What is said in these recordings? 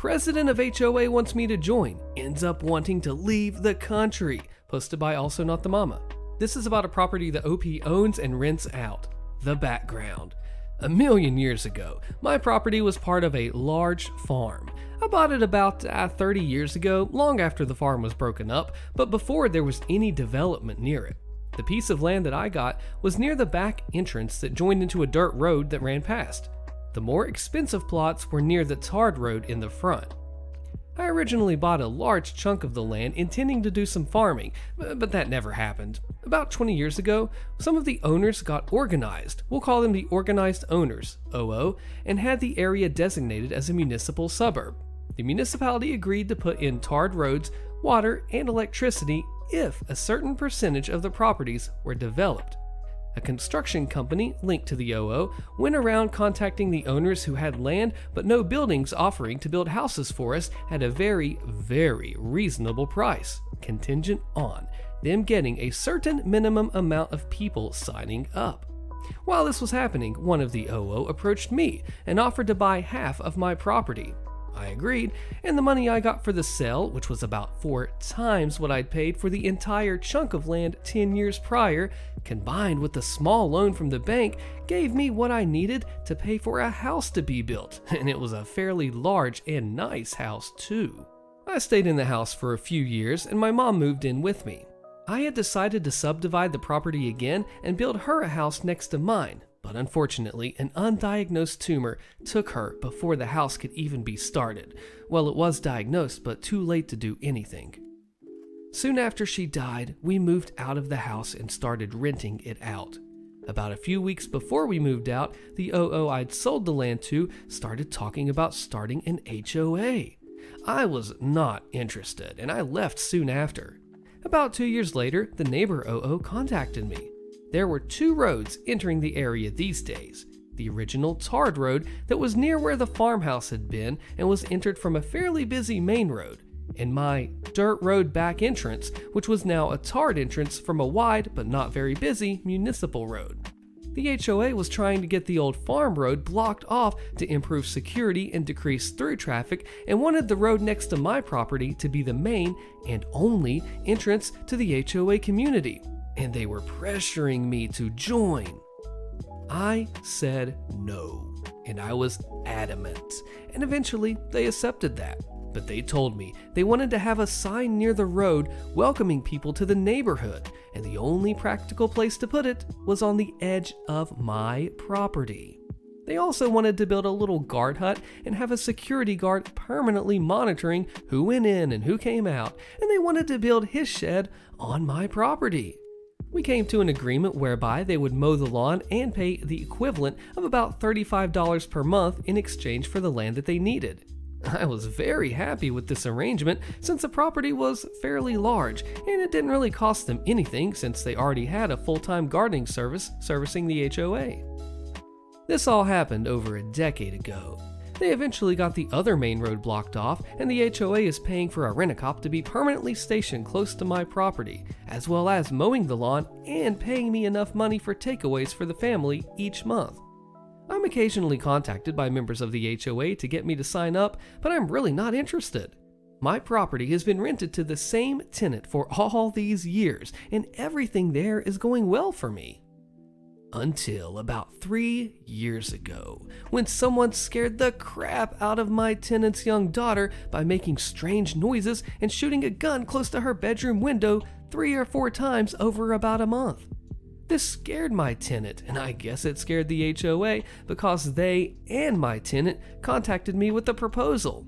President of HOA wants me to join, ends up wanting to leave the country. Posted by Also Not the Mama. This is about a property that OP owns and rents out. The background. A million years ago, my property was part of a large farm. I bought it about 30 years ago, long after the farm was broken up, but before there was any development near it. The piece of land that I got was near the back entrance that joined into a dirt road that ran past. The more expensive plots were near the tarred road in the front. I originally bought a large chunk of the land intending to do some farming, but that never happened. About 20 years ago, some of the owners got organized, we'll call them the Organized Owners, OO, and had the area designated as a municipal suburb. The municipality agreed to put in tarred roads, water, and electricity if a certain percentage of the properties were developed. A construction company linked to the OO went around contacting the owners who had land but no buildings, offering to build houses for us at a very, very reasonable price, contingent on them getting a certain minimum amount of people signing up. While this was happening, one of the OO approached me and offered to buy half of my property. I agreed, and the money I got for the sale, which was about 4 times what I'd paid for the entire chunk of land 10 years prior, combined with the small loan from the bank, gave me what I needed to pay for a house to be built, and it was a fairly large and nice house too. I stayed in the house for a few years, and my mom moved in with me. I had decided to subdivide the property again and build her a house next to mine. But unfortunately, an undiagnosed tumor took her before the house could even be started. Well, it was diagnosed, but too late to do anything. Soon after she died, we moved out of the house and started renting it out. About a few weeks before we moved out, the OO I'd sold the land to started talking about starting an HOA. I was not interested, and I left soon after. About 2 years later, the neighbor OO contacted me. There were 2 roads entering the area these days. The original tarred road that was near where the farmhouse had been and was entered from a fairly busy main road, and my dirt road back entrance, which was now a tarred entrance from a wide but not very busy municipal road. The HOA was trying to get the old farm road blocked off to improve security and decrease through traffic, and wanted the road next to my property to be the main and only entrance to the HOA community. And they were pressuring me to join. I said no, and I was adamant, and eventually they accepted that. But they told me they wanted to have a sign near the road welcoming people to the neighborhood, and the only practical place to put it was on the edge of my property. They also wanted to build a little guard hut and have a security guard permanently monitoring who went in and who came out, and they wanted to build his shed on my property. We came to an agreement whereby they would mow the lawn and pay the equivalent of about $35 per month in exchange for the land that they needed. I was very happy with this arrangement since the property was fairly large and it didn't really cost them anything since they already had a full-time gardening service servicing the HOA. This all happened over a decade ago. They eventually got the other main road blocked off, and the HOA is paying for a rent-a-cop to be permanently stationed close to my property, as well as mowing the lawn and paying me enough money for takeaways for the family each month. I'm occasionally contacted by members of the HOA to get me to sign up, but I'm really not interested. My property has been rented to the same tenant for all these years, and everything there is going well for me. Until about 3 years ago, when someone scared the crap out of my tenant's young daughter by making strange noises and shooting a gun close to her bedroom window 3 or 4 times over about a month. This scared my tenant, and I guess it scared the HOA because they and my tenant contacted me with a proposal.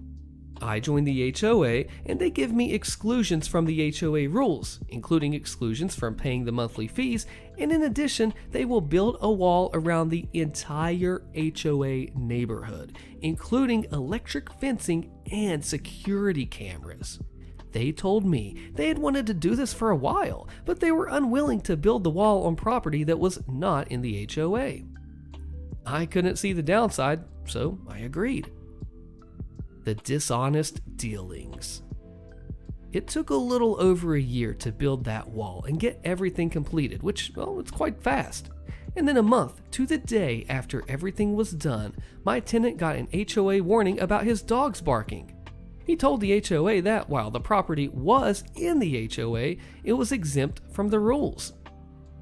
I joined the HOA, and they give me exclusions from the HOA rules, including exclusions from paying the monthly fees, and in addition, they will build a wall around the entire HOA neighborhood, including electric fencing and security cameras. They told me they had wanted to do this for a while, but they were unwilling to build the wall on property that was not in the HOA. I couldn't see the downside, so I agreed. The dishonest dealings. It took a little over a year to build that wall and get everything completed, which, well, it's quite fast. And then a month to the day after everything was done, my tenant got an HOA warning about his dogs barking. He told the HOA that while the property was in the HOA, it was exempt from the rules.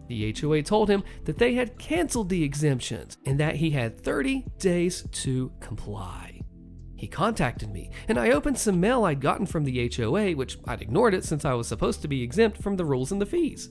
The HOA told him that they had canceled the exemptions and that he had 30 days to comply. He contacted me, and I opened some mail I'd gotten from the HOA, which I'd ignored it since I was supposed to be exempt from the rules and the fees.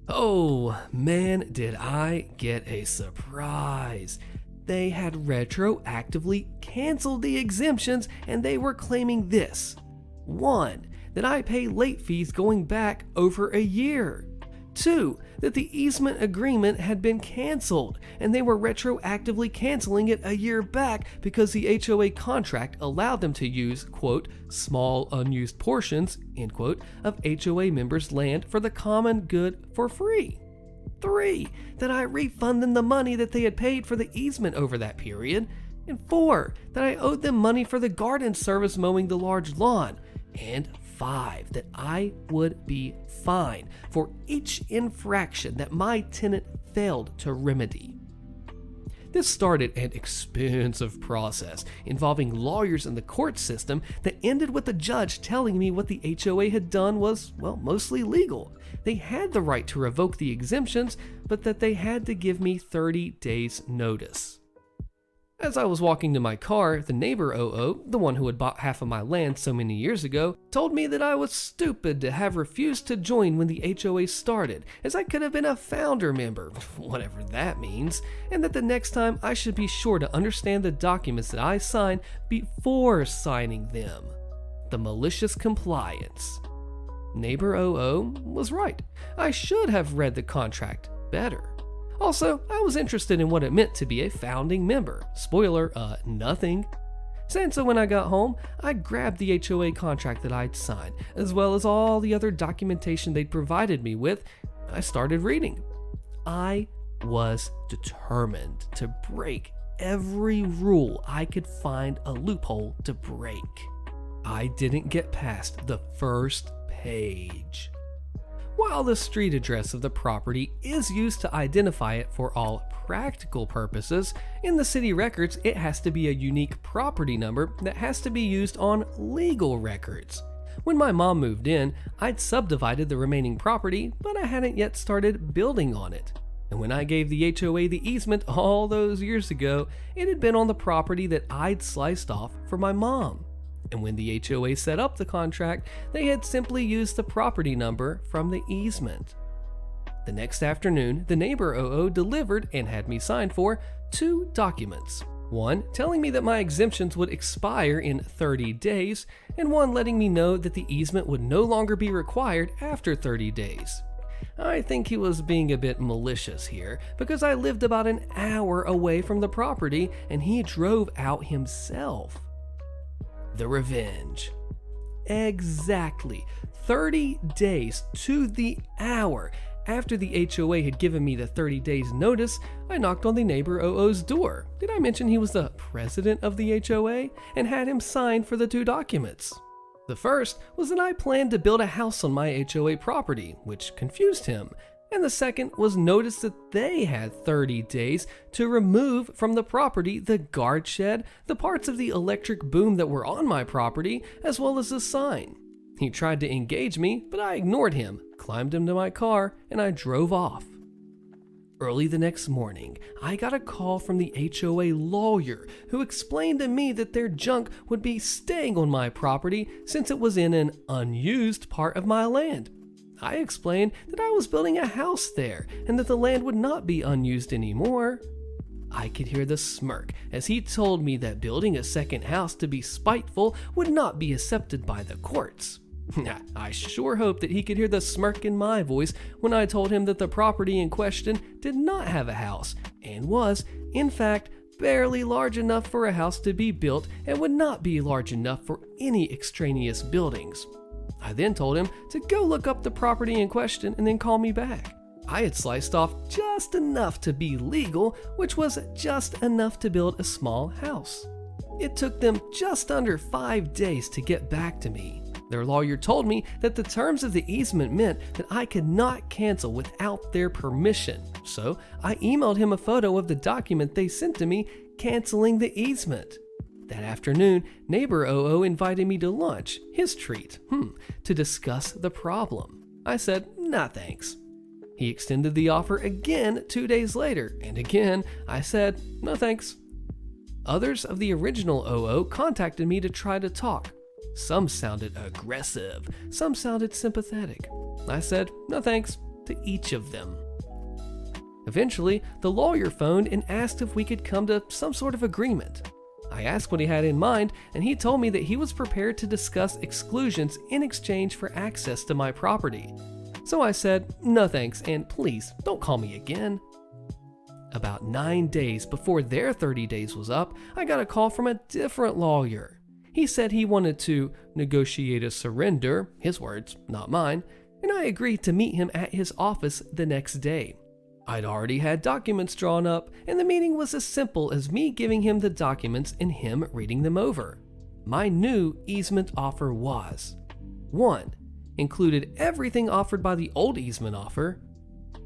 Oh man, did I get a surprise. They had retroactively canceled the exemptions, and they were claiming this. 1. That I pay late fees going back over a year. 2. That the easement agreement had been canceled, and they were retroactively canceling it a year back because the HOA contract allowed them to use, quote, small unused portions, end quote, of HOA members' land for the common good for free. 3. That I refund them the money that they had paid for the easement over that period. And 4. That I owed them money for the garden service mowing the large lawn. And 5. That I would be fined for each infraction that my tenant failed to remedy. This started an expensive process involving lawyers in the court system that ended with the judge telling me what the HOA had done was, well, mostly legal. They had the right to revoke the exemptions, but that they had to give me 30 days notice. As I was walking to my car, the neighbor OO, the one who had bought half of my land so many years ago, told me that I was stupid to have refused to join when the HOA started, as I could have been a founder member, whatever that means, and that the next time I should be sure to understand the documents that I sign before signing them. The malicious compliance. Neighbor OO was right. I should have read the contract better. Also, I was interested in what it meant to be a founding member. Spoiler, nothing. And so when I got home, I grabbed the HOA contract that I'd signed, as well as all the other documentation they'd provided me with. I started reading. I was determined to break every rule I could find a loophole to break. I didn't get past the first page. While the street address of the property is used to identify it for all practical purposes, in the city records it has to be a unique property number that has to be used on legal records. When my mom moved in, I'd subdivided the remaining property, but I hadn't yet started building on it. And when I gave the HOA the easement all those years ago, it had been on the property that I'd sliced off for my mom. And when the HOA set up the contract, they had simply used the property number from the easement. The next afternoon, the neighbor OO delivered and had me sign for 2 documents. One telling me that my exemptions would expire in 30 days, and one letting me know that the easement would no longer be required after 30 days. I think he was being a bit malicious here, because I lived about an hour away from the property and he drove out himself. The revenge. Exactly 30 days to the hour after the HOA had given me the 30 days notice, I knocked on the neighbor OO's door. Did I mention he was the president of the HOA? And had him sign for the 2 documents. The first was that I planned to build a house on my HOA property, which confused him. And the second was notice that they had 30 days to remove from the property the guard shed, the parts of the electric boom that were on my property, as well as the sign. He tried to engage me, but I ignored him, climbed into my car, and I drove off. Early the next morning, I got a call from the HOA lawyer who explained to me that their junk would be staying on my property since it was in an unused part of my land. I explained that I was building a house there and that the land would not be unused anymore. I could hear the smirk as he told me that building a second house to be spiteful would not be accepted by the courts. I sure hoped that he could hear the smirk in my voice when I told him that the property in question did not have a house and was, in fact, barely large enough for a house to be built and would not be large enough for any extraneous buildings. I then told him to go look up the property in question and then call me back. I had sliced off just enough to be legal, which was just enough to build a small house. It took them just under 5 days to get back to me. Their lawyer told me that the terms of the easement meant that I could not cancel without their permission, so I emailed him a photo of the document they sent to me canceling the easement. That afternoon, neighbor OO invited me to lunch, his treat, to discuss the problem. I said, nah thanks. He extended the offer again 2 days later, and again, I said, no thanks. Others of the original OO contacted me to try to talk. Some sounded aggressive, some sounded sympathetic. I said, no thanks, to each of them. Eventually, the lawyer phoned and asked if we could come to some sort of agreement. I asked what he had in mind, and he told me that he was prepared to discuss exclusions in exchange for access to my property. So I said, no thanks, and please don't call me again. About 9 days before their 30 days was up, I got a call from a different lawyer. He said he wanted to negotiate a surrender, his words, not mine, and I agreed to meet him at his office the next day. I'd already had documents drawn up, and the meeting was as simple as me giving him the documents and him reading them over. My new easement offer was: 1. Included everything offered by the old easement offer.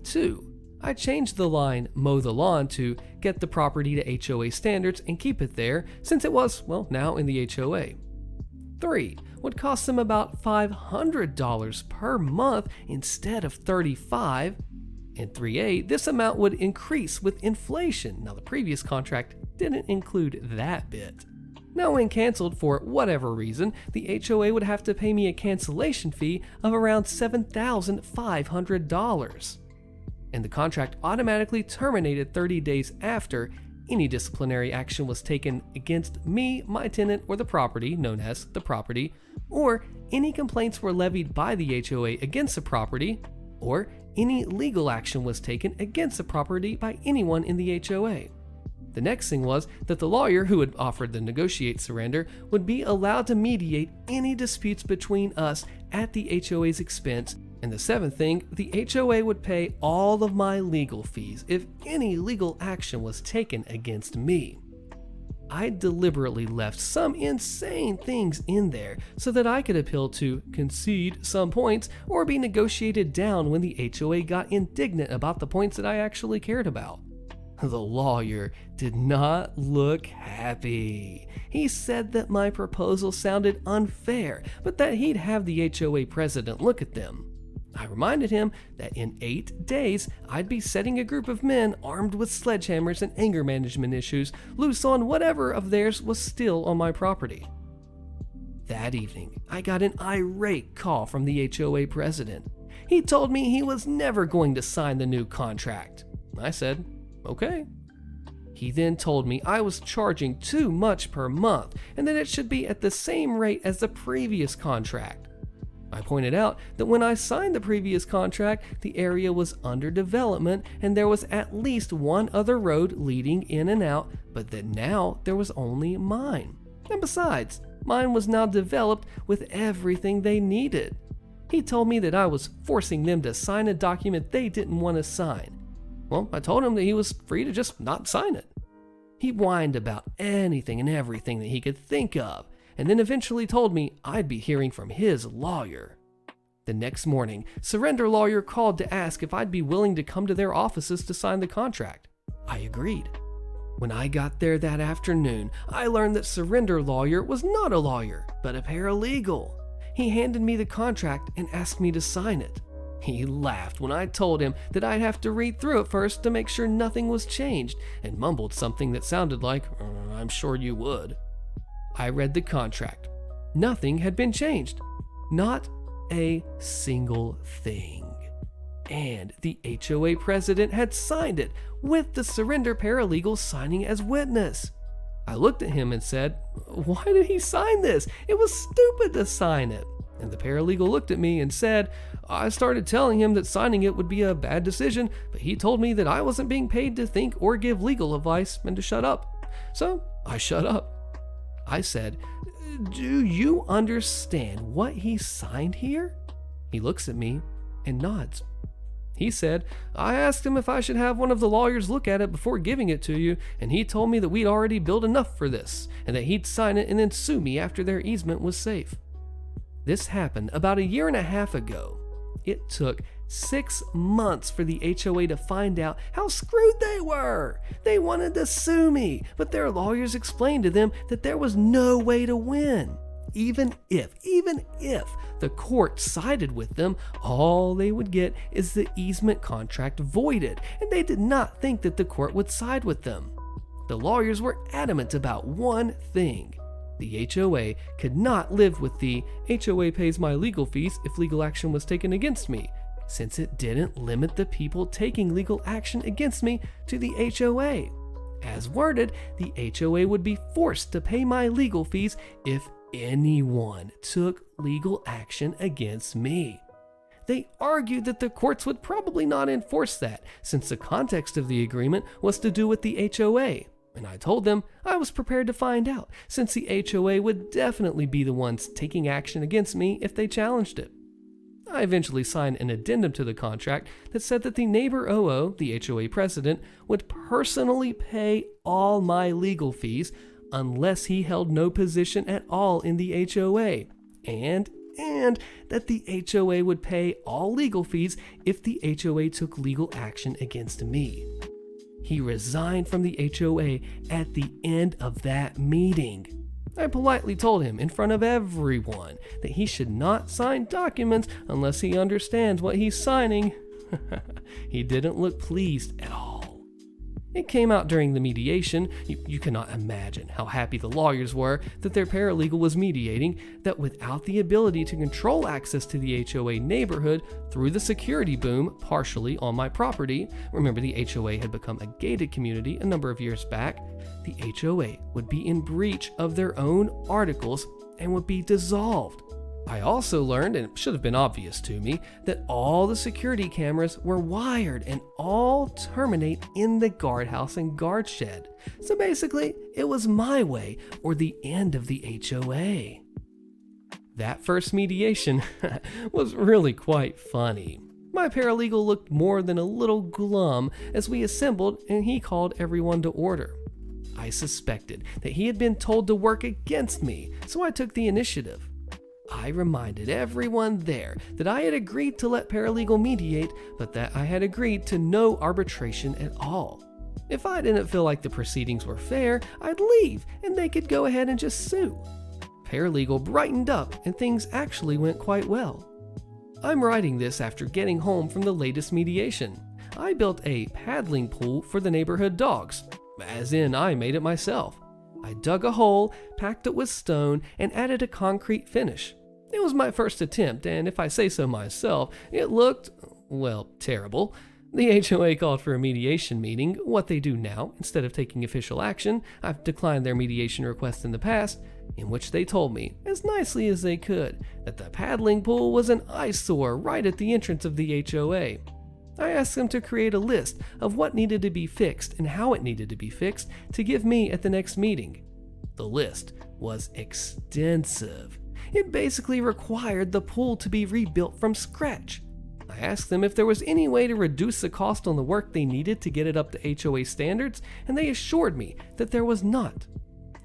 2. I changed the line mow the lawn to get the property to HOA standards and keep it there since it was, well, now in the HOA. 3. Would cost them about $500 per month instead of $35. And 3A, this amount would increase with inflation. Now the previous contract didn't include that bit. Now when canceled for whatever reason, the HOA would have to pay me a cancellation fee of around $7,500. And the contract automatically terminated 30 days after any disciplinary action was taken against me, my tenant, or the property, known as the property, or any complaints were levied by the HOA against the property, or any legal action was taken against the property by anyone in the HOA. The next thing was that the lawyer who had offered the negotiate surrender would be allowed to mediate any disputes between us at the HOA's expense. And the seventh thing, the HOA would pay all of my legal fees if any legal action was taken against me. I deliberately left some insane things in there so that I could appeal to concede some points or be negotiated down when the HOA got indignant about the points that I actually cared about. The lawyer did not look happy. He said that my proposal sounded unfair, but that he'd have the HOA president look at them. I reminded him that in 8 days, I'd be setting a group of men armed with sledgehammers and anger management issues loose on whatever of theirs was still on my property. That evening, I got an irate call from the HOA president. He told me he was never going to sign the new contract. I said, okay. He then told me I was charging too much per month and that it should be at the same rate as the previous contract. I pointed out that when I signed the previous contract, the area was under development and there was at least one other road leading in and out, but that now there was only mine. And besides, mine was now developed with everything they needed. He told me that I was forcing them to sign a document they didn't want to sign. Well, I told him that he was free to just not sign it. He whined about anything and everything that he could think of, and then eventually told me I'd be hearing from his lawyer. The next morning, Surrender Lawyer called to ask if I'd be willing to come to their offices to sign the contract. I agreed. When I got there that afternoon, I learned that Surrender Lawyer was not a lawyer, but a paralegal. He handed me the contract and asked me to sign it. He laughed when I told him that I'd have to read through it first to make sure nothing was changed, and mumbled something that sounded like, I'm sure you would. I read the contract. Nothing had been changed. Not a single thing. And the HOA president had signed it, with the surrender paralegal signing as witness. I looked at him and said, why did he sign this? It was stupid to sign it. And the paralegal looked at me and said, I started telling him that signing it would be a bad decision, but he told me that I wasn't being paid to think or give legal advice and to shut up. So I shut up. I said, do you understand what he signed here? He looks at me and nods. He said, I asked him if I should have one of the lawyers look at it before giving it to you, and he told me that we'd already billed enough for this, and that he'd sign it and then sue me after their easement was safe. This happened about 1.5 years ago. It took 6 months for the HOA to find out how screwed they were. They wanted to sue me, but their lawyers explained to them that there was no way to win. Even if the court sided with them, all they would get is the easement contract voided, and they did not think that the court would side with them. The lawyers were adamant about one thing. The HOA could not live with the HOA pays my legal fees if legal action was taken against me, since it didn't limit the people taking legal action against me to the HOA. As worded, the HOA would be forced to pay my legal fees if anyone took legal action against me. They argued that the courts would probably not enforce that, since the context of the agreement was to do with the HOA. And I told them I was prepared to find out, since the HOA would definitely be the ones taking action against me if they challenged it. I eventually signed an addendum to the contract that said that the neighbor OO, the HOA president, would personally pay all my legal fees unless he held no position at all in the HOA, and that the HOA would pay all legal fees if the HOA took legal action against me. He resigned from the HOA at the end of that meeting. I politely told him in front of everyone that he should not sign documents unless he understands what he's signing. He didn't look pleased at all. It came out during the mediation. You cannot imagine how happy the lawyers were that their paralegal was mediating, that without the ability to control access to the HOA neighborhood through the security boom partially on my property, remember the HOA had become a gated community a number of years back, the HOA would be in breach of their own articles and would be dissolved. I also learned, and it should have been obvious to me, that all the security cameras were wired and all terminate in the guardhouse and guard shed. So basically, it was my way or the end of the HOA. That first mediation was really quite funny. My paralegal looked more than a little glum as we assembled and he called everyone to order. I suspected that he had been told to work against me, so I took the initiative. I reminded everyone there that I had agreed to let paralegal mediate, but that I had agreed to no arbitration at all. If I didn't feel like the proceedings were fair, I'd leave and they could go ahead and just sue. Paralegal brightened up and things actually went quite well. I'm writing this after getting home from the latest mediation. I built a paddling pool for the neighborhood dogs, as in I made it myself. I dug a hole, packed it with stone, and added a concrete finish. It was my first attempt, and if I say so myself, it looked, well, terrible. The HOA called for a mediation meeting, what they do now, instead of taking official action. I've declined their mediation request in the past, in which they told me, as nicely as they could, that the paddling pool was an eyesore right at the entrance of the HOA. I asked them to create a list of what needed to be fixed and how it needed to be fixed to give me at the next meeting. The list was extensive. It basically required the pool to be rebuilt from scratch. I asked them if there was any way to reduce the cost on the work they needed to get it up to HOA standards, and they assured me that there was not.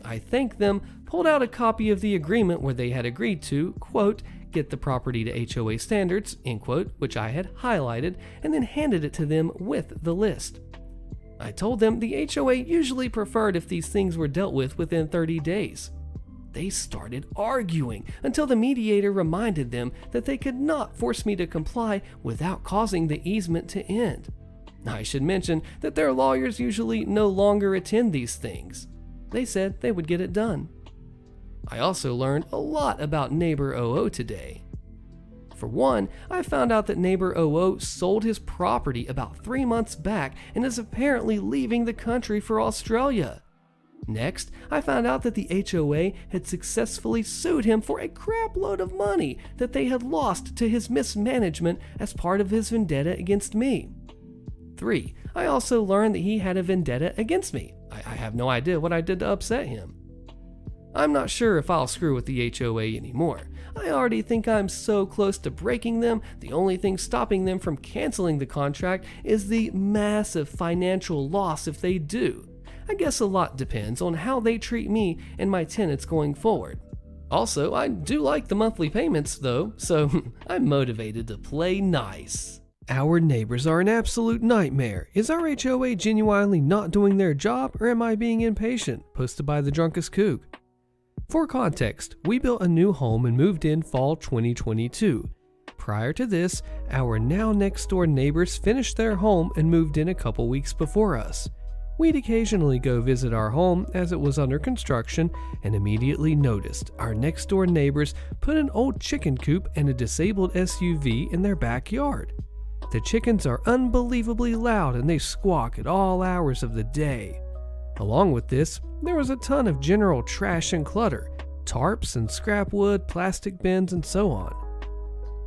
I thanked them, pulled out a copy of the agreement where they had agreed to, quote, get the property to HOA standards, end quote, which I had highlighted, and then handed it to them with the list. I told them the HOA usually preferred if these things were dealt with within 30 days. They started arguing until the mediator reminded them that they could not force me to comply without causing the easement to end. I should mention that their lawyers usually no longer attend these things. They said they would get it done. I also learned a lot about neighbor OO today. For one, I found out that neighbor OO sold his property about 3 months back and is apparently leaving the country for Australia. Next, I found out that the HOA had successfully sued him for a crap load of money that they had lost to his mismanagement as part of his vendetta against me. 3, I also learned that he had a vendetta against me. I have no idea what I did to upset him. I'm not sure if I'll screw with the HOA anymore. I already think I'm so close to breaking them, the only thing stopping them from canceling the contract is the massive financial loss if they do. I guess a lot depends on how they treat me and my tenants going forward. Also, I do like the monthly payments though, so I'm motivated to play nice. Our neighbors are an absolute nightmare. Is our HOA genuinely not doing their job, or am I being impatient? Posted by the drunkest kook. For context, we built a new home and moved in fall 2022. Prior to this, our now next door neighbors finished their home and moved in a couple weeks before us. We'd occasionally go visit our home as it was under construction and immediately noticed our next door neighbors put an old chicken coop and a disabled SUV in their backyard. The chickens are unbelievably loud and they squawk at all hours of the day. Along with this, there was a ton of general trash and clutter, tarps and scrap wood, plastic bins, and so on.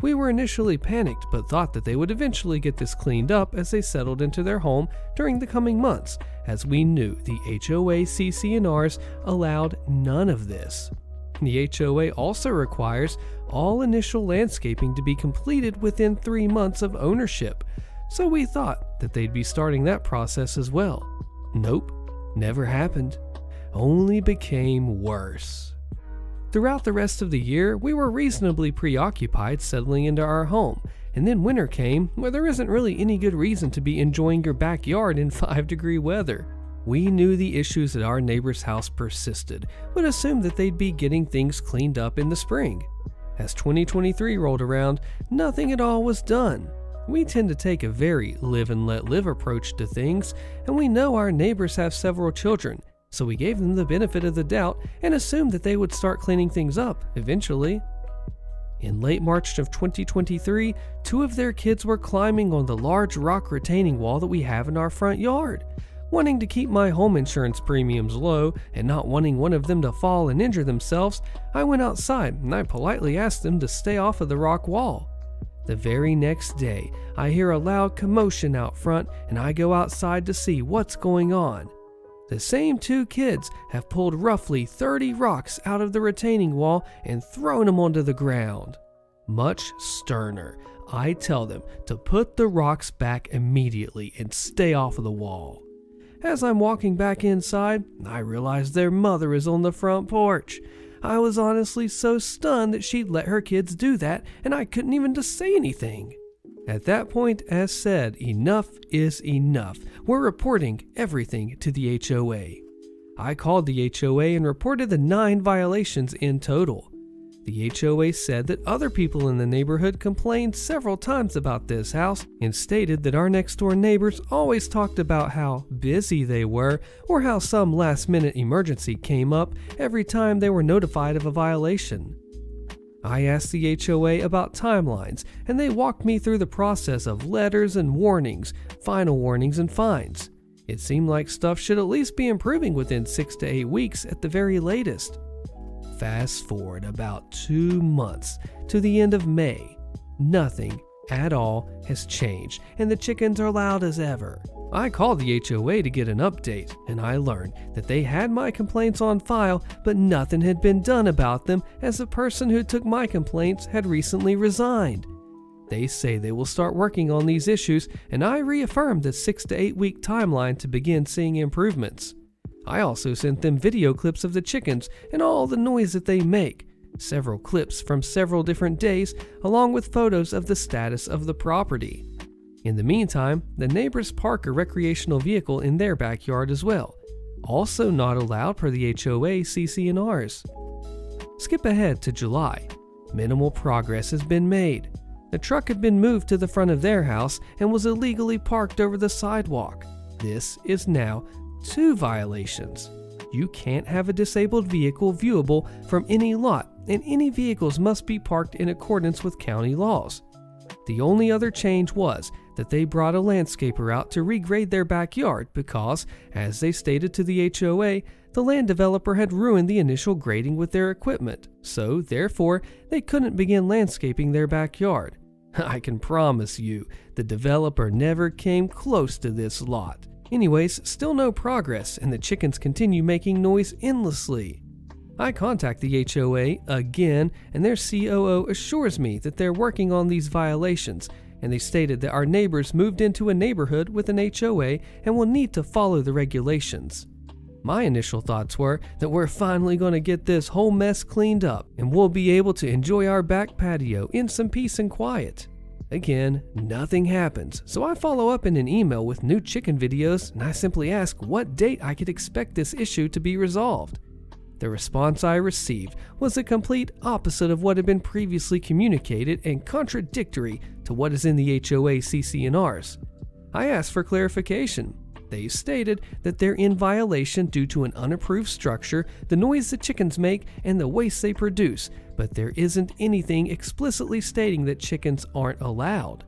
We were initially panicked but thought that they would eventually get this cleaned up as they settled into their home during the coming months, as we knew the HOA CC&Rs allowed none of this. The HOA also requires all initial landscaping to be completed within 3 months of ownership, so we thought that they'd be starting that process as well. Nope, never happened. Only became worse. Throughout the rest of the year, we were reasonably preoccupied settling into our home, and then winter came where there isn't really any good reason to be enjoying your backyard in 5-degree weather. We knew the issues at our neighbor's house persisted, but assumed that they'd be getting things cleaned up in the spring. As 2023 rolled around, nothing at all was done. We tend to take a very live and let live approach to things, and we know our neighbors have several children, so we gave them the benefit of the doubt and assumed that they would start cleaning things up eventually. In late March of 2023, 2 of their kids were climbing on the large rock retaining wall that we have in our front yard. Wanting to keep my home insurance premiums low and not wanting one of them to fall and injure themselves, I went outside and I politely asked them to stay off of the rock wall. The very next day, I hear a loud commotion out front and I go outside to see what's going on. The same 2 kids have pulled roughly 30 rocks out of the retaining wall and thrown them onto the ground. Much sterner, I tell them to put the rocks back immediately and stay off of the wall. As I'm walking back inside, I realize their mother is on the front porch. I was honestly so stunned that she'd let her kids do that and I couldn't even just say anything. At that point, as said, enough is enough. We're reporting everything to the HOA. I called the HOA and reported the 9 violations in total. The HOA said that other people in the neighborhood complained several times about this house and stated that our next door neighbors always talked about how busy they were or how some last-minute emergency came up every time they were notified of a violation. I asked the HOA about timelines, and they walked me through the process of letters and warnings, final warnings, and fines. It seemed like stuff should at least be improving within 6 to 8 weeks at the very latest. Fast forward about 2 months to the end of May. Nothing at all has changed, and the chickens are loud as ever. I called the HOA to get an update, and I learned that they had my complaints on file, but nothing had been done about them as the person who took my complaints had recently resigned. They say they will start working on these issues, and I reaffirmed the 6 to 8 week timeline to begin seeing improvements. I also sent them video clips of the chickens and all the noise that they make, several clips from several different days, along with photos of the status of the property. In the meantime, the neighbors park a recreational vehicle in their backyard as well, also not allowed per the HOA CC&Rs. Skip ahead to July. Minimal progress has been made. The truck had been moved to the front of their house and was illegally parked over the sidewalk. This is now 2 violations. You can't have a disabled vehicle viewable from any lot, and any vehicles must be parked in accordance with county laws. The only other change was that they brought a landscaper out to regrade their backyard because, as they stated to the HOA, the land developer had ruined the initial grading with their equipment, so therefore they couldn't begin landscaping their backyard. I can promise you, the developer never came close to this lot. Anyways, still no progress, and the chickens continue making noise endlessly. I contact the HOA again, and their COO assures me that they're working on these violations, and they stated that our neighbors moved into a neighborhood with an HOA and will need to follow the regulations. My initial thoughts were that we're finally going to get this whole mess cleaned up and we'll be able to enjoy our back patio in some peace and quiet. Again, nothing happens, so I follow up in an email with new chicken videos and I simply ask what date I could expect this issue to be resolved. The response I received was the complete opposite of what had been previously communicated and contradictory to what is in the HOA CC&Rs. I asked for clarification. They stated that they're in violation due to an unapproved structure, the noise the chickens make, and the waste they produce, but there isn't anything explicitly stating that chickens aren't allowed.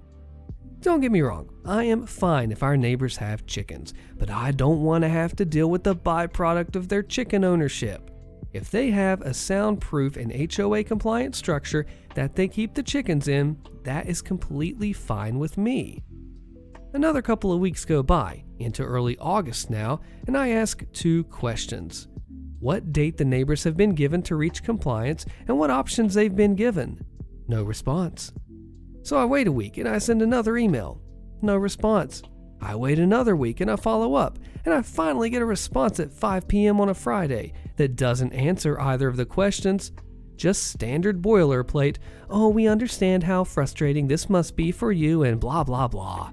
Don't get me wrong, I am fine if our neighbors have chickens, but I don't want to have to deal with the byproduct of their chicken ownership. If they have a soundproof and HOA compliant structure that they keep the chickens in, that is completely fine with me. Another couple of weeks go by, into early August now, and I ask 2 questions. What date the neighbors have been given to reach compliance and what options they've been given. No response. So I wait a week and I send another email. No response. I wait another week and I follow up, and I finally get a response at 5 p.m. on a Friday that doesn't answer either of the questions. Just standard boilerplate, "Oh, we understand how frustrating this must be for you," and blah blah blah.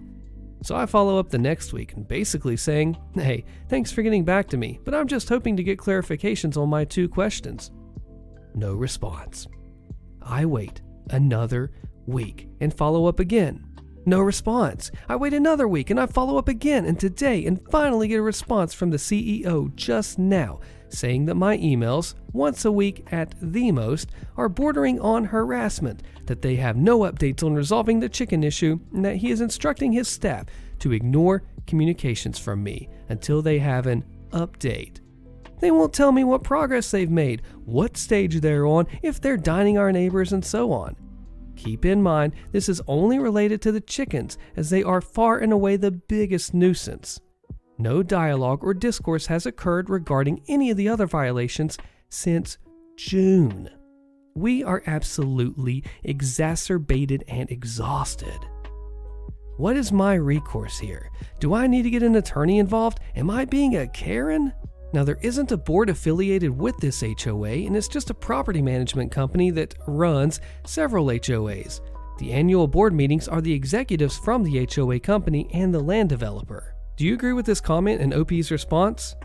So I follow up the next week and basically saying, "Hey, thanks for getting back to me, but I'm just hoping to get clarifications on my 2 questions. No response. I wait another week and follow up again. No response. I wait another week and I follow up again, and today and finally get a response from the CEO just now saying that my emails, once a week at the most, are bordering on harassment, that they have no updates on resolving the chicken issue, and that he is instructing his staff to ignore communications from me until they have an update. They won't tell me what progress they've made, what stage they're on, if they're dining our neighbors, and so on. Keep in mind, this is only related to the chickens, as they are far and away the biggest nuisance. No dialogue or discourse has occurred regarding any of the other violations since June. We are absolutely exacerbated and exhausted. What is my recourse here? Do I need to get an attorney involved? Am I being a Karen? Now, there isn't a board affiliated with this HOA, and it's just a property management company that runs several HOAs. The annual board meetings are the executives from the HOA company and the land developer. Do you agree with this comment and OP's response?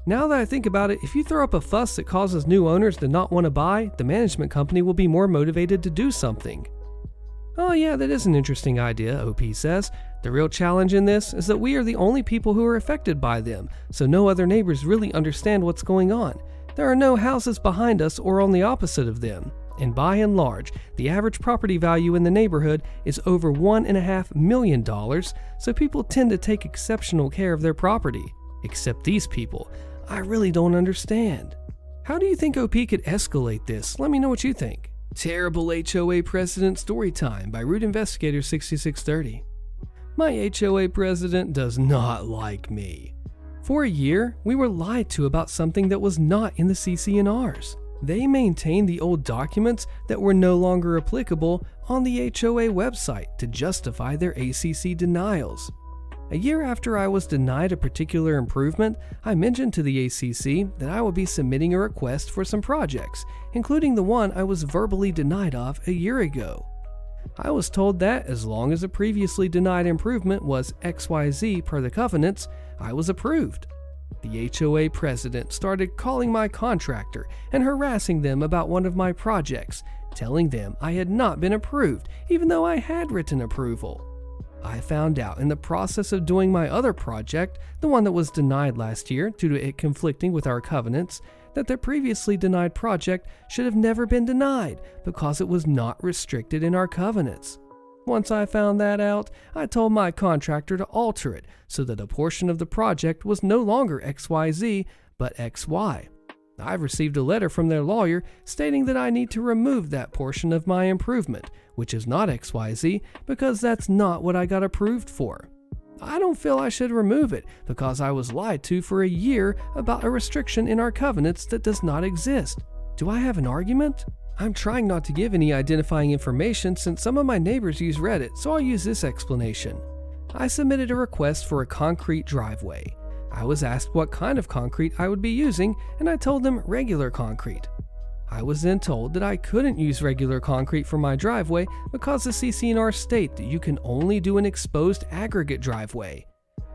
Now that I think about it, if you throw up a fuss that causes new owners to not want to buy, the management company will be more motivated to do something. Oh yeah, that is an interesting idea, OP says. The real challenge in this is that we are the only people who are affected by them, so no other neighbors really understand what's going on. There are no houses behind us or on the opposite of them. And by and large, the average property value in the neighborhood is over $1.5 million, so people tend to take exceptional care of their property. Except these people. I really don't understand. How do you think OP could escalate this? Let me know what you think. Terrible HOA President Storytime by Root Investigator 6630. My HOA president does not like me. For a year, we were lied to about something that was not in the CC&Rs. They maintained the old documents that were no longer applicable on the HOA website to justify their ACC denials. A year after I was denied a particular improvement, I mentioned to the ACC that I would be submitting a request for some projects, including the one I was verbally denied of a year ago. I was told that as long as a previously denied improvement was XYZ per the covenants, I was approved. The HOA president started calling my contractor and harassing them about one of my projects, telling them I had not been approved, even though I had written approval. I found out in the process of doing my other project, the one that was denied last year due to it conflicting with our covenants, that the previously denied project should have never been denied because it was not restricted in our covenants. Once I found that out, I told my contractor to alter it so that a portion of the project was no longer XYZ, but XY. I've received a letter from their lawyer stating that I need to remove that portion of my improvement, which is not XYZ, because that's not what I got approved for. I don't feel I should remove it because I was lied to for a year about a restriction in our covenants that does not exist. Do I have an argument? I'm trying not to give any identifying information since some of my neighbors use Reddit, so I'll use this explanation. I submitted a request for a concrete driveway. I was asked what kind of concrete I would be using, and I told them regular concrete. I was then told that I couldn't use regular concrete for my driveway because the CC&R state that you can only do an exposed aggregate driveway.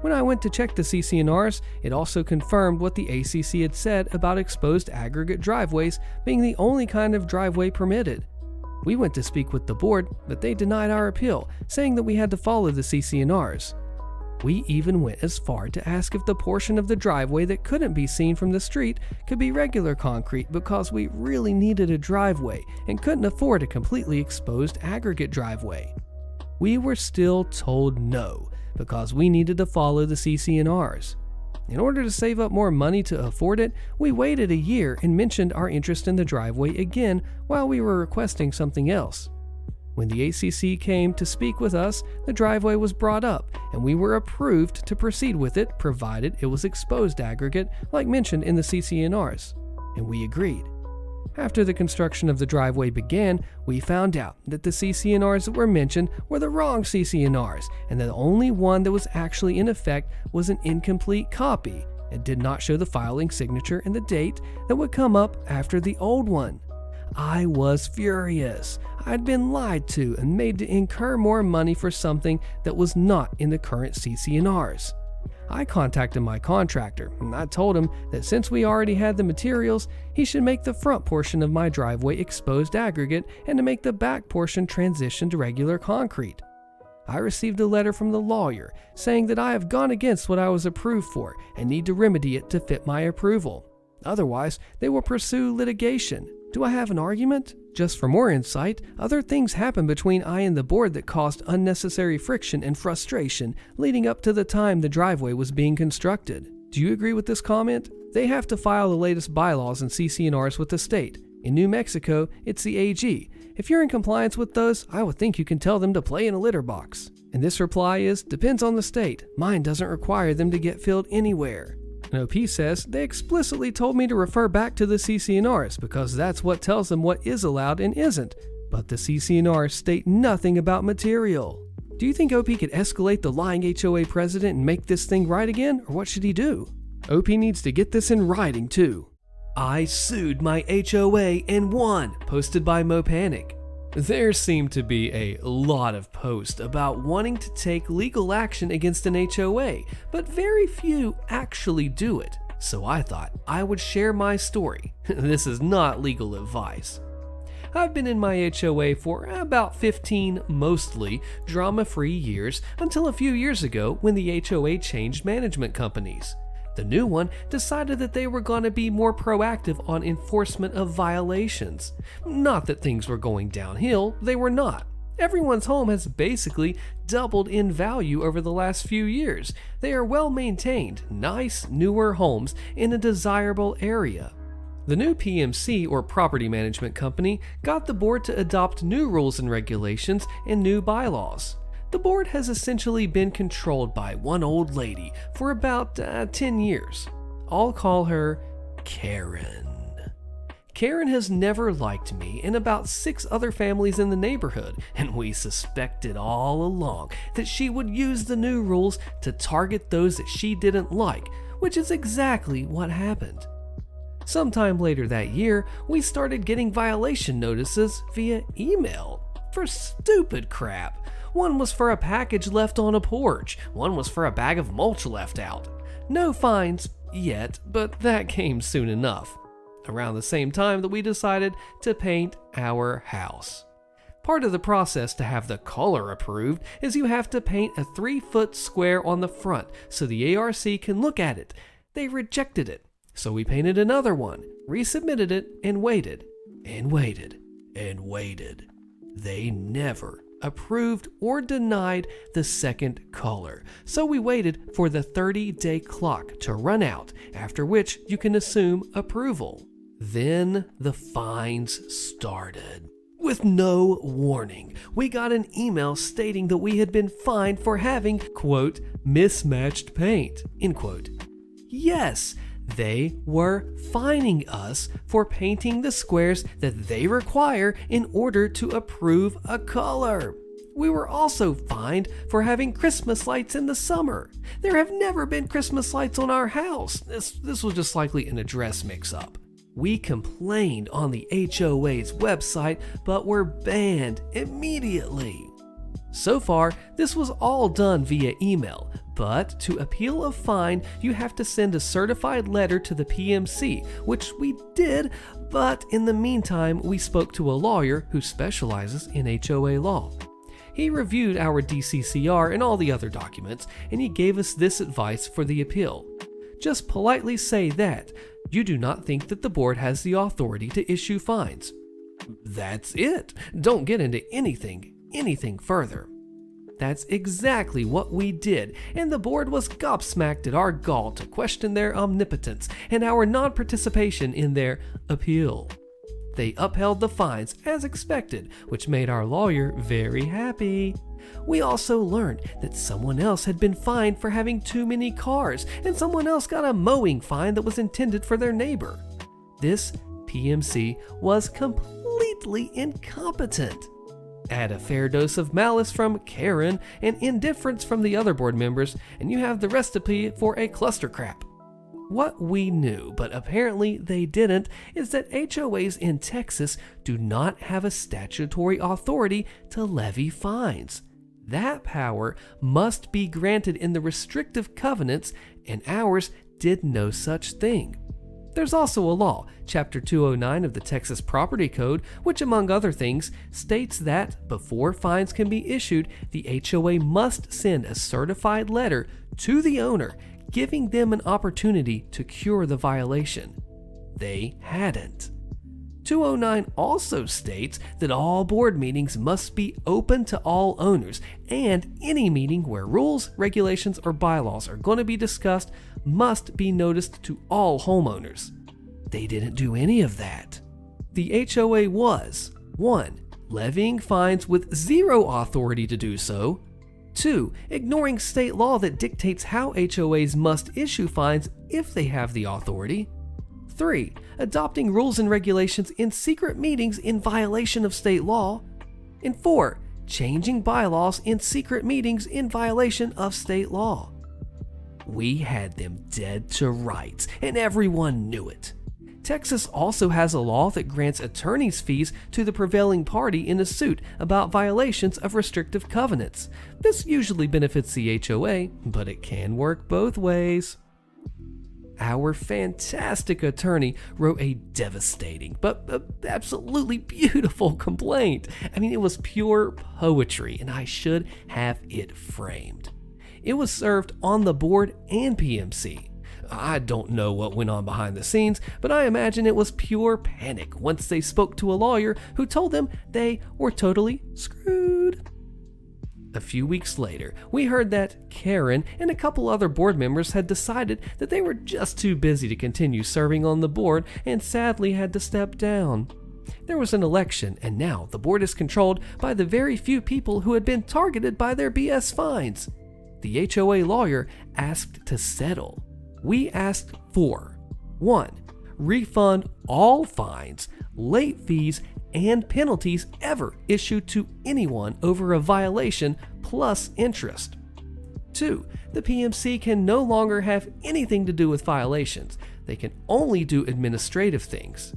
When I went to check the CC&Rs, it also confirmed what the ACC had said about exposed aggregate driveways being the only kind of driveway permitted. We went to speak with the board, but they denied our appeal, saying that we had to follow the CC&Rs. We even went as far to ask if the portion of the driveway that couldn't be seen from the street could be regular concrete because we really needed a driveway and couldn't afford a completely exposed aggregate driveway. We were still told no, because we needed to follow the CC&Rs. In order to save up more money to afford it, we waited a year and mentioned our interest in the driveway again while we were requesting something else. When the ACC came to speak with us, the driveway was brought up and we were approved to proceed with it provided it was exposed aggregate like mentioned in the CC&Rs, and we agreed. After the construction of the driveway began, we found out that the CC&Rs that were mentioned were the wrong CC&Rs, and that the only one that was actually in effect was an incomplete copy and did not show the filing signature and the date that would come up after the old one. I was furious. I'd been lied to and made to incur more money for something that was not in the current CC&Rs. I contacted my contractor and I told him that since we already had the materials, he should make the front portion of my driveway exposed aggregate and to make the back portion transition to regular concrete. I received a letter from the lawyer saying that I have gone against what I was approved for and need to remedy it to fit my approval. Otherwise, they will pursue litigation. Do I have an argument? Just for more insight, other things happened between I and the board that caused unnecessary friction and frustration leading up to the time the driveway was being constructed. Do you agree with this comment? They have to file the latest bylaws and CC&Rs with the state. In New Mexico, it's the AG. If you're in compliance with those, I would think you can tell them to play in a litter box. And this reply is, depends on the state. Mine doesn't require them to get filled anywhere. And OP says, they explicitly told me to refer back to the CC&Rs because that's what tells them what is allowed and isn't. But the CC&Rs state nothing about material. Do you think OP could escalate the lying HOA president and make this thing right again, or what should he do? OP needs to get this in writing too. I sued my HOA and won, posted by Mopanic. There seemed to be a lot of posts about wanting to take legal action against an HOA, but very few actually do it. So I thought I would share my story. This is not legal advice. I've been in my HOA for about 15 mostly drama-free years until a few years ago when the HOA changed management companies. The new one decided that they were going to be more proactive on enforcement of violations. Not that things were going downhill, they were not. Everyone's home has basically doubled in value over the last few years. They are well maintained, nice, newer homes in a desirable area. The new PMC, or property management company, got the board to adopt new rules and regulations and new bylaws. The board has essentially been controlled by one old lady for about 10 years. I'll call her Karen. Karen has never liked me and about 6 other families in the neighborhood, and we suspected all along that she would use the new rules to target those that she didn't like, which is exactly what happened. Sometime later that year, we started getting violation notices via email for stupid crap. One was for a package left on a porch. One was for a bag of mulch left out. No fines yet, but that came soon enough. Around the same time that we decided to paint our house. Part of the process to have the color approved is you have to paint a 3-foot square on the front so the ARC can look at it. They rejected it, so we painted another one, resubmitted it, and waited, and waited, and waited. They never approved or denied the second color, so we waited for the 30-day clock to run out, after which you can assume approval. Then the fines started. With no warning, we got an email stating that we had been fined for having, quote, mismatched paint, end quote. Yes, they were fining us for painting the squares that they require in order to approve a color. We were also fined for having Christmas lights in the summer. There have never been Christmas lights on our house. This was just likely an address mix-up. We complained on the HOA's website, but were banned immediately. So far, this was all done via email, but to appeal a fine, you have to send a certified letter to the PMC, which we did, but in the meantime, we spoke to a lawyer who specializes in HOA law. He reviewed our DCCR and all the other documents, and he gave us this advice for the appeal. Just politely say that you do not think that the board has the authority to issue fines. That's it. Don't get into anything further. That's exactly what we did, and the board was gobsmacked at our gall to question their omnipotence and our non-participation in their appeal. They upheld the fines as expected, which made our lawyer very happy. We also learned that someone else had been fined for having too many cars, and someone else got a mowing fine that was intended for their neighbor. This PMC was completely incompetent. Add a fair dose of malice from Karen and indifference from the other board members, and you have the recipe for a cluster crap. What we knew, but apparently they didn't, is that HOAs in Texas do not have a statutory authority to levy fines. That power must be granted in the restrictive covenants, and ours did no such thing. There's also a law, Chapter 209 of the Texas Property Code, which among other things states that before fines can be issued, the HOA must send a certified letter to the owner giving them an opportunity to cure the violation. They hadn't. 209 also states that all board meetings must be open to all owners, and any meeting where rules, regulations, or bylaws are going to be discussed must be noticed to all homeowners. They didn't do any of that. The HOA was 1. Levying fines with zero authority to do so. 2. Ignoring state law that dictates how HOAs must issue fines if they have the authority. 3. Adopting rules and regulations in secret meetings in violation of state law. And 4. Changing bylaws in secret meetings in violation of state law. We had them dead to rights, and everyone knew it. Texas also has a law that grants attorney's fees to the prevailing party in a suit about violations of restrictive covenants. This usually benefits the HOA, but it can work both ways. Our fantastic attorney wrote a devastating but absolutely beautiful complaint. I mean, it was pure poetry, and I should have it framed. It was served on the board and PMC. I don't know what went on behind the scenes, but I imagine it was pure panic once they spoke to a lawyer who told them they were totally screwed. A few weeks later, we heard that Karen and a couple other board members had decided that they were just too busy to continue serving on the board and sadly had to step down. There was an election, and now the board is controlled by the very few people who had been targeted by their BS fines. The HOA lawyer asked to settle. We asked for 1. Refund all fines, late fees, and penalties ever issued to anyone over a violation plus interest. 2. The PMC can no longer have anything to do with violations. They can only do administrative things.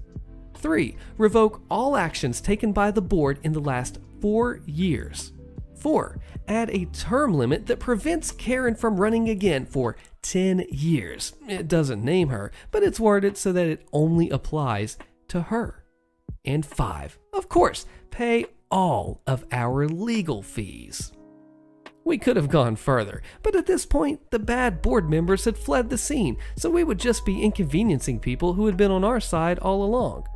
3. Revoke all actions taken by the board in the last 4 years. 4. Add a term limit that prevents Karen from running again for 10 years. It doesn't name her, but it's worded so that it only applies to her. And 5, of course, pay all of our legal fees. We could have gone further, but at this point, the bad board members had fled the scene, so we would just be inconveniencing people who had been on our side all along.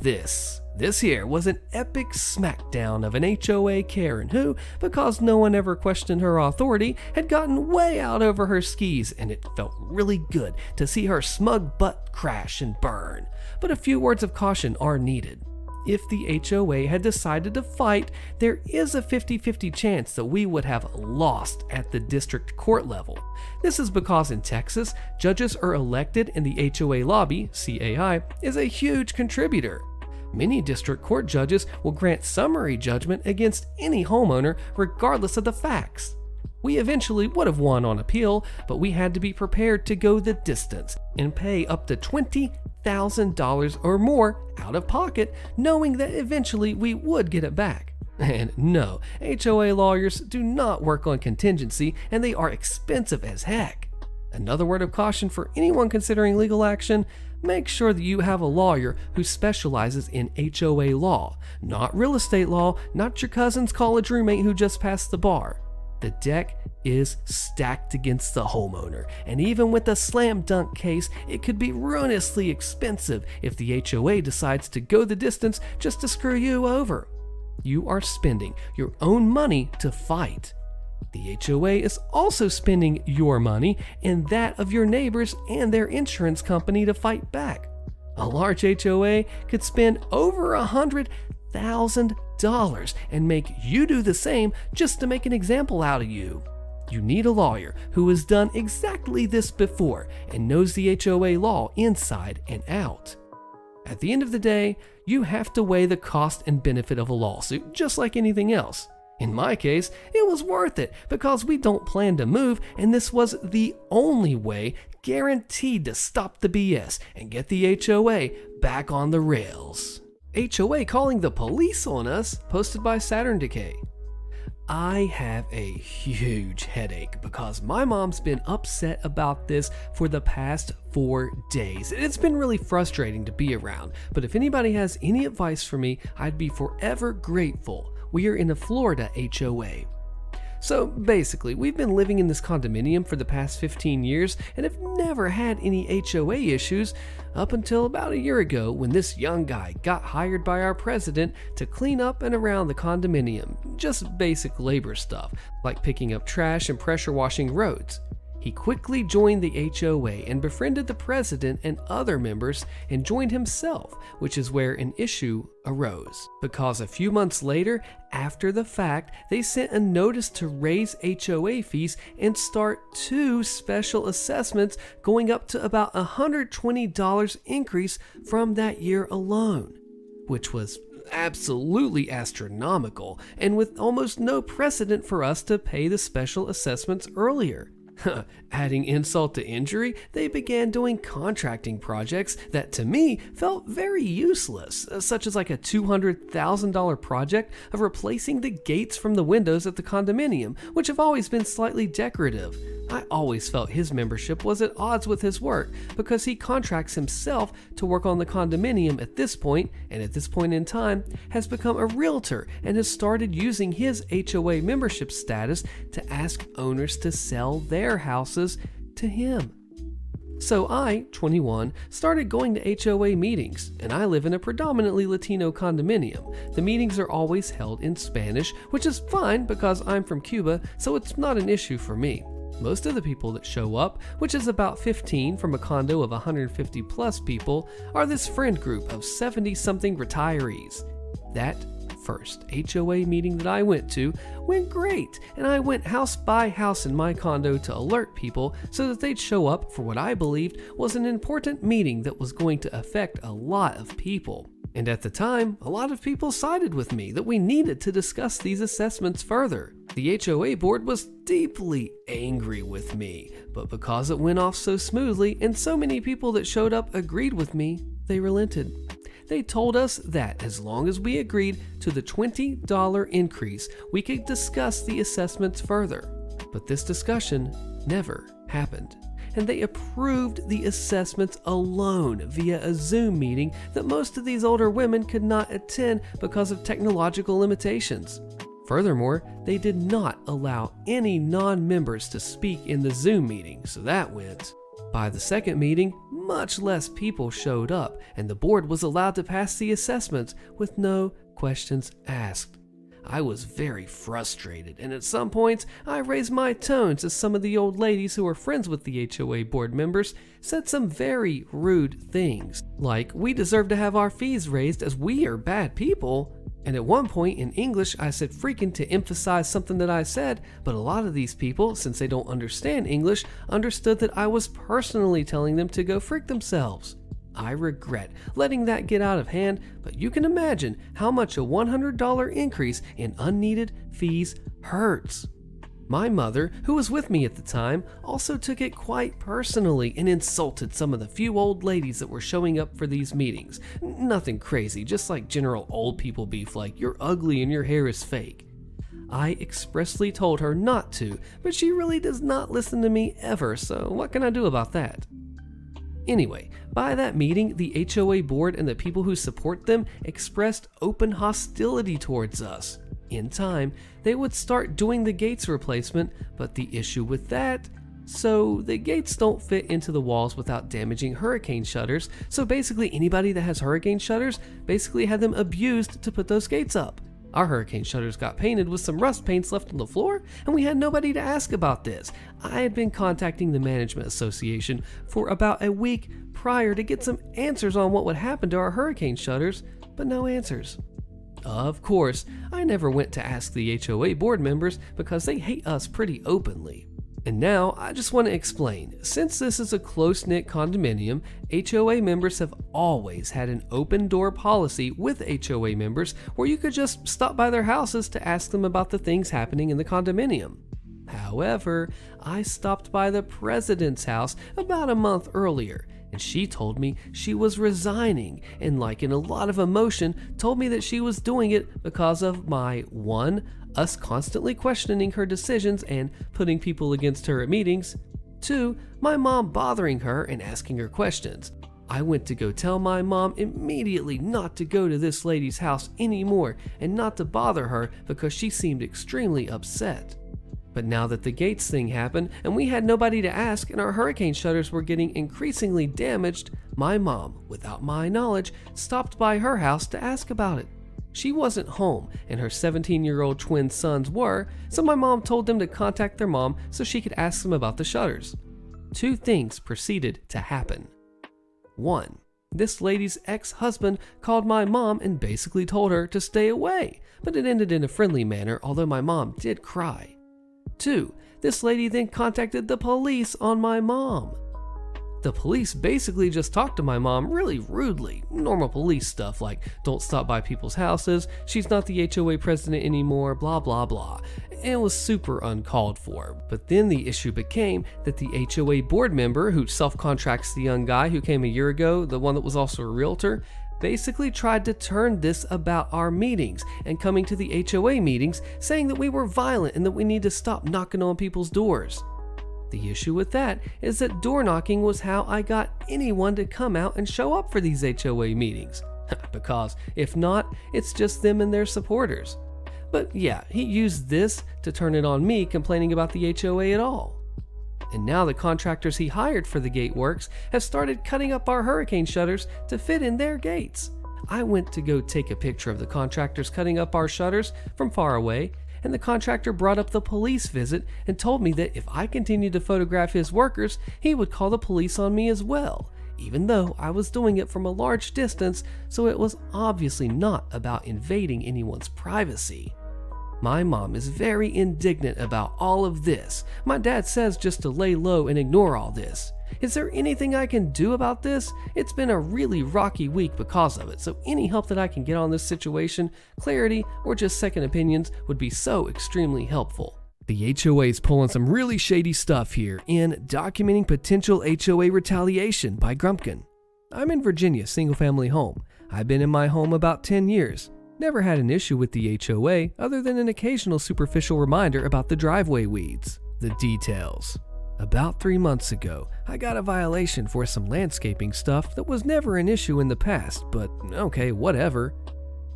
This here was an epic smackdown of an HOA Karen who, because no one ever questioned her authority, had gotten way out over her skis, and it felt really good to see her smug butt crash and burn. But a few words of caution are needed. If the HOA had decided to fight, there is a 50-50 chance that we would have lost at the district court level. This is because in Texas, judges are elected and the HOA lobby, CAI, is a huge contributor. Many district court judges will grant summary judgment against any homeowner regardless of the facts. We eventually would have won on appeal, but we had to be prepared to go the distance and pay up to $20,000 or more out of pocket, knowing that eventually we would get it back. And no, HOA lawyers do not work on contingency, and they are expensive as heck. Another word of caution for anyone considering legal action: make sure that you have a lawyer who specializes in HOA law, not real estate law, not your cousin's college roommate who just passed the bar. The deck is stacked against the homeowner, and even with a slam dunk case, it could be ruinously expensive if the HOA decides to go the distance just to screw you over. You are spending your own money to fight. The HOA is also spending your money and that of your neighbors and their insurance company to fight back. A large HOA could spend over $100,000 and make you do the same just to make an example out of you. You need a lawyer who has done exactly this before and knows the HOA law inside and out. At the end of the day, you have to weigh the cost and benefit of a lawsuit just like anything else. In my case, it was worth it because we don't plan to move, and this was the only way guaranteed to stop the BS and get the HOA back on the rails. HOA calling the police on us, posted by Saturn Decay. I have a huge headache because my mom's been upset about this for the past 4 days. It's been really frustrating to be around, but if anybody has any advice for me, I'd be forever grateful. We are in a Florida HOA. So basically, we've been living in this condominium for the past 15 years and have never had any HOA issues up until about a year ago when this young guy got hired by our president to clean up and around the condominium. Just basic labor stuff, like picking up trash and pressure washing roads. He quickly joined the HOA and befriended the president and other members and joined himself, which is where an issue arose. Because a few months later, after the fact, they sent a notice to raise HOA fees and start 2 special assessments going up to about $120 increase from that year alone, which was absolutely astronomical and with almost no precedent for us to pay the special assessments earlier. Adding insult to injury, they began doing contracting projects that to me felt very useless, such as like a $200,000 project of replacing the gates from the windows at the condominium, which have always been slightly decorative. I always felt his membership was at odds with his work because he contracts himself to work on the condominium at this point, and at this point in time has become a realtor and has started using his HOA membership status to ask owners to sell their houses to him. So I, 21, started going to HOA meetings, and I live in a predominantly Latino condominium. The meetings are always held in Spanish, which is fine because I'm from Cuba, so it's not an issue for me. Most of the people that show up, which is about 15 from a condo of 150 plus people, are this friend group of 70-something retirees. That first HOA meeting that I went to went great, and I went house by house in my condo to alert people so that they'd show up for what I believed was an important meeting that was going to affect a lot of people. And at the time, a lot of people sided with me that we needed to discuss these assessments further. The HOA board was deeply angry with me, but because it went off so smoothly and so many people that showed up agreed with me, they relented. They told us that as long as we agreed to the $20 increase, we could discuss the assessments further. But this discussion never happened, and they approved the assessments alone via a Zoom meeting that most of these older women could not attend because of technological limitations. Furthermore, they did not allow any non-members to speak in the Zoom meeting, so that went. By the second meeting, much less people showed up, and the board was allowed to pass the assessments with no questions asked. I was very frustrated, and at some points, I raised my tones as some of the old ladies who were friends with the HOA board members said some very rude things, like we deserve to have our fees raised as we are bad people. And at one point in English, I said freaking to emphasize something that I said, but a lot of these people, since they don't understand English, understood that I was personally telling them to go freak themselves. I regret letting that get out of hand, but you can imagine how much a $100 increase in unneeded fees hurts. My mother, who was with me at the time, also took it quite personally and insulted some of the few old ladies that were showing up for these meetings. Nothing crazy, just like general old people beef like "you're ugly and your hair is fake." I expressly told her not to, but she really does not listen to me ever, so what can I do about that? Anyway, by that meeting, the HOA board and the people who support them expressed open hostility towards us. In time, they would start doing the gates replacement, but the issue with that, so the gates don't fit into the walls without damaging hurricane shutters, so basically anybody that has hurricane shutters basically had them abused to put those gates up. Our hurricane shutters got painted with some rust paints left on the floor, and we had nobody to ask about this. I had been contacting the Management Association for about a week prior to get some answers on what would happen to our hurricane shutters, but no answers. Of course, I never went to ask the HOA board members because they hate us pretty openly. And now, I just want to explain, since this is a close-knit condominium, HOA members have always had an open door policy with HOA members where you could just stop by their houses to ask them about the things happening in the condominium. However, I stopped by the president's house about a month earlier, and she told me she was resigning and, like in a lot of emotion, told me that she was doing it because of my 1. Us constantly questioning her decisions and putting people against her at meetings, 2. My mom bothering her and asking her questions. I went to go tell my mom immediately not to go to this lady's house anymore and not to bother her because she seemed extremely upset. But now that the gates thing happened and we had nobody to ask and our hurricane shutters were getting increasingly damaged, my mom, without my knowledge, stopped by her house to ask about it. She wasn't home and her 17-year-old twin sons were, so my mom told them to contact their mom so she could ask them about the shutters. 2 things proceeded to happen. 1. This lady's ex-husband called my mom and basically told her to stay away, but it ended in a friendly manner, although my mom did cry. 2. This lady then contacted the police on my mom. The police basically just talked to my mom really rudely, normal police stuff like don't stop by people's houses, she's not the HOA president anymore, blah blah blah. It was super uncalled for, but then the issue became that the HOA board member who self-contracts the young guy who came a year ago, the one that was also a realtor, basically tried to turn this about our meetings and coming to the HOA meetings saying that we were violent and that we need to stop knocking on people's doors. The issue with that is that door knocking was how I got anyone to come out and show up for these HOA meetings. Because if not, it's just them and their supporters. But yeah, he used this to turn it on me complaining about the HOA at all. And now the contractors he hired for the gate works have started cutting up our hurricane shutters to fit in their gates. I went to go take a picture of the contractors cutting up our shutters from far away, and the contractor brought up the police visit and told me that if I continued to photograph his workers, he would call the police on me as well, even though I was doing it from a large distance, so it was obviously not about invading anyone's privacy. My mom is very indignant about all of this. My dad says just to lay low and ignore all this. Is there anything I can do about this? It's been a really rocky week because of it, so any help that I can get on this situation, clarity, or just second opinions would be so extremely helpful. The HOA is pulling some really shady stuff here in Documenting Potential HOA Retaliation by Grumpkin. I'm in Virginia, single-family home. I've been in my home about 10 years. Never had an issue with the HOA other than an occasional superficial reminder about the driveway weeds. The details. About 3 months ago, I got a violation for some landscaping stuff that was never an issue in the past, but okay, whatever.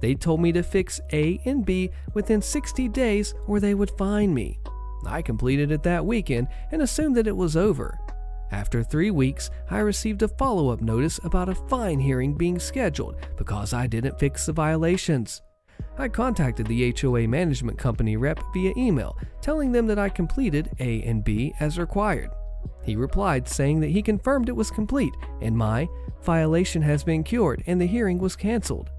They told me to fix A and B within 60 days or they would fine me. I completed it that weekend and assumed that it was over. After 3 weeks, I received a follow-up notice about a fine hearing being scheduled because I didn't fix the violations. I contacted the HOA management company rep via email, telling them that I completed A and B as required. He replied saying that he confirmed it was complete and my violation has been cured and the hearing was canceled.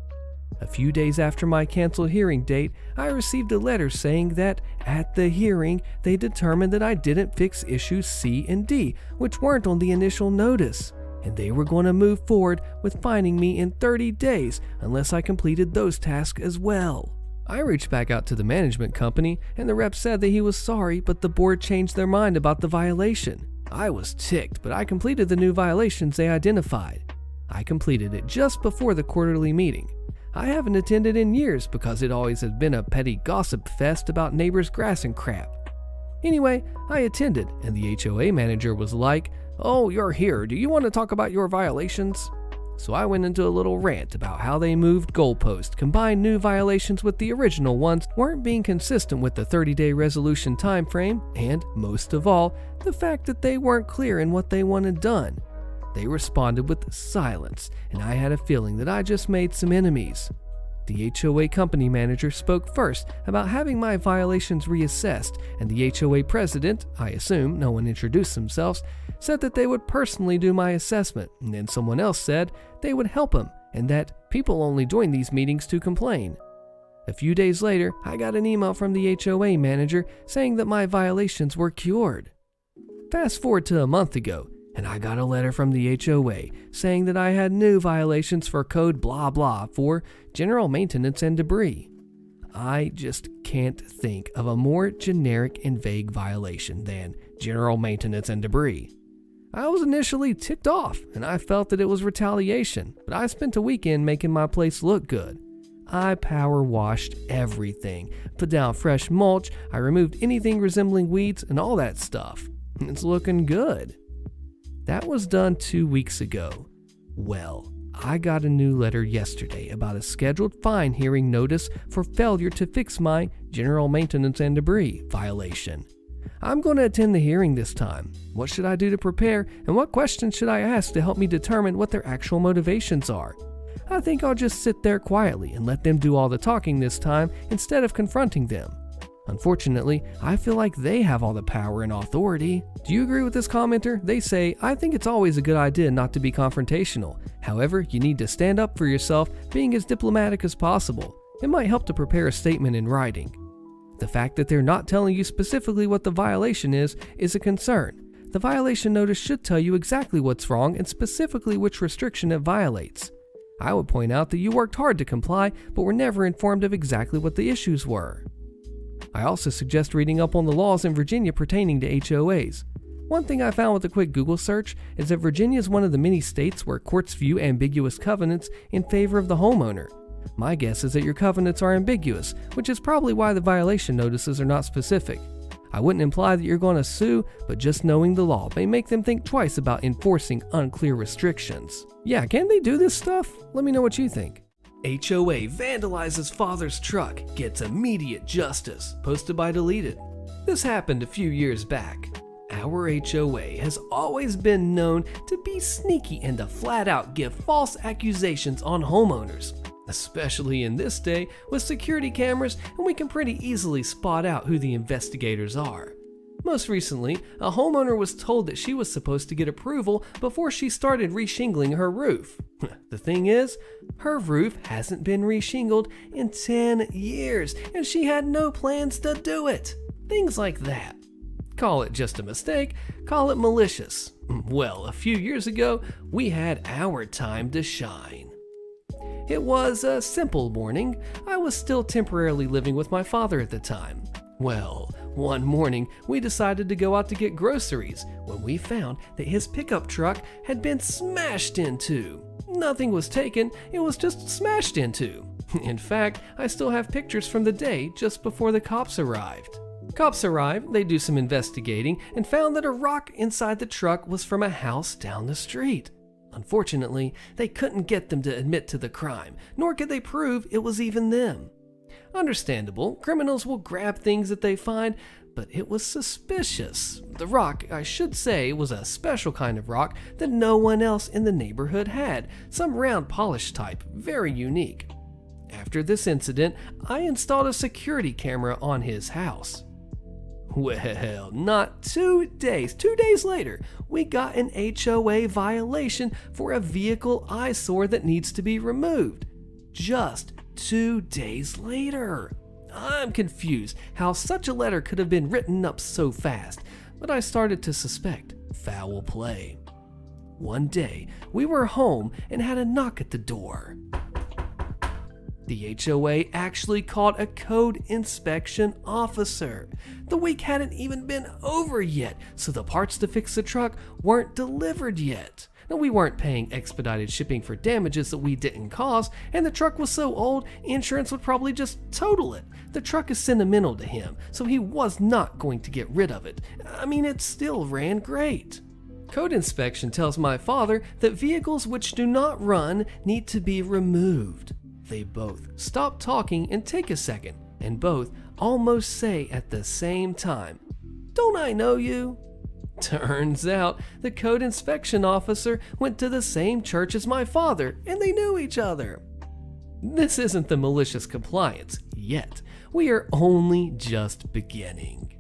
A few days after my canceled hearing date, I received a letter saying that at the hearing, they determined that I didn't fix issues C and D, which weren't on the initial notice. and they were going to move forward with finding me in 30 days unless I completed those tasks as well. I reached back out to the management company, and the rep said that he was sorry, but the board changed their mind about the violation. I was ticked, but I completed the new violations they identified. I completed it just before the quarterly meeting. I haven't attended in years because it always had been a petty gossip fest about neighbors' grass and crap. Anyway, I attended, and the HOA manager was like, "Oh, you're here. Do you want to talk about your violations?" So I went into a little rant about how they moved goalposts, combined new violations with the original ones, weren't being consistent with the 30-day resolution time frame, and, most of all, the fact that they weren't clear in what they wanted done. They responded with silence, and I had a feeling that I just made some enemies. The HOA company manager spoke first about having my violations reassessed, and the HOA president, I assume no one introduced themselves, said that they would personally do my assessment, and then someone else said they would help him, and that people only join these meetings to complain. A few days later, I got an email from the HOA manager saying that my violations were cured. Fast forward to a month ago, and I got a letter from the HOA saying that I had new violations for code blah blah for general maintenance and debris. I just can't think of a more generic and vague violation than general maintenance and debris. I was initially ticked off, and I felt that it was retaliation, but I spent a weekend making my place look good. I power washed everything, put down fresh mulch, I removed anything resembling weeds and all that stuff. It's looking good. That was done 2 weeks ago. Well, I got a new letter yesterday about a scheduled fine hearing notice for failure to fix my general maintenance and debris violation. I'm going to attend the hearing this time. What should I do to prepare, and what questions should I ask to help me determine what their actual motivations are? I think I'll just sit there quietly and let them do all the talking this time instead of confronting them. Unfortunately, I feel like they have all the power and authority. Do you agree with this commenter? They say, "I think it's always a good idea not to be confrontational. However, you need to stand up for yourself, being as diplomatic as possible. It might help to prepare a statement in writing." The fact that they're not telling you specifically what the violation is a concern. The violation notice should tell you exactly what's wrong and specifically which restriction it violates. I would point out that you worked hard to comply, but were never informed of exactly what the issues were. I also suggest reading up on the laws in Virginia pertaining to HOAs. One thing I found with a quick Google search is that Virginia is one of the many states where courts view ambiguous covenants in favor of the homeowner. My guess is that your covenants are ambiguous, which is probably why the violation notices are not specific. I wouldn't imply that you're going to sue, but just knowing the law may make them think twice about enforcing unclear restrictions. Yeah, can they do this stuff? Let me know what you think. HOA vandalizes father's truck, gets immediate justice, posted by Deleted. This happened a few years back. Our HOA has always been known to be sneaky and to flat out give false accusations on homeowners, especially in this day with security cameras, and we can pretty easily spot out who the investigators are. Most recently, a homeowner was told that she was supposed to get approval before she started reshingling her roof. The thing is, her roof hasn't been reshingled in 10 years, and she had no plans to do it. Things like that. Call it just a mistake, call it malicious. Well, a few years ago, we had our time to shine. It was a simple morning. I was still temporarily living with my father at the time. Well, one morning we decided to go out to get groceries when we found that his pickup truck had been smashed into. Nothing was taken, it was just smashed into. In fact, I still have pictures from the day just before the cops arrived. Cops arrived, they do some investigating, and found that a rock inside the truck was from a house down the street. Unfortunately, they couldn't get them to admit to the crime, nor could they prove it was even them. Understandable, criminals will grab things that they find, but it was suspicious. The rock, I should say, was a special kind of rock that no one else in the neighborhood had, some round polished type, very unique. After this incident, I installed a security camera on his house. Well, not 2 days. 2 days later, we got an HOA violation for a vehicle eyesore that needs to be removed. Just 2 days later. I'm confused how such a letter could have been written up so fast, but I started to suspect foul play. One day, we were home and had a knock at the door. The HOA actually called a code inspection officer. The week hadn't even been over yet, so the parts to fix the truck weren't delivered yet. Now, we weren't paying expedited shipping for damages that we didn't cause, and the truck was so old, insurance would probably just total it. The truck is sentimental to him, so he was not going to get rid of it. I mean, it still ran great. Code inspection tells my father that vehicles which do not run need to be removed. They both stop talking and take a second, and both almost say at the same time, "Don't I know you?" Turns out the code inspection officer went to the same church as my father, and they knew each other. This isn't the malicious compliance yet. We are only just beginning.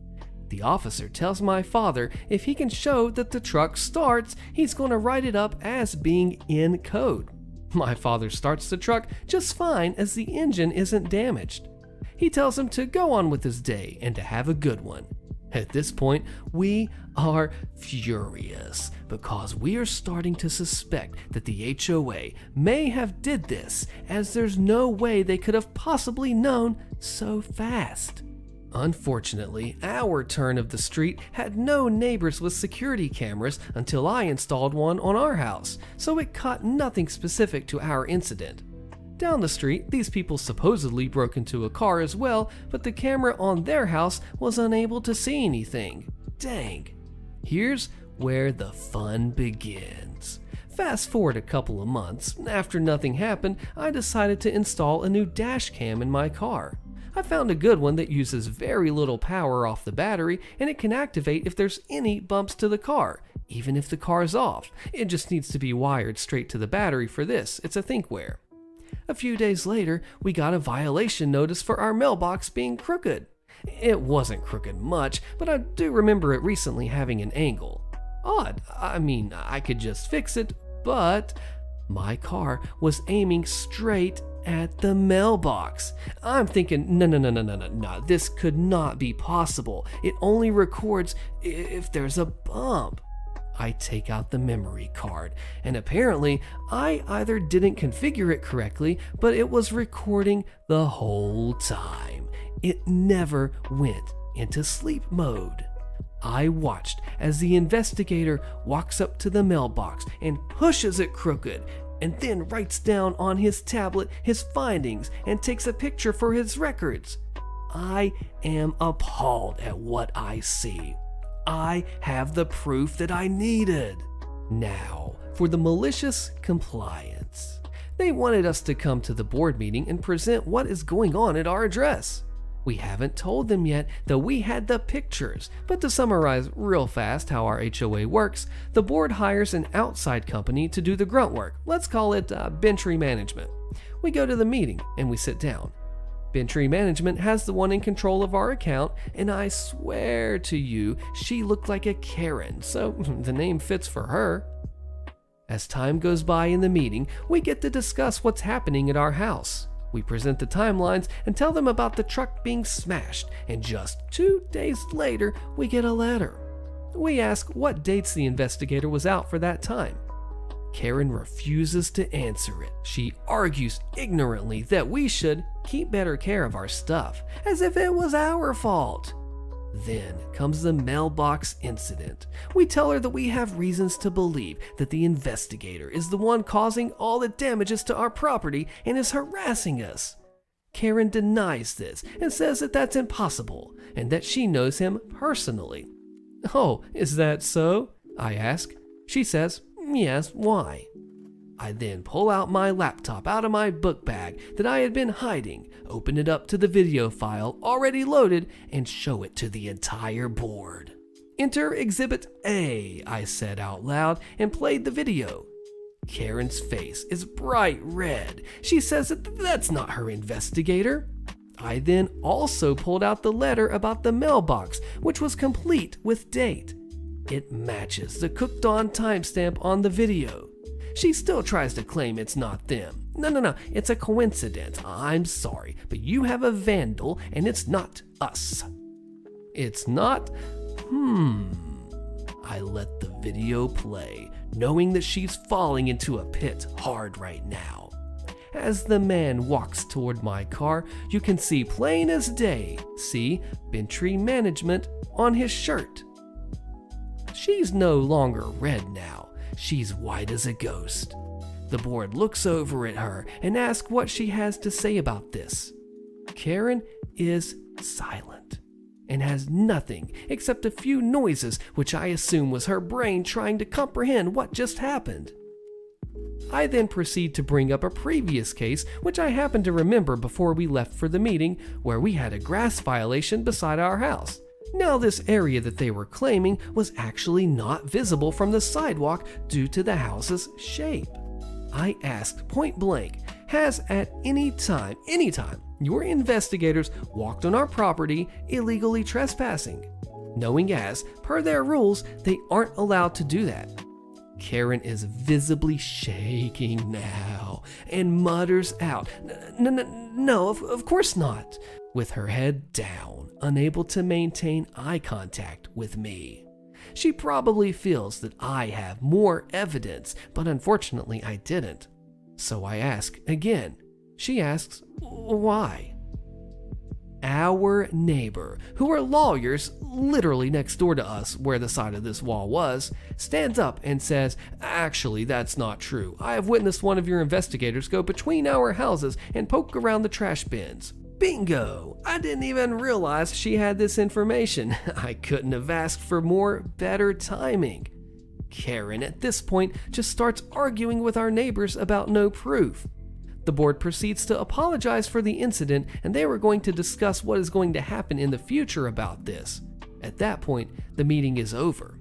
The officer tells my father if he can show that the truck starts, he's going to write it up as being in code. My father starts the truck just fine as the engine isn't damaged. He tells him to go on with his day and to have a good one. At this point, we are furious because we are starting to suspect that the HOA may have did this, as there's no way they could have possibly known so fast. Unfortunately, our turn of the street had no neighbors with security cameras until I installed one on our house, so it caught nothing specific to our incident. Down the street, these people supposedly broke into a car as well, but the camera on their house was unable to see anything. Dang. Here's where the fun begins. Fast forward a couple of months, after nothing happened, I decided to install a new dash cam in my car. I found a good one that uses very little power off the battery, and it can activate if there's any bumps to the car, even if the car's off. It just needs to be wired straight to the battery for this. It's a thinkware. A few days later, we got a violation notice for our mailbox being crooked. It wasn't crooked much, but I do remember it recently having an angle. Odd. I mean, I could just fix it, but my car was aiming straight at the mailbox. I'm thinking, no, this could not be possible. It only records if there's a bump. I take out the memory card, and apparently I either didn't configure it correctly, but it was recording the whole time. It never went into sleep mode. I watched as the investigator walks up to the mailbox and pushes it crooked, and then writes down on his tablet his findings and takes a picture for his records. I am appalled at what I see. I have the proof that I needed. Now, for the malicious compliance. They wanted us to come to the board meeting and present what is going on at our address. We haven't told them yet that we had the pictures, but to summarize real fast how our HOA works, the board hires an outside company to do the grunt work. Let's call it binge management. We go to the meeting and we sit down. Binge management has the one in control of our account, and I swear to you, she looked like a Karen, so the name fits for her. As time goes by in the meeting, we get to discuss what's happening at our house. We present the timelines and tell them about the truck being smashed, and just 2 days later, we get a letter. We ask what dates the investigator was out for that time. Karen refuses to answer it. She argues ignorantly that we should keep better care of our stuff, as if it was our fault. Then comes the mailbox incident. We tell her that we have reasons to believe that the investigator is the one causing all the damages to our property and is harassing us. Karen denies this and says that that's impossible and that she knows him personally. "Oh, is that so?" I ask. She says, "Yes, why?" I then pull out my laptop out of my book bag that I had been hiding, open it up to the video file already loaded, and show it to the entire board. "Enter Exhibit A," I said out loud and played the video. Karen's face is bright red. She says that that's not her investigator. I then also pulled out the letter about the mailbox, which was complete with date. It matches the cooked on timestamp on the video. She still tries to claim it's not them. No, it's a coincidence. I'm sorry, but you have a vandal and it's not us. It's not? I let the video play, knowing that she's falling into a pit hard right now. As the man walks toward my car, you can see plain as day, see binge management on his shirt. She's no longer red now, she's white as a ghost. The board looks over at her and asks what she has to say about this. Karen is silent and has nothing except a few noises, which I assume was her brain trying to comprehend what just happened. I then proceed to bring up a previous case which I happened to remember before we left for the meeting, where we had a grass violation beside our house. Now this area that they were claiming was actually not visible from the sidewalk due to the house's shape. I asked point blank, has at any time, your investigators walked on our property illegally trespassing, knowing as, per their rules, they aren't allowed to do that. Karen is visibly shaking now and mutters out, No, of course not, with her head down, unable to maintain eye contact with me. She probably feels that I have more evidence, but unfortunately I didn't. So I ask again. She asks, why? Our neighbor, who are lawyers literally next door to us where the side of this wall was, stands up and says, actually, that's not true. I have witnessed one of your investigators go between our houses and poke around the trash bins. Bingo! I didn't even realize she had this information. I couldn't have asked for better timing. Karen at this point just starts arguing with our neighbors about no proof. The board proceeds to apologize for the incident, and they were going to discuss what is going to happen in the future about this. At that point, the meeting is over.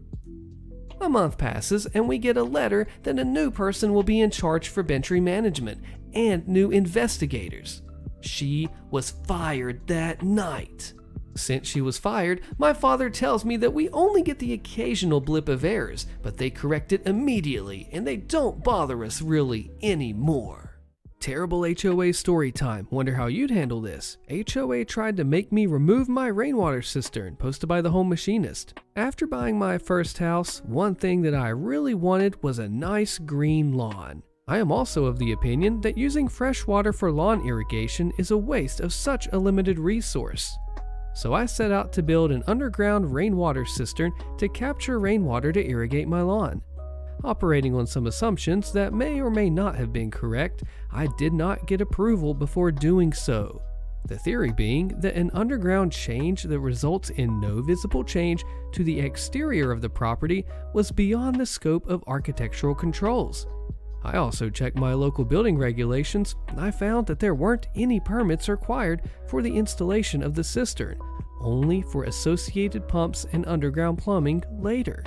A month passes and we get a letter that a new person will be in charge for binge management and new investigators. She was fired that night. Since she was fired, my father tells me that we only get the occasional blip of errors, but they correct it immediately and they don't bother us really anymore. Terrible HOA story time. Wonder how you'd handle this. HOA tried to make me remove my rainwater cistern, posted by the home machinist. After buying my first house, one thing that I really wanted was a nice green lawn. I am also of the opinion that using fresh water for lawn irrigation is a waste of such a limited resource. So I set out to build an underground rainwater cistern to capture rainwater to irrigate my lawn. Operating on some assumptions that may or may not have been correct, I did not get approval before doing so. The theory being that an underground change that results in no visible change to the exterior of the property was beyond the scope of architectural controls. I also checked my local building regulations and I found that there weren't any permits required for the installation of the cistern, only for associated pumps and underground plumbing later.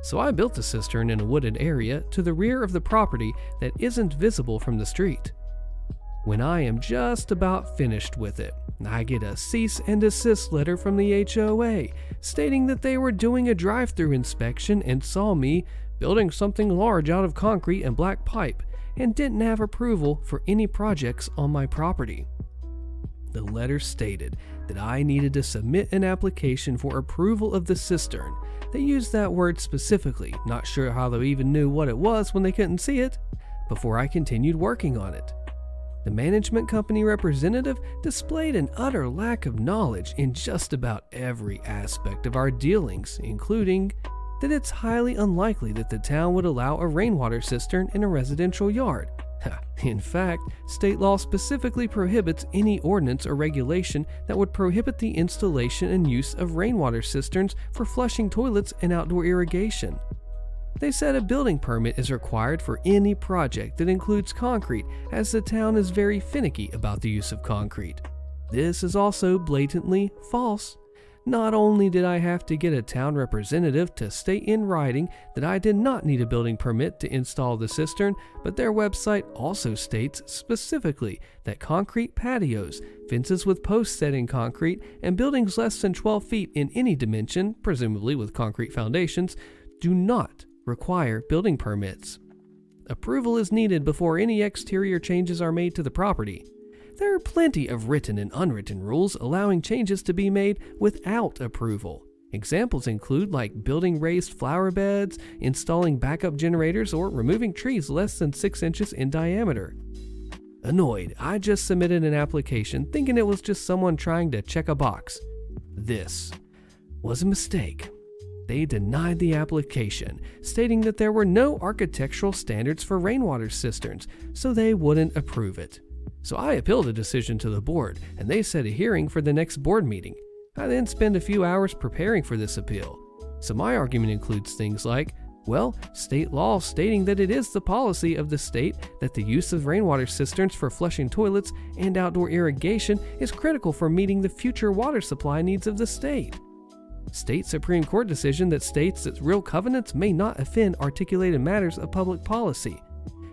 So I built the cistern in a wooded area to the rear of the property that isn't visible from the street. When I am just about finished with it, I get a cease and desist letter from the HOA stating that they were doing a drive-through inspection and saw me building something large out of concrete and black pipe and didn't have approval for any projects on my property. The letter stated that I needed to submit an application for approval of the cistern. They used that word specifically, not sure how they even knew what it was when they couldn't see it, before I continued working on it. The management company representative displayed an utter lack of knowledge in just about every aspect of our dealings, including that it's highly unlikely that the town would allow a rainwater cistern in a residential yard. In fact, state law specifically prohibits any ordinance or regulation that would prohibit the installation and use of rainwater cisterns for flushing toilets and outdoor irrigation. They said a building permit is required for any project that includes concrete, as the town is very finicky about the use of concrete. This is also blatantly false. Not only did I have to get a town representative to state in writing that I did not need a building permit to install the cistern, but their website also states specifically that concrete patios, fences with posts set in concrete, and buildings less than 12 feet in any dimension, presumably with concrete foundations, do not require building permits. Approval is needed before any exterior changes are made to the property. There are plenty of written and unwritten rules allowing changes to be made without approval. Examples include like building raised flower beds, installing backup generators, or removing trees less than 6 inches in diameter. Annoyed, I just submitted an application thinking it was just someone trying to check a box. This was a mistake. They denied the application, stating that there were no architectural standards for rainwater cisterns, so they wouldn't approve it. So I appealed the decision to the board, and they set a hearing for the next board meeting. I then spent a few hours preparing for this appeal. So my argument includes things like, well, state law stating that it is the policy of the state that the use of rainwater cisterns for flushing toilets and outdoor irrigation is critical for meeting the future water supply needs of the state. State Supreme Court decision that states that real covenants may not offend articulated matters of public policy.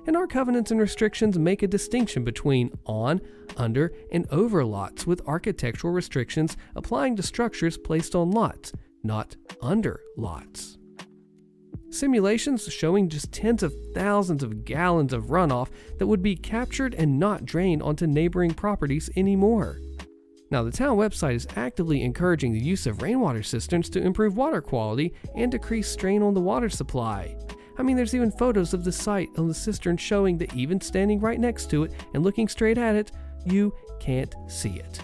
And our covenants and restrictions make a distinction between on, under, and over lots, with architectural restrictions applying to structures placed on lots, not under lots. Simulations showing just tens of thousands of gallons of runoff that would be captured and not drained onto neighboring properties anymore. Now, the town website is actively encouraging the use of rainwater cisterns to improve water quality and decrease strain on the water supply. I mean, there's even photos of the site on the cistern showing that even standing right next to it and looking straight at it, you can't see it.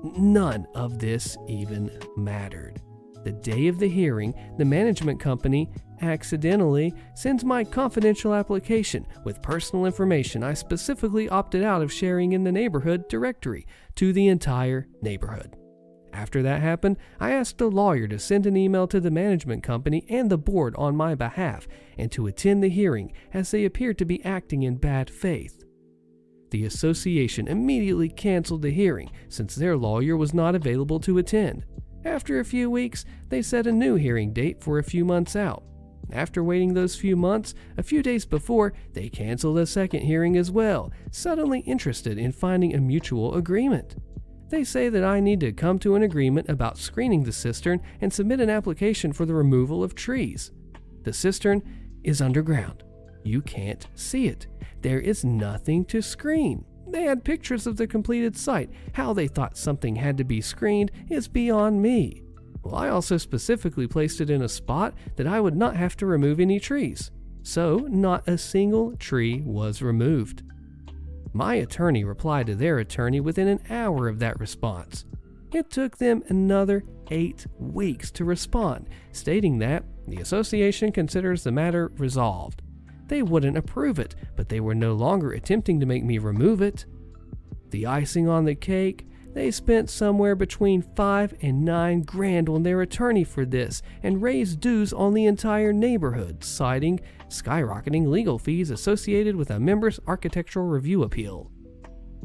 None of this even mattered. The day of the hearing, the management company accidentally sends my confidential application with personal information I specifically opted out of sharing in the neighborhood directory to the entire neighborhood. After that happened, I asked a lawyer to send an email to the management company and the board on my behalf and to attend the hearing as they appeared to be acting in bad faith. The association immediately canceled the hearing since their lawyer was not available to attend. After a few weeks, they set a new hearing date for a few months out. After waiting those few months, a few days before, they canceled a second hearing as well, suddenly interested in finding a mutual agreement. They say that I need to come to an agreement about screening the cistern and submit an application for the removal of trees. The cistern is underground. You can't see it. There is nothing to screen. They had pictures of the completed site. How they thought something had to be screened is beyond me. Well, I also specifically placed it in a spot that I would not have to remove any trees. So, not a single tree was removed. My attorney replied to their attorney within an hour of that response. It took them another 8 weeks to respond, stating that the association considers the matter resolved. They wouldn't approve it, but they were no longer attempting to make me remove it. The icing on the cake, they spent somewhere between $5,000 and $9,000 on their attorney for this and raised dues on the entire neighborhood, citing skyrocketing legal fees associated with a member's architectural review appeal.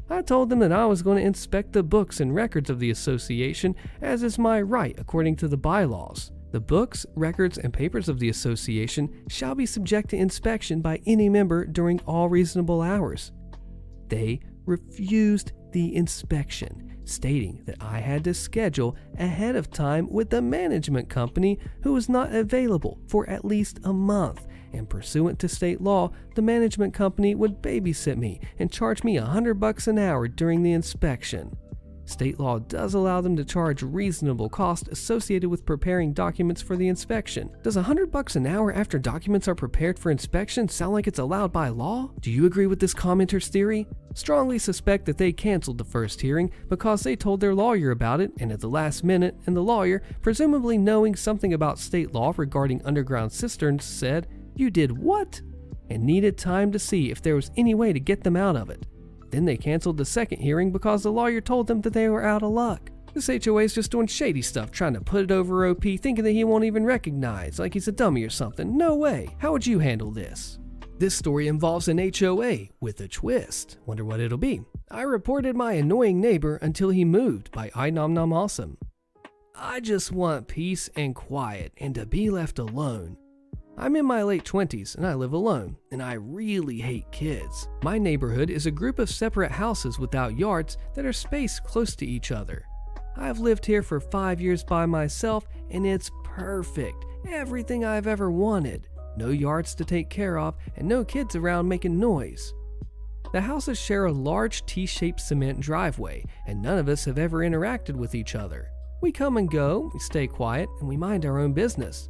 I told them that I was going to inspect the books and records of the association, as is my right according to the bylaws. The books, records, and papers of the association shall be subject to inspection by any member during all reasonable hours. They refused the inspection, stating that I had to schedule ahead of time with the management company who was not available for at least a month, and pursuant to state law, the management company would babysit me and charge me $100 an hour during the inspection. State law does allow them to charge reasonable cost associated with preparing documents for the inspection. Does $100 an hour after documents are prepared for inspection sound like it's allowed by law? Do you agree with this commenter's theory? Strongly suspect that they canceled the first hearing because they told their lawyer about it, and at the last minute, and the lawyer, presumably knowing something about state law regarding underground cisterns, said, "You did what?" and needed time to see if there was any way to get them out of it. Then they canceled the second hearing because the lawyer told them that they were out of luck. This HOA is just doing shady stuff, trying to put it over OP, thinking that he won't even recognize, like he's a dummy or something. No way. How would you handle this? This story involves an HOA with a twist. Wonder what it'll be. I reported my annoying neighbor until he moved by I Nom Nom Awesome. I just want peace and quiet and to be left alone. I'm in my late 20s and I live alone, and I really hate kids. My neighborhood is a group of separate houses without yards that are spaced close to each other. I've lived here for 5 years by myself and it's perfect. Everything I've ever wanted. No yards to take care of and no kids around making noise. The houses share a large T-shaped cement driveway and none of us have ever interacted with each other. We come and go, we stay quiet, and we mind our own business.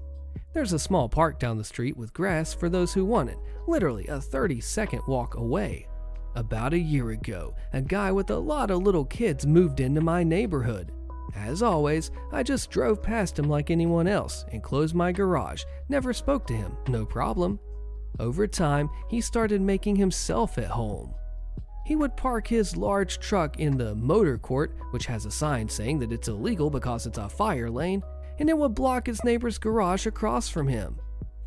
There's a small park down the street with grass for those who want it, literally a 30-second walk away. About a year ago, a guy with a lot of little kids moved into my neighborhood. As always, I just drove past him like anyone else and closed my garage, never spoke to him, no problem. Over time, he started making himself at home. He would park his large truck in the motor court, which has a sign saying that it's illegal because it's a fire lane, and it would block his neighbor's garage across from him.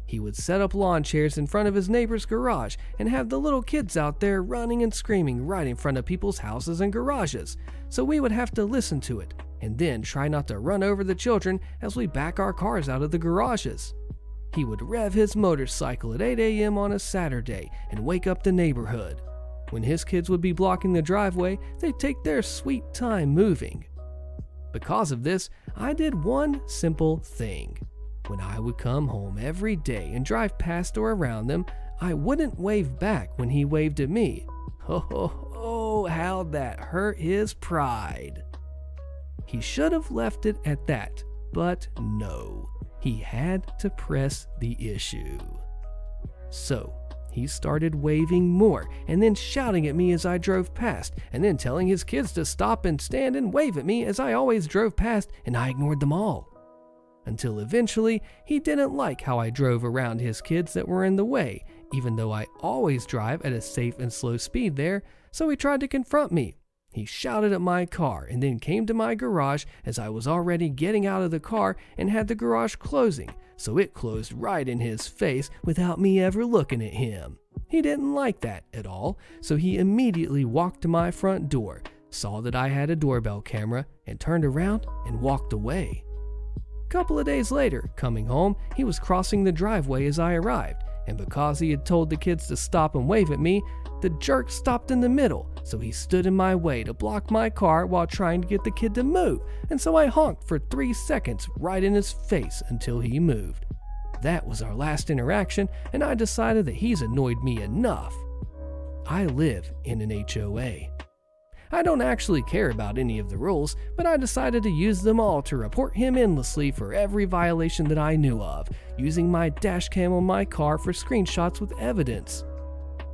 He would set up lawn chairs in front of his neighbor's garage and have the little kids out there running and screaming right in front of people's houses and garages, so we would have to listen to it and then try not to run over the children as we back our cars out of the garages. He would rev his motorcycle at 8 a.m. on a Saturday and wake up the neighborhood. When his kids would be blocking the driveway, they'd take their sweet time moving. Because of this, I did one simple thing. When I would come home every day and drive past or around them, I wouldn't wave back when he waved at me. Oh, how that hurt his pride. He should have left it at that, but no, he had to press the issue. So, he started waving more and then shouting at me as I drove past, and then telling his kids to stop and stand and wave at me as I always drove past, and I ignored them all. Until eventually, he didn't like how I drove around his kids that were in the way, even though I always drive at a safe and slow speed there, so he tried to confront me. He shouted at my car and then came to my garage as I was already getting out of the car and had the garage closing, so it closed right in his face without me ever looking at him. He didn't like that at all, so he immediately walked to my front door, saw that I had a doorbell camera, and turned around and walked away. Couple of days later, coming home, he was crossing the driveway as I arrived, and because he had told the kids to stop and wave at me, the jerk stopped in the middle, so he stood in my way to block my car while trying to get the kid to move, and so I honked for 3 seconds right in his face until he moved. That was our last interaction, and I decided that he's annoyed me enough. I live in an HOA. I don't actually care about any of the rules, but I decided to use them all to report him endlessly for every violation that I knew of, using my dash cam on my car for screenshots with evidence.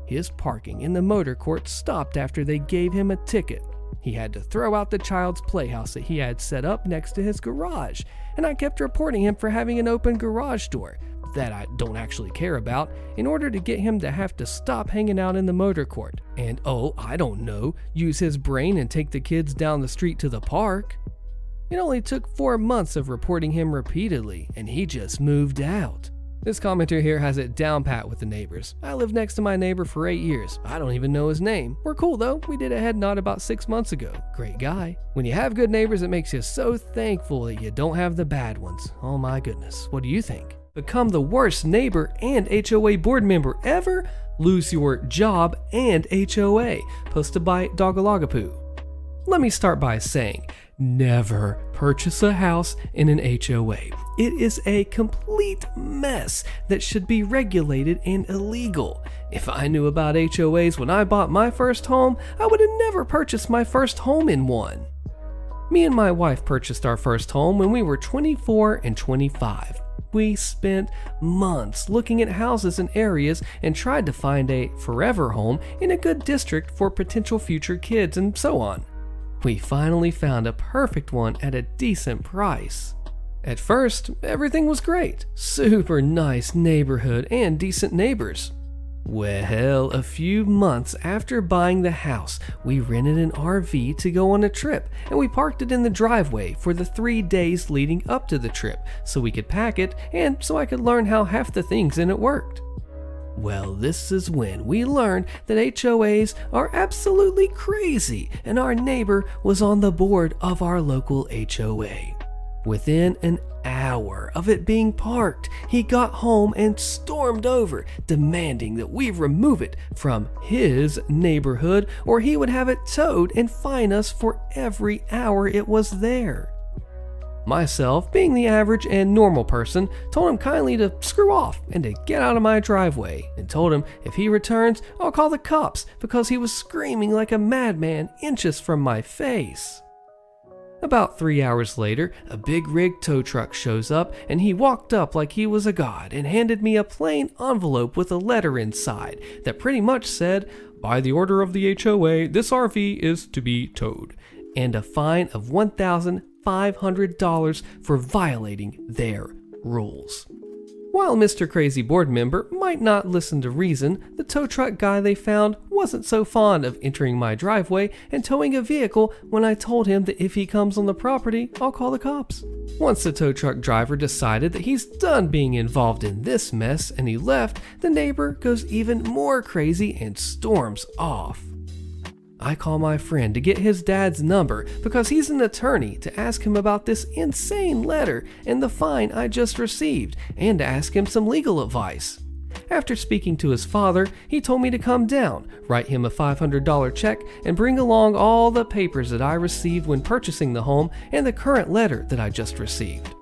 His parking in the motor court stopped after they gave him a ticket. He had to throw out the child's playhouse that he had set up next to his garage, and I kept reporting him for having an open garage door that I don't actually care about, in order to get him to have to stop hanging out in the motor court and, I don't know, use his brain and take the kids down the street to the park. It only took 4 months of reporting him repeatedly, and he just moved out. This commenter here has it down pat with the neighbors. I lived next to my neighbor for 8 years. I don't even know his name. We're cool though. We did a head nod about 6 months ago. Great guy. When you have good neighbors, it makes you so thankful that you don't have the bad ones. Oh my goodness. What do you think? Become the worst neighbor and HOA board member ever? Lose your job and HOA. Posted by Doggalagapoo. Let me start by saying, never purchase a house in an HOA. It is a complete mess that should be regulated and illegal. If I knew about HOAs when I bought my first home, I would have never purchased my first home in one. Me and my wife purchased our first home when we were 24 and 25. We spent months looking at houses and areas and tried to find a forever home in a good district for potential future kids and so on. We finally found a perfect one at a decent price. At first, everything was great. Super nice neighborhood and decent neighbors. Well, a few months after buying the house, we rented an RV to go on a trip, and we parked it in the driveway for the 3 days leading up to the trip so we could pack it and so I could learn how half the things in it worked. Well, this is when we learned that HOAs are absolutely crazy, and our neighbor was on the board of our local HOA. Within an hour of it being parked, he got home and stormed over, demanding that we remove it from his neighborhood or he would have it towed and fine us for every hour it was there. Myself, being the average and normal person, told him kindly to screw off and to get out of my driveway, and told him if he returns, I'll call the cops because he was screaming like a madman inches from my face. About 3 hours later, a big rig tow truck shows up, and he walked up like he was a god and handed me a plain envelope with a letter inside that pretty much said, "By the order of the HOA, this RV is to be towed," and a fine of $1,500 for violating their rules. While Mr. Crazy board member might not listen to reason, the tow truck guy they found wasn't so fond of entering my driveway and towing a vehicle when I told him that if he comes on the property, I'll call the cops. Once the tow truck driver decided that he's done being involved in this mess and he left, the neighbor goes even more crazy and storms off. I call my friend to get his dad's number because he's an attorney, to ask him about this insane letter and the fine I just received, and to ask him some legal advice. After speaking to his father, he told me to come down, write him a $500 check, and bring along all the papers that I received when purchasing the home and the current letter that I just received.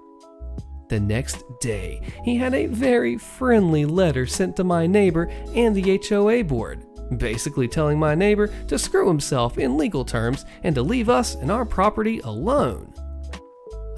The next day, he had a very friendly letter sent to my neighbor and the HOA board, basically telling my neighbor to screw himself in legal terms and to leave us and our property alone.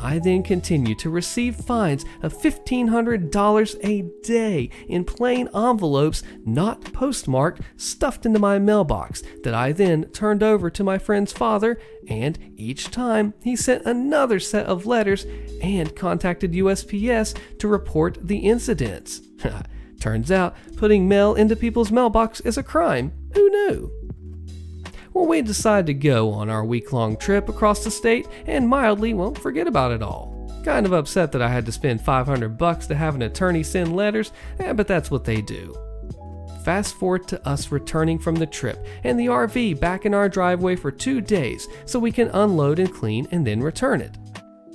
I then continued to receive fines of $1,500 a day in plain envelopes not postmarked, stuffed into my mailbox, that I then turned over to my friend's father, and each time he sent another set of letters and contacted USPS to report the incidents. Turns out, putting mail into people's mailbox is a crime. Who knew? Well, we decided to go on our week-long trip across the state and mildly, forget about it all. Kind of upset that I had to spend $500 to have an attorney send letters, but that's what they do. Fast forward to us returning from the trip and the RV back in our driveway for 2 days so we can unload and clean and then return it.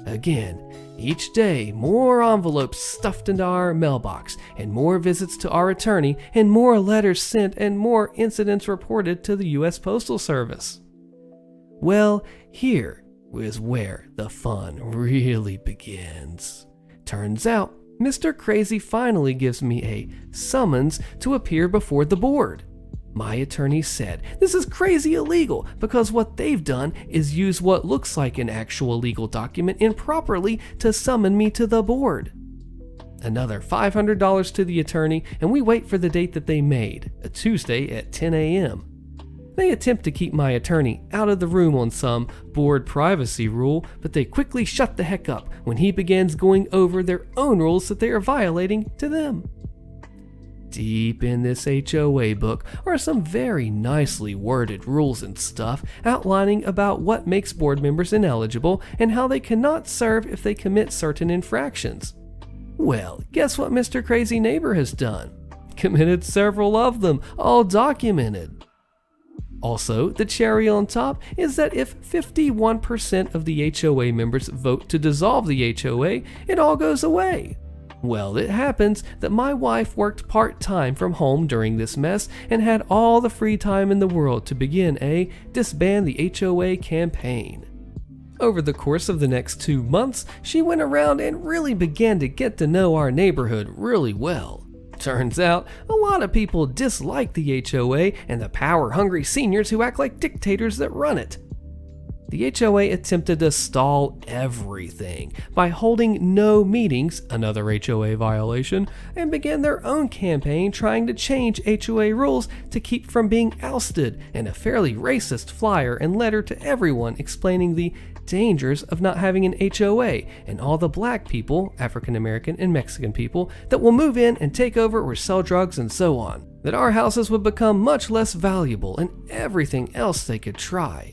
Again, each day, more envelopes stuffed into our mailbox, and more visits to our attorney, and more letters sent, and more incidents reported to the U.S. Postal Service. Well, here is where the fun really begins. Turns out, Mr. Crazy finally gives me a summons to appear before the board. My attorney said this is crazy illegal because what they've done is use what looks like an actual legal document improperly to summon me to the board. Another $500 to the attorney, and we wait for the date that they made, a Tuesday at 10 a.m. They attempt to keep my attorney out of the room on some board privacy rule, but they quickly shut the heck up when he begins going over their own rules that they are violating to them. Deep in this HOA book are some very nicely worded rules and stuff outlining about what makes board members ineligible and how they cannot serve if they commit certain infractions. Well, guess what Mr. Crazy Neighbor has done? Committed several of them, all documented. Also, the cherry on top is that if 51% of the HOA members vote to dissolve the HOA, it all goes away. Well, it happens that my wife worked part-time from home during this mess and had all the free time in the world to begin a disband the HOA campaign. Over the course of the next 2 months, she went around and really began to get to know our neighborhood really well. Turns out, a lot of people dislike the HOA and the power-hungry seniors who act like dictators that run it. The HOA attempted to stall everything by holding no meetings, another HOA violation, and began their own campaign trying to change HOA rules to keep from being ousted, and a fairly racist flyer and letter to everyone explaining the dangers of not having an HOA and all the black people, African American and Mexican people, that will move in and take over or sell drugs and so on, that our houses would become much less valuable and everything else they could try.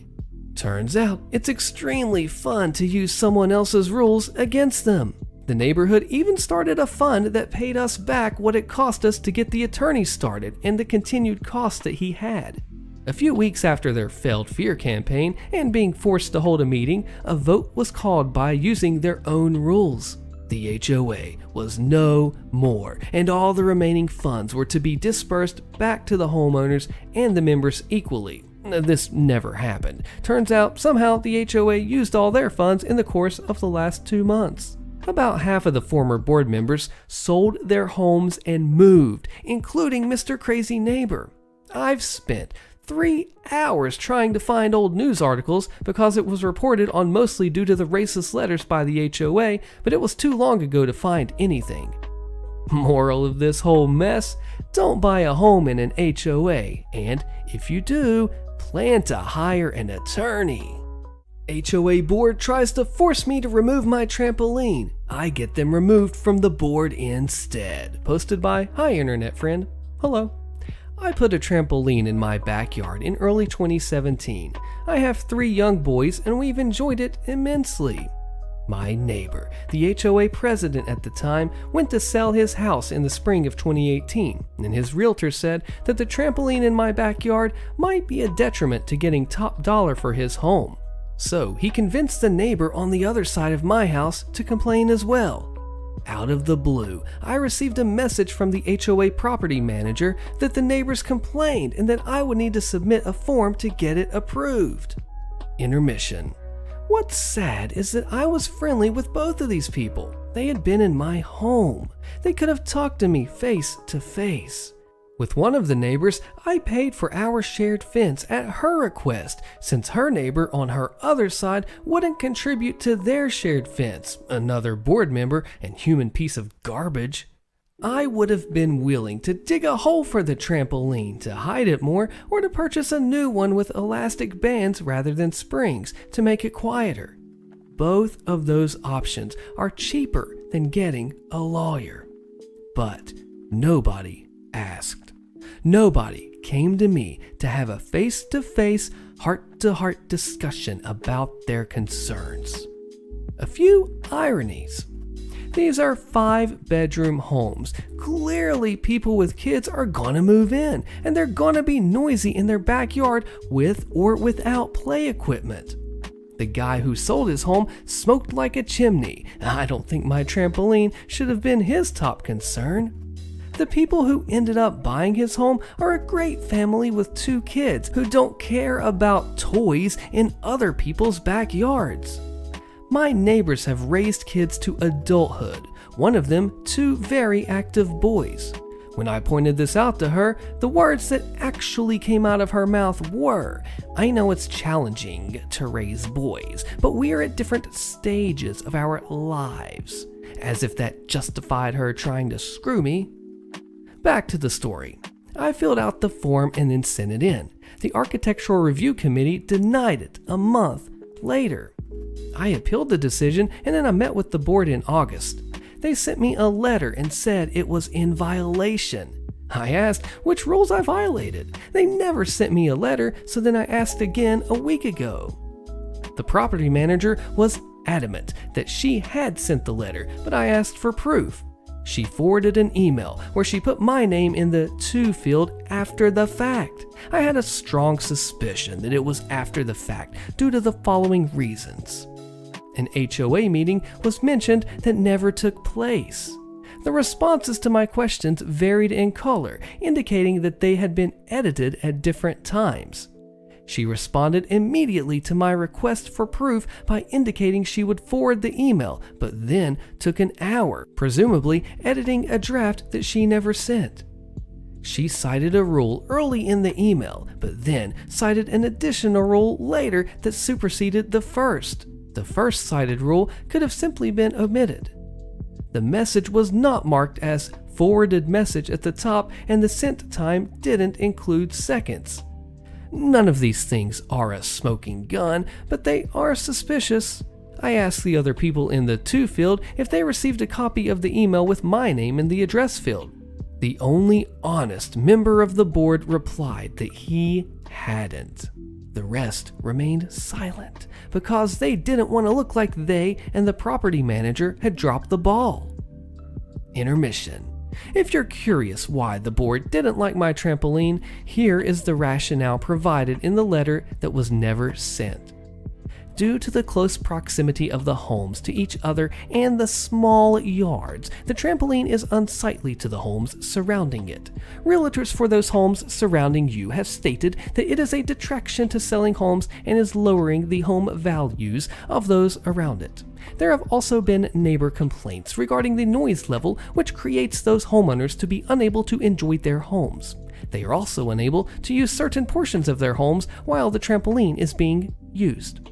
Turns out, it's extremely fun to use someone else's rules against them. The neighborhood even started a fund that paid us back what it cost us to get the attorney started and the continued costs that he had. A few weeks after their failed fear campaign and being forced to hold a meeting, a vote was called by using their own rules. The HOA was no more, and all the remaining funds were to be dispersed back to the homeowners and the members equally. This never happened. Turns out, somehow, the HOA used all their funds in the course of the last 2 months. About half of the former board members sold their homes and moved, including Mr. Crazy Neighbor. I've spent 3 hours trying to find old news articles because it was reported on mostly due to the racist letters by the HOA, but it was too long ago to find anything. Moral of this whole mess: don't buy a home in an HOA, and if you do, plan to hire an attorney. HOA board tries to force me to remove my trampoline. I get them removed from the board instead. Posted by Hi Internet Friend. Hello. I put a trampoline in my backyard in early 2017. I have 3 young boys and we've enjoyed it immensely. My neighbor, the HOA president at the time, went to sell his house in the spring of 2018, and his realtor said that the trampoline in my backyard might be a detriment to getting top dollar for his home. So he convinced the neighbor on the other side of my house to complain as well. Out of the blue, I received a message from the HOA property manager that the neighbors complained and that I would need to submit a form to get it approved. Intermission. What's sad is that I was friendly with both of these people. They had been in my home. They could have talked to me face to face. With one of the neighbors, I paid for our shared fence at her request, since her neighbor on her other side wouldn't contribute to their shared fence, another board member and human piece of garbage. I would have been willing to dig a hole for the trampoline to hide it more, or to purchase a new one with elastic bands rather than springs to make it quieter. Both of those options are cheaper than getting a lawyer. But nobody asked. Nobody came to me to have a face-to-face, heart-to-heart discussion about their concerns. A few ironies. These are 5-bedroom homes. Clearly, people with kids are gonna move in, and they're gonna be noisy in their backyard with or without play equipment. The guy who sold his home smoked like a chimney. I don't think my trampoline should have been his top concern. The people who ended up buying his home are a great family with 2 kids who don't care about toys in other people's backyards. My neighbors have raised kids to adulthood, one of them 2 very active boys. When I pointed this out to her, the words that actually came out of her mouth were, "I know it's challenging to raise boys, but we are at different stages of our lives." As if that justified her trying to screw me. Back to the story. I filled out the form and then sent it in. The Architectural Review Committee denied it a month later. I appealed the decision, and then I met with the board in August. They sent me a letter and said it was in violation. I asked which rules I violated. They never sent me a letter, so then I asked again a week ago. The property manager was adamant that she had sent the letter, but I asked for proof. She forwarded an email where she put my name in the to field after the fact. I had a strong suspicion that it was after the fact due to the following reasons. An HOA meeting was mentioned that never took place. The responses to my questions varied in color, indicating that they had been edited at different times. She responded immediately to my request for proof by indicating she would forward the email, but then took an hour, presumably editing a draft that she never sent. She cited a rule early in the email, but then cited an additional rule later that superseded the first. The first cited rule could have simply been omitted. The message was not marked as forwarded message at the top, and the sent time didn't include seconds. None of these things are a smoking gun, but they are suspicious. I asked the other people in the to field if they received a copy of the email with my name in the address field. The only honest member of the board replied that he hadn't. The rest remained silent because they didn't want to look like they and the property manager had dropped the ball. Intermission. If you're curious why the board didn't like my trampoline, here is the rationale provided in the letter that was never sent. Due to the close proximity of the homes to each other and the small yards, the trampoline is unsightly to the homes surrounding it. Realtors for those homes surrounding you have stated that it is a detraction to selling homes and is lowering the home values of those around it. There have also been neighbor complaints regarding the noise level, which creates those homeowners to be unable to enjoy their homes. They are also unable to use certain portions of their homes while the trampoline is being used.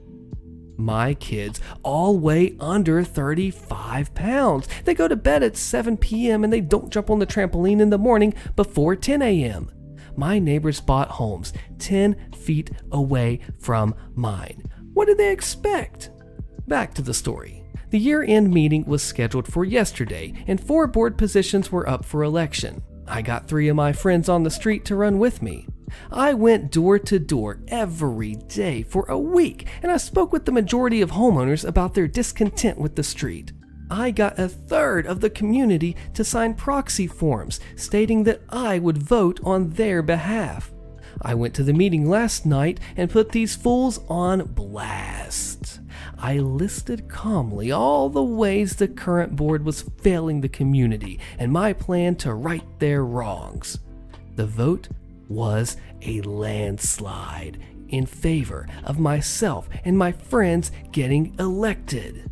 My kids all weigh under 35 pounds. They go to bed at 7 p.m. and they don't jump on the trampoline in the morning before 10 a.m. My neighbors bought homes 10 feet away from mine. What did they expect? Back to the story. The year-end meeting was scheduled for yesterday, and 4 board positions were up for election. I got 3 of my friends on the street to run with me. I went door to door every day for a week, and I spoke with the majority of homeowners about their discontent with the street. I got a third of the community to sign proxy forms stating that I would vote on their behalf. I went to the meeting last night and put these fools on blast. I listed calmly all the ways the current board was failing the community and my plan to right their wrongs. The vote was a landslide in favor of myself and my friends getting elected.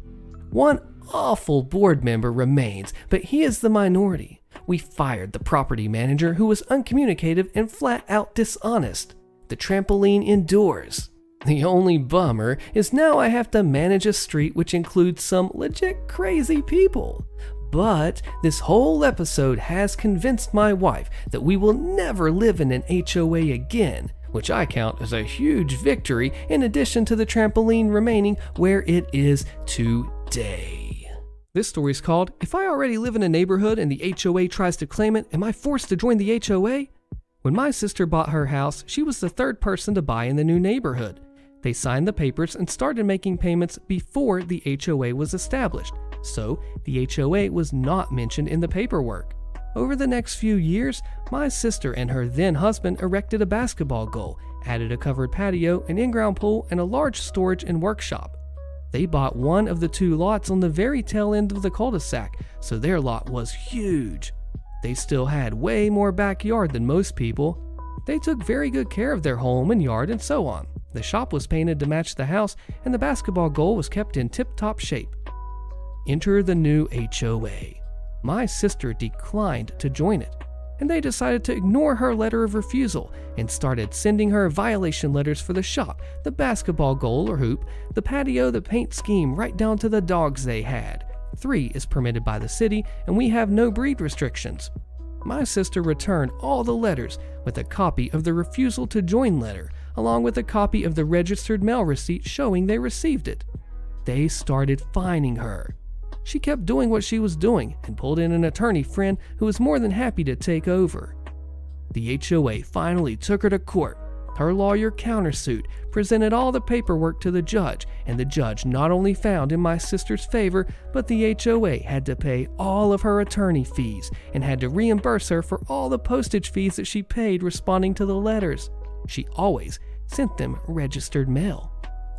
One awful board member remains, but he is the minority. We fired the property manager who was uncommunicative and flat out dishonest. The trampoline endures. The only bummer is now I have to manage a street which includes some legit crazy people. But this whole episode has convinced my wife that we will never live in an HOA again, which I count as a huge victory in addition to the trampoline remaining where it is today. This story is called, If I Already Live in a Neighborhood and the HOA Tries to Claim It, Am I Forced to Join the HOA? When my sister bought her house, she was the 3rd person to buy in the new neighborhood. They signed the papers and started making payments before the HOA was established, so the HOA was not mentioned in the paperwork. Over the next few years, my sister and her then husband erected a basketball goal, added a covered patio, an in-ground pool, and a large storage and workshop. They bought one of the 2 lots on the very tail end of the cul-de-sac, so their lot was huge. They still had way more backyard than most people. They took very good care of their home and yard and so on. The shop was painted to match the house, and the basketball goal was kept in tip-top shape. Enter the new HOA. My sister declined to join it, and they decided to ignore her letter of refusal and started sending her violation letters for the shop, the basketball goal or hoop, the patio, the paint scheme, right down to the dogs they had. 3 is permitted by the city, and we have no breed restrictions. My sister returned all the letters with a copy of the refusal to join letter, along with a copy of the registered mail receipt showing they received it. They started fining her. She kept doing what she was doing and pulled in an attorney friend who was more than happy to take over. The HOA finally took her to court. Her lawyer countersued, presented all the paperwork to the judge, and the judge not only found in my sister's favor, but the HOA had to pay all of her attorney fees and had to reimburse her for all the postage fees that she paid responding to the letters. She always sent them registered mail.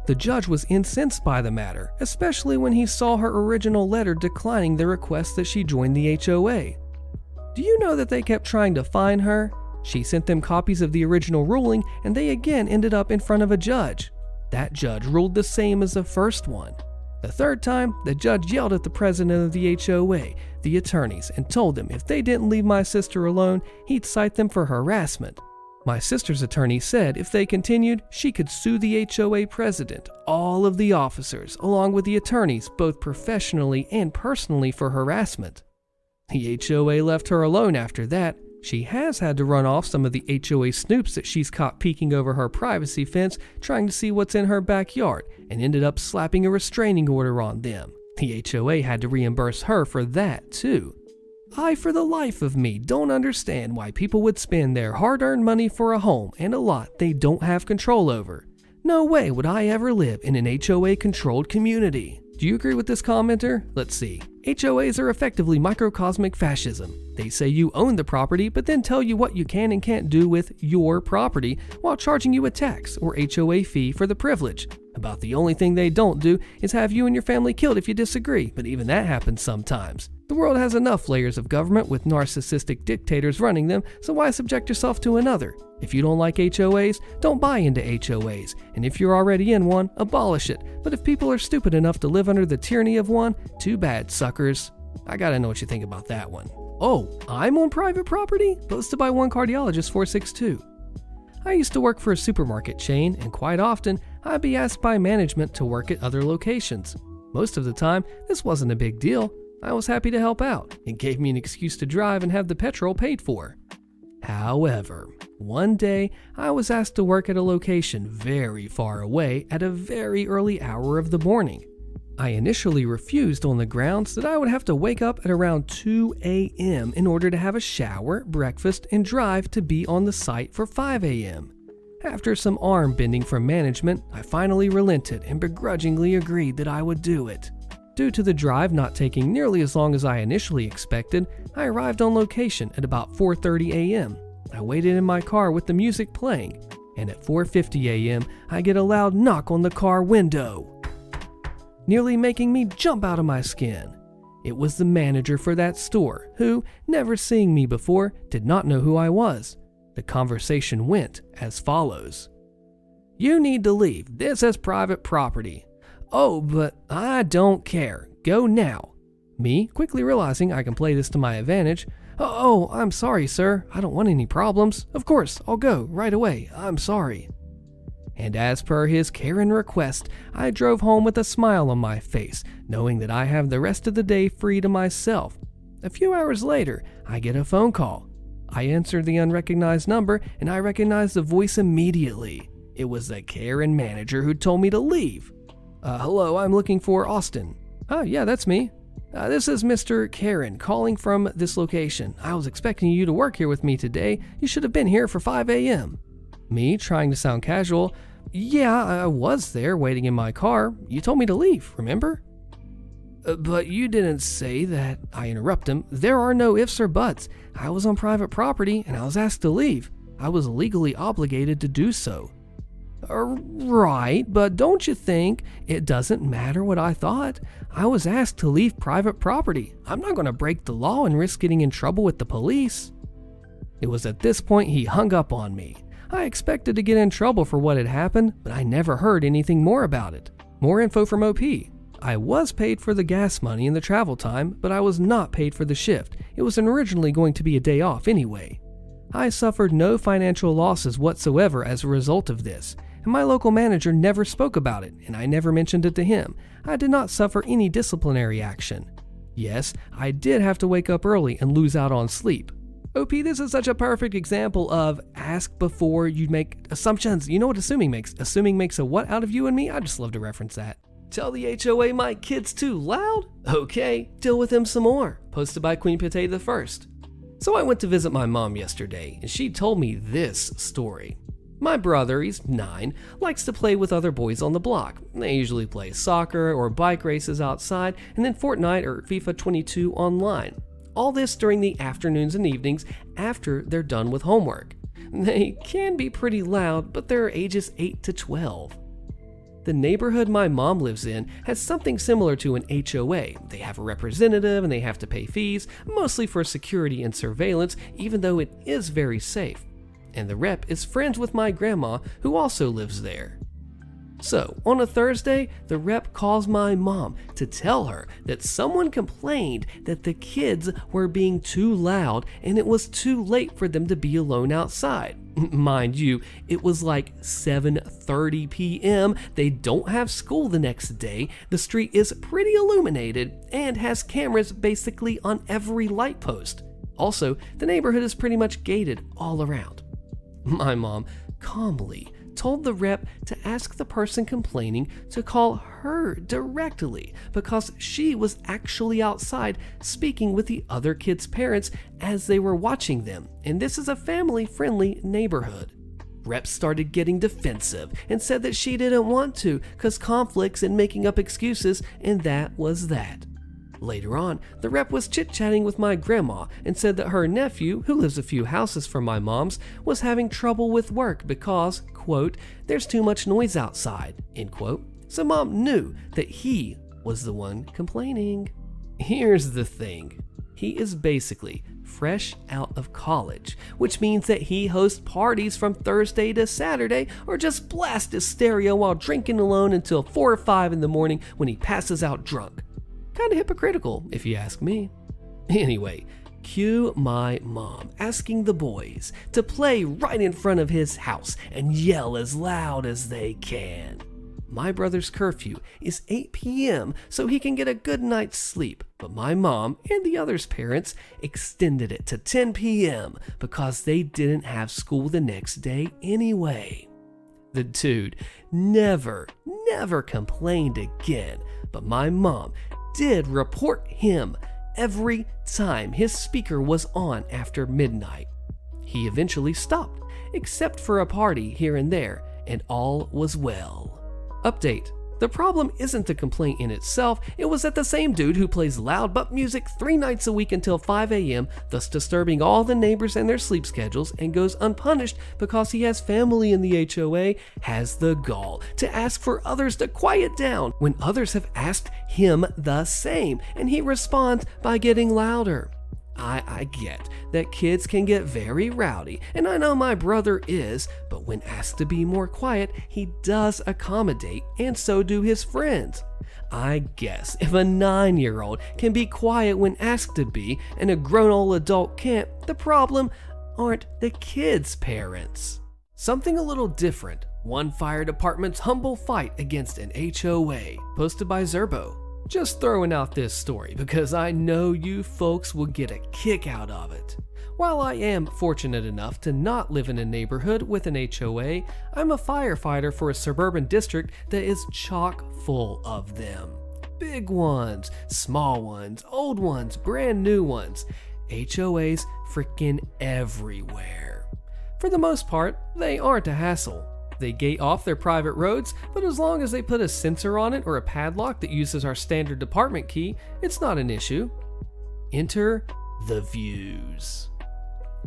The judge was incensed by the matter, especially when he saw her original letter declining the request that she join the HOA. Do you know that they kept trying to fine her? She sent them copies of the original ruling, and they again ended up in front of a judge. That judge ruled the same as the first one. The 3rd time, the judge yelled at the president of the HOA, the attorneys, and told them if they didn't leave my sister alone, he'd cite them for harassment. My sister's attorney said if they continued, she could sue the HOA president, all of the officers, along with the attorneys, both professionally and personally for harassment. The HOA left her alone after that. She has had to run off some of the HOA snoops that she's caught peeking over her privacy fence trying to see what's in her backyard and ended up slapping a restraining order on them. The HOA had to reimburse her for that too. I, for the life of me, don't understand why people would spend their hard-earned money for a home and a lot they don't have control over. No way would I ever live in an HOA-controlled community. Do you agree with this commenter? Let's see. HOAs are effectively microcosmic fascism. They say you own the property, but then tell you what you can and can't do with your property while charging you a tax or HOA fee for the privilege. About the only thing they don't do is have you and your family killed if you disagree, but even that happens sometimes. The world has enough layers of government with narcissistic dictators running them, so why subject yourself to another? If you don't like HOAs, don't buy into HOAs, and if you're already in one, abolish it. But if people are stupid enough to live under the tyranny of one, too bad, suckers. I gotta know what you think about that one. Oh, I'm on private property? Posted by one cardiologist 462. I used to work for a supermarket chain, and quite often, I'd be asked by management to work at other locations. Most of the time, this wasn't a big deal. I was happy to help out. It gave me an excuse to drive and have the petrol paid for. However, one day, I was asked to work at a location very far away at a very early hour of the morning. I initially refused on the grounds that I would have to wake up at around 2 a.m. in order to have a shower, breakfast, and drive to be on the site for 5 a.m. After some arm bending from management, I finally relented and begrudgingly agreed that I would do it. Due to the drive not taking nearly as long as I initially expected, I arrived on location at about 4:30 a.m. I waited in my car with the music playing, and at 4:50 a.m. I get a loud knock on the car window, nearly making me jump out of my skin. It was the manager for that store, who, never seeing me before, did not know who I was. The conversation went as follows. "You need to leave. This is private property." "Oh, but I don't care. Go now." Me, quickly realizing I can play this to my advantage. "Oh, I'm sorry, sir. I don't want any problems. Of course, I'll go right away. I'm sorry." And as per his Karen request, I drove home with a smile on my face, knowing that I have the rest of the day free to myself. A few hours later, I get a phone call. I answered the unrecognized number, and I recognized the voice immediately. It was the Karen manager who told me to leave. "Hello, I'm looking for Austin." "Oh, yeah, that's me." This is Mr. Karen calling from this location. I was expecting you to work here with me today. You should have been here for 5 a.m. Me, trying to sound casual. "Yeah, I was there waiting in my car. You told me to leave, remember?" But you didn't say that." I interrupt him. "There are no ifs or buts. I was on private property and I was asked to leave. I was legally obligated to do so." Right, but don't you think it doesn't matter what I thought? I was asked to leave private property. I'm not going to break the law and risk getting in trouble with the police." It was at this point he hung up on me. I expected to get in trouble for what had happened, but I never heard anything more about it. More info from OP. I was paid for the gas money and the travel time, but I was not paid for the shift. It was originally going to be a day off anyway. I suffered no financial losses whatsoever as a result of this, and my local manager never spoke about it, and I never mentioned it to him. I did not suffer any disciplinary action. Yes, I did have to wake up early and lose out on sleep. OP, this is such a perfect example of ask before you make assumptions. You know what assuming makes? Assuming makes a what out of you and me? I just love to reference that. Tell the HOA my kid's too loud? Okay, deal with him some more. Posted by Queen Potato the First. So I went to visit my mom yesterday, and she told me this story. My brother, he's 9, likes to play with other boys on the block. They usually play soccer or bike races outside, and then Fortnite or FIFA 22 online. All this during the afternoons and evenings after they're done with homework. They can be pretty loud, but they're ages 8 to 12. The neighborhood my mom lives in has something similar to an HOA. They have a representative and they have to pay fees, mostly for security and surveillance, even though it is very safe. And the rep is friends with my grandma, who also lives there. So, on a Thursday, the rep calls my mom to tell her that someone complained that the kids were being too loud and it was too late for them to be alone outside. Mind you, it was like 7:30 p.m. They don't have school the next day. The street is pretty illuminated and has cameras basically on every light post. Also, the neighborhood is pretty much gated all around. My mom calmly told the rep to ask the person complaining to call her directly because she was actually outside speaking with the other kids' parents as they were watching them, and this is a family-friendly neighborhood. Rep started getting defensive and said that she didn't want to cause conflicts and making up excuses, and that was that. Later on, the rep was chit-chatting with my grandma and said that her nephew, who lives a few houses from my mom's, was having trouble with work because, quote, there's too much noise outside, end quote. So mom knew that he was the one complaining. Here's the thing. He is basically fresh out of college, which means that he hosts parties from Thursday to Saturday or just blasts his stereo while drinking alone until 4 or 5 in the morning when he passes out drunk. Kind of hypocritical, if you ask me. Anyway, Cue my mom asking the boys to play right in front of his house and yell as loud as they can. My brother's curfew is 8 p.m. so he can get a good night's sleep, but my mom and the others' parents extended it to 10 p.m. because they didn't have school the next day anyway. The dude never complained again, but my mom did report him every time his speaker was on after midnight. He eventually stopped, except for a party here and there, and all was well. Update. The problem isn't the complaint in itself, it was that the same dude who plays loud butt music 3 nights a week until 5 a.m., thus disturbing all the neighbors and their sleep schedules, and goes unpunished because he has family in the HOA, has the gall to ask for others to quiet down when others have asked him the same, and he responds by getting louder. I get that kids can get very rowdy, and I know my brother is, but when asked to be more quiet, he does accommodate, and so do his friends. I guess if a 9-year-old can be quiet when asked to be, and a grown old adult can't, the problem aren't the kids' parents. Something a little different. One fire department's humble fight against an HOA, posted by Zerbo. Just throwing out this story because I know you folks will get a kick out of it. While I am fortunate enough to not live in a neighborhood with an HOA, I'm a firefighter for a suburban district that is chock full of them. Big ones, small ones, old ones, brand new ones. HOAs freaking everywhere. For the most part, they aren't a hassle. They gate off their private roads, but as long as they put a sensor on it or a padlock that uses our standard department key, it's not an issue. Enter the Views.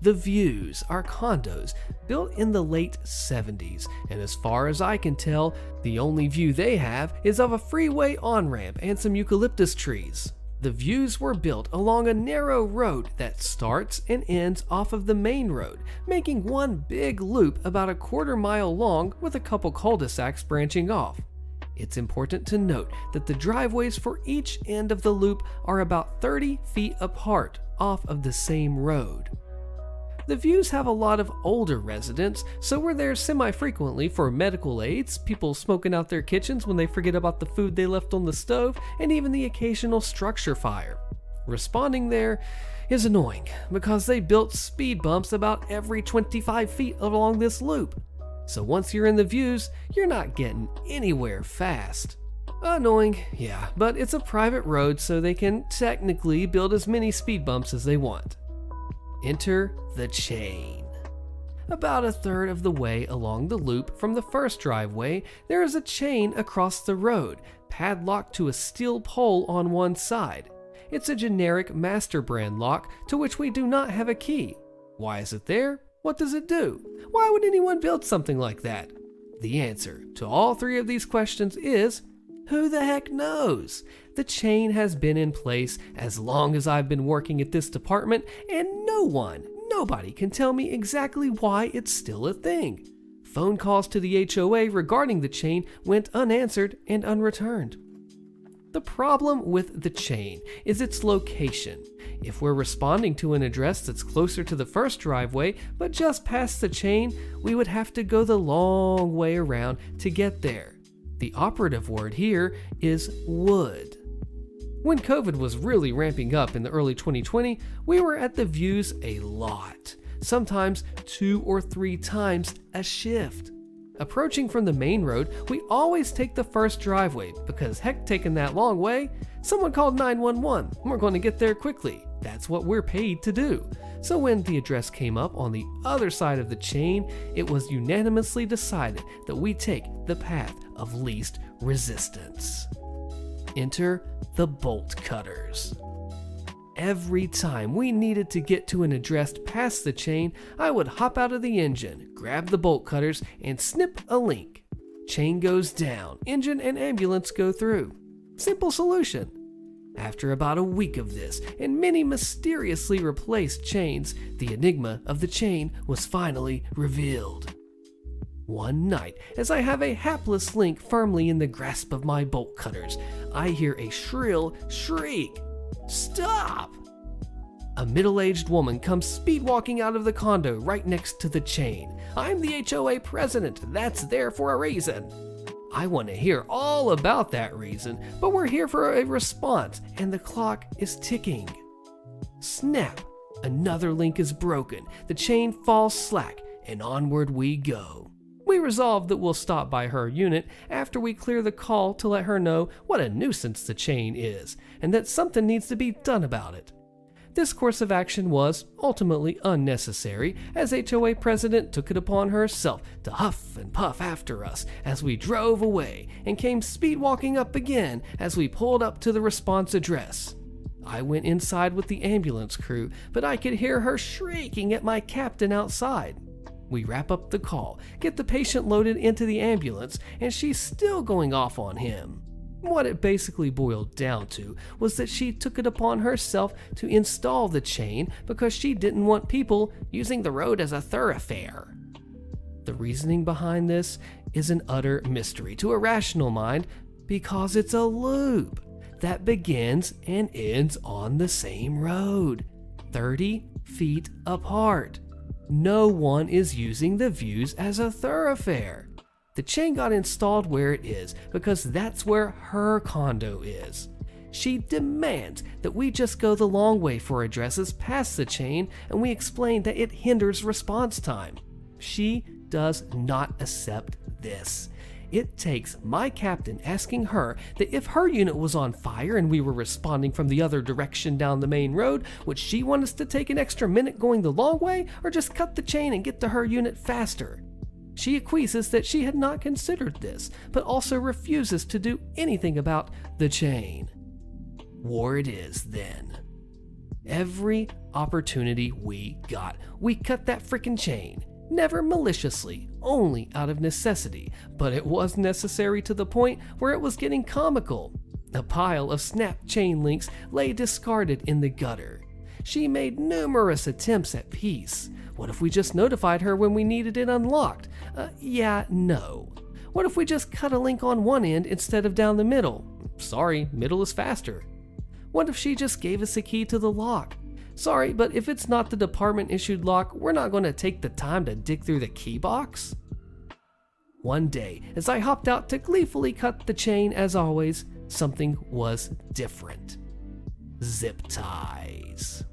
The Views are condos built in the late 70s, and as far as I can tell, the only view they have is of a freeway on-ramp and some eucalyptus trees. The Views were built along a narrow road that starts and ends off of the main road, making one big loop about a 1/4 mile long with a couple cul-de-sacs branching off. It's important to note that the driveways for each end of the loop are about 30 feet apart off of the same road. The Views have a lot of older residents, so we're there semi-frequently for medical aids, people smoking out their kitchens when they forget about the food they left on the stove, and even the occasional structure fire. Responding there is annoying, because they built speed bumps about every 25 feet along this loop. So once you're in the Views, you're not getting anywhere fast. Annoying, yeah, but it's a private road, so they can technically build as many speed bumps as they want. Enter the chain. About 1/3 of the way along the loop from the first driveway, there is a chain across the road, padlocked to a steel pole on one side. It's a generic master brand lock to which we do not have a key. Why is it there? What does it do? Why would anyone build something like that? The answer to all 3 of these questions is, who the heck knows? The chain has been in place as long as I've been working at this department, and nobody can tell me exactly why it's still a thing. Phone calls to the HOA regarding the chain went unanswered and unreturned. The problem with the chain is its location. If we're responding to an address that's closer to the first driveway, but just past the chain, we would have to go the long way around to get there. The operative word here is would. When COVID was really ramping up in the early 2020, we were at the Views a lot, sometimes 2 or 3 times a shift. Approaching from the main road, we always take the first driveway because heck, taking that long way, someone called 911, we're going to get there quickly. That's what we're paid to do. So when the address came up on the other side of the chain, it was unanimously decided that we take the path of least resistance. Enter the bolt cutters. Every time we needed to get to an address past the chain, I would hop out of the engine, grab the bolt cutters, and snip a link. Chain goes down, engine and ambulance go through. Simple solution. After about a week of this, and many mysteriously replaced chains, the enigma of the chain was finally revealed. One night, as I have a hapless link firmly in the grasp of my bolt cutters, I hear a shrill shriek. Stop! A middle-aged woman comes speed-walking out of the condo right next to the chain. "I'm the HOA president. That's there for a reason." I want to hear all about that reason, but we're here for a response, and the clock is ticking. Snap! Another link is broken, the chain falls slack, and onward we go. We resolve that we'll stop by her unit after we clear the call to let her know what a nuisance the chain is, and that something needs to be done about it. This course of action was ultimately unnecessary, as HOA president took it upon herself to huff and puff after us as we drove away, and came speed-walking up again as we pulled up to the response address. I went inside with the ambulance crew, but I could hear her shrieking at my captain outside. We wrap up the call, get the patient loaded into the ambulance, and she's still going off on him. What it basically boiled down to was that she took it upon herself to install the chain because she didn't want people using the road as a thoroughfare. The reasoning behind this is an utter mystery to a rational mind because it's a loop that begins and ends on the same road, 30 feet apart. No one is using the views as a thoroughfare. The chain got installed where it is because that's where her condo is. She demands that we just go the long way for addresses past the chain, and we explain that it hinders response time. She does not accept this. It takes my captain asking her that if her unit was on fire and we were responding from the other direction down the main road, would she want us to take an extra minute going the long way, or just cut the chain and get to her unit faster? She acquiesces that she had not considered this, but also refuses to do anything about the chain. War it is then. Every opportunity we got, we cut that frickin' chain. Never maliciously, only out of necessity, but it was necessary to the point where it was getting comical. A pile of snapped chain links lay discarded in the gutter. She made numerous attempts at peace. What if we just notified her when we needed it unlocked? No. What if we just cut a link on one end instead of down the middle? Sorry, middle is faster. What if she just gave us a key to the lock? Sorry, but if it's not the department-issued lock, we're not going to take the time to dig through the key box. One day, as I hopped out to gleefully cut the chain as always, something was different. Zip ties.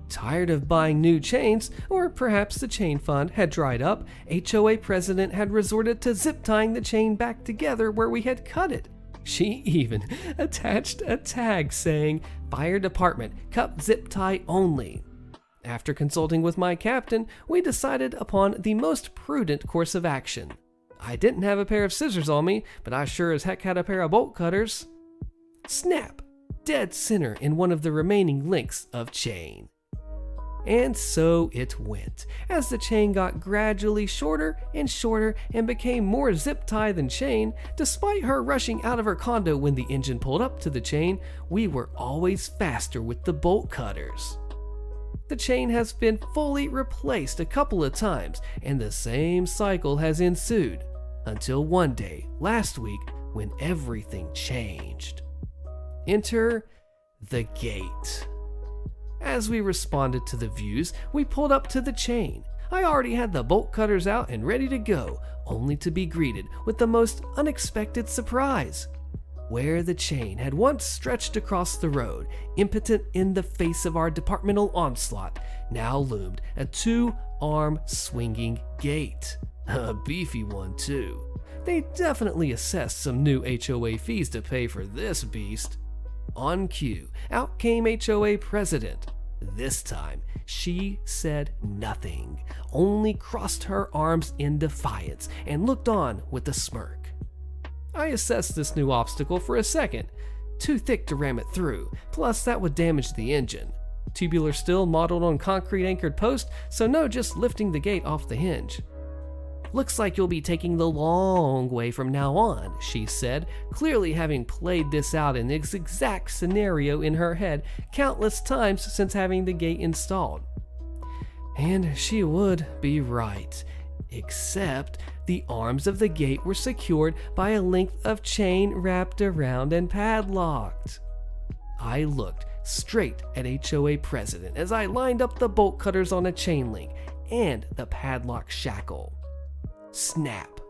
Tired of buying new chains, or perhaps the chain fund had dried up, HOA president had resorted to zip tying the chain back together where we had cut it. She even attached a tag saying, "Fire Department, cut zip tie only." After consulting with my captain, we decided upon the most prudent course of action. I didn't have a pair of scissors on me, but I sure as heck had a pair of bolt cutters. Snap! Dead center in one of the remaining links of chain. And so it went, as the chain got gradually shorter and shorter and became more zip tie than chain. Despite her rushing out of her condo when the engine pulled up to the chain, we were always faster with the bolt cutters. The chain has been fully replaced a couple of times, and the same cycle has ensued, until one day, last week, when everything changed. Enter the gate. As we responded to the views, we pulled up to the chain. I already had the bolt cutters out and ready to go, only to be greeted with the most unexpected surprise. Where the chain had once stretched across the road, impotent in the face of our departmental onslaught, now loomed a 2-arm swinging gate. A beefy one, too. They definitely assessed some new HOA fees to pay for this beast. On cue, out came HOA president. This time, she said nothing, only crossed her arms in defiance and looked on with a smirk. I assessed this new obstacle for a second. Too thick to ram it through, plus that would damage the engine. Tubular steel modeled on concrete anchored post, so no just lifting the gate off the hinge. "Looks like you'll be taking the long way from now on," she said, clearly having played this out in this exact scenario in her head countless times since having the gate installed. And she would be right, except the arms of the gate were secured by a length of chain wrapped around and padlocked. I looked, straight at HOA president as I lined up the bolt cutters on a chain link and the padlock shackle. Snap.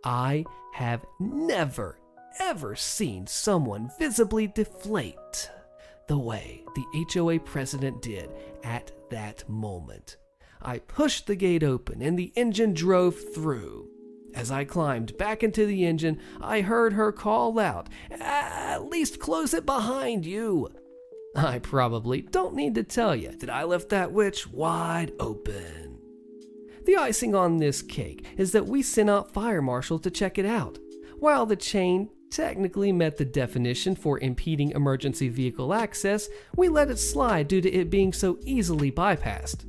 I have never, ever seen someone visibly deflate the way the HOA president did at that moment. I pushed the gate open and the engine drove through. As I climbed back into the engine, I heard her call out, "At least close it behind you." I probably don't need to tell you that I left that witch wide open. The icing on this cake is that we sent out fire marshals to check it out. While the chain technically met the definition for impeding emergency vehicle access, we let it slide due to it being so easily bypassed.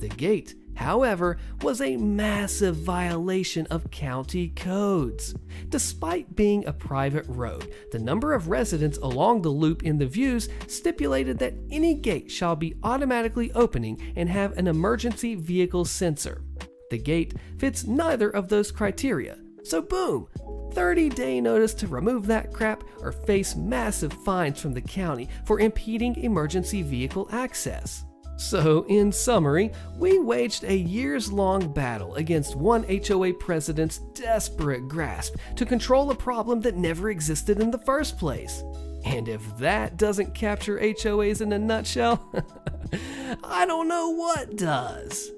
The gate, however, was a massive violation of county codes. Despite being a private road, the number of residents along the loop in the views stipulated that any gate shall be automatically opening and have an emergency vehicle sensor. The gate fits neither of those criteria, so boom, 30-day notice to remove that crap or face massive fines from the county for impeding emergency vehicle access. So, in summary, we waged a years-long battle against one HOA president's desperate grasp to control a problem that never existed in the first place. And if that doesn't capture HOAs in a nutshell, I don't know what does.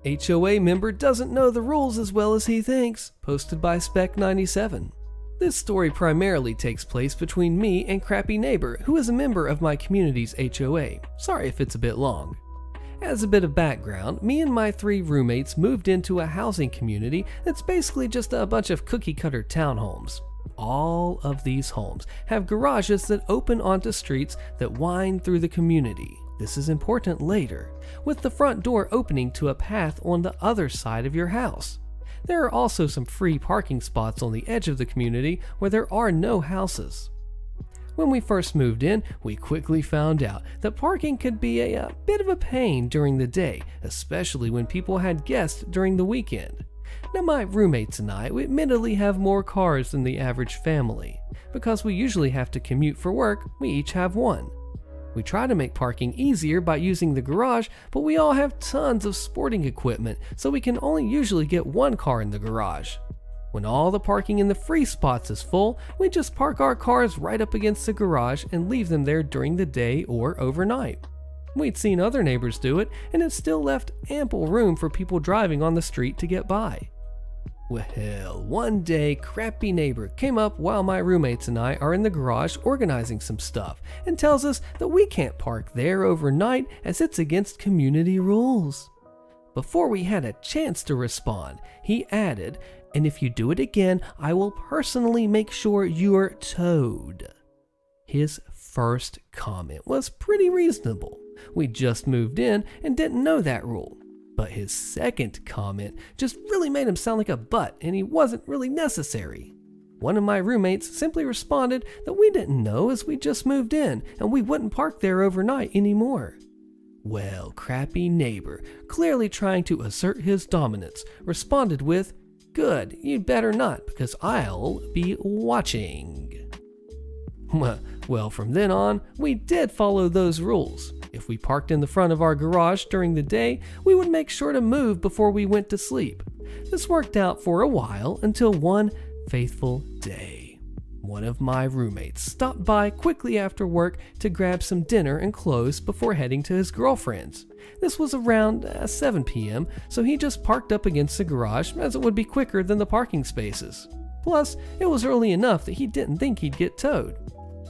HOA member doesn't know the rules as well as he thinks, posted by Spec97. This story primarily takes place between me and Crappy Neighbor, who is a member of my community's HOA. Sorry if it's a bit long. As a bit of background, me and my 3 roommates moved into a housing community that's basically just a bunch of cookie-cutter townhomes. All of these homes have garages that open onto streets that wind through the community. This is important later, with the front door opening to a path on the other side of your house. There are also some free parking spots on the edge of the community where there are no houses. When we first moved in, we quickly found out that parking could be a bit of a pain during the day, especially when people had guests during the weekend. Now my roommates and I, we admittedly have more cars than the average family. Because we usually have to commute for work, we each have one. We try to make parking easier by using the garage, but we all have tons of sporting equipment, so we can only usually get one car in the garage. When all the parking in the free spots is full, we just park our cars right up against the garage and leave them there during the day or overnight. We'd seen other neighbors do it, and it still left ample room for people driving on the street to get by. Well, one day, Crappy Neighbor came up while my roommates and I are in the garage organizing some stuff and tells us that we can't park there overnight as it's against community rules. Before we had a chance to respond, he added, "And if you do it again, I will personally make sure you're towed." His first comment was pretty reasonable. We just moved in and didn't know that rule. But his second comment just really made him sound like a butt, and he wasn't really necessary. One of my roommates simply responded that we didn't know as we just moved in and we wouldn't park there overnight anymore. Well, Crappy Neighbor, clearly trying to assert his dominance, responded with, "Good, you'd better not, because I'll be watching." Well, from then on, we did follow those rules. If we parked in the front of our garage during the day, we would make sure to move before we went to sleep. This worked out for a while until one fateful day. One of my roommates stopped by quickly after work to grab some dinner and clothes before heading to his girlfriend's. This was around 7 p.m., so he just parked up against the garage as it would be quicker than the parking spaces. Plus, it was early enough that he didn't think he'd get towed.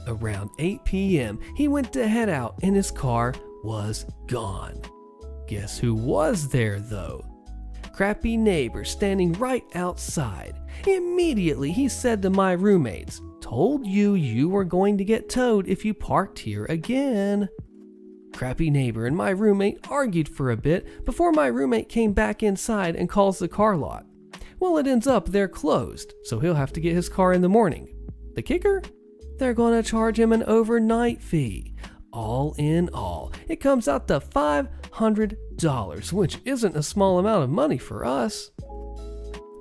Around 8 p.m., he went to head out and his car was gone. Guess who was there though? Crappy Neighbor standing right outside. Immediately he said to my roommates, "Told you were going to get towed if you parked here again." Crappy Neighbor and my roommate argued for a bit before my roommate came back inside and calls the car lot. Well, it ends up they're closed, so he'll have to get his car in the morning. The kicker? They're gonna charge him an overnight fee. All in all, it comes out to $500, which isn't a small amount of money for us.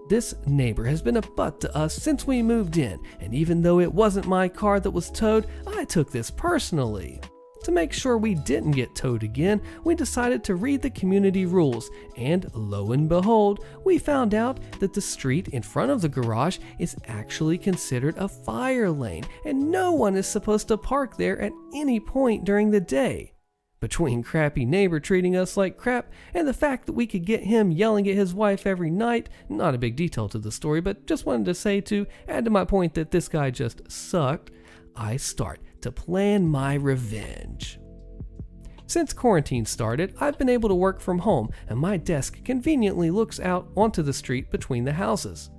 This neighbor has been a butt to us since we moved in, and even though it wasn't my car that was towed, I took this personally. To make sure we didn't get towed again, we decided to read the community rules, and lo and behold, we found out that the street in front of the garage is actually considered a fire lane, and no one is supposed to park there at any point during the day. Between crappy neighbor treating us like crap and the fact that we could get him yelling at his wife every night, not a big detail to the story, but just wanted to say to add to my point that this guy just sucked, I start to plan my revenge. Since quarantine started, I've been able to work from home, and my desk conveniently looks out onto the street between the houses.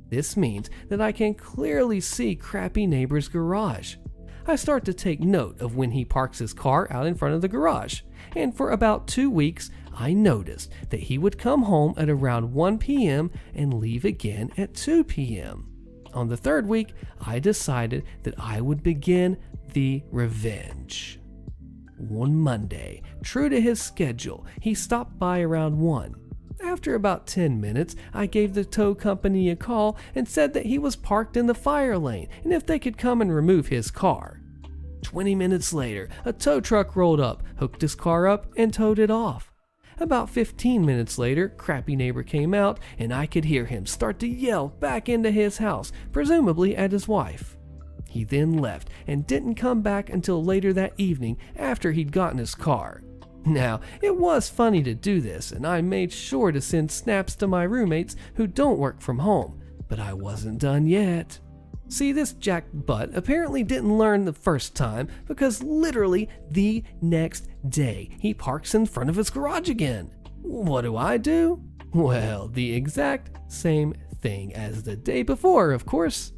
This means that I can clearly see crappy neighbor's garage. I start to take note of when he parks his car out in front of the garage, and for about 2 weeks, I noticed that he would come home at around 1 p.m. and leave again at 2 p.m. On the 3rd week, I decided that I would begin the revenge. One Monday, true to his schedule, he stopped by around 1. After about 10 minutes, I gave the tow company a call and said that he was parked in the fire lane and if they could come and remove his car. 20 minutes later, a tow truck rolled up, hooked his car up, and towed it off. About 15 minutes later, crappy neighbor came out and I could hear him start to yell back into his house, presumably at his wife. He then left and didn't come back until later that evening after he'd gotten his car. Now, it was funny to do this, and I made sure to send snaps to my roommates who don't work from home, but I wasn't done yet. See, this jackbutt apparently didn't learn the first time because literally the next day he parks in front of his garage again. What do? Well, the exact same thing as the day before, of course.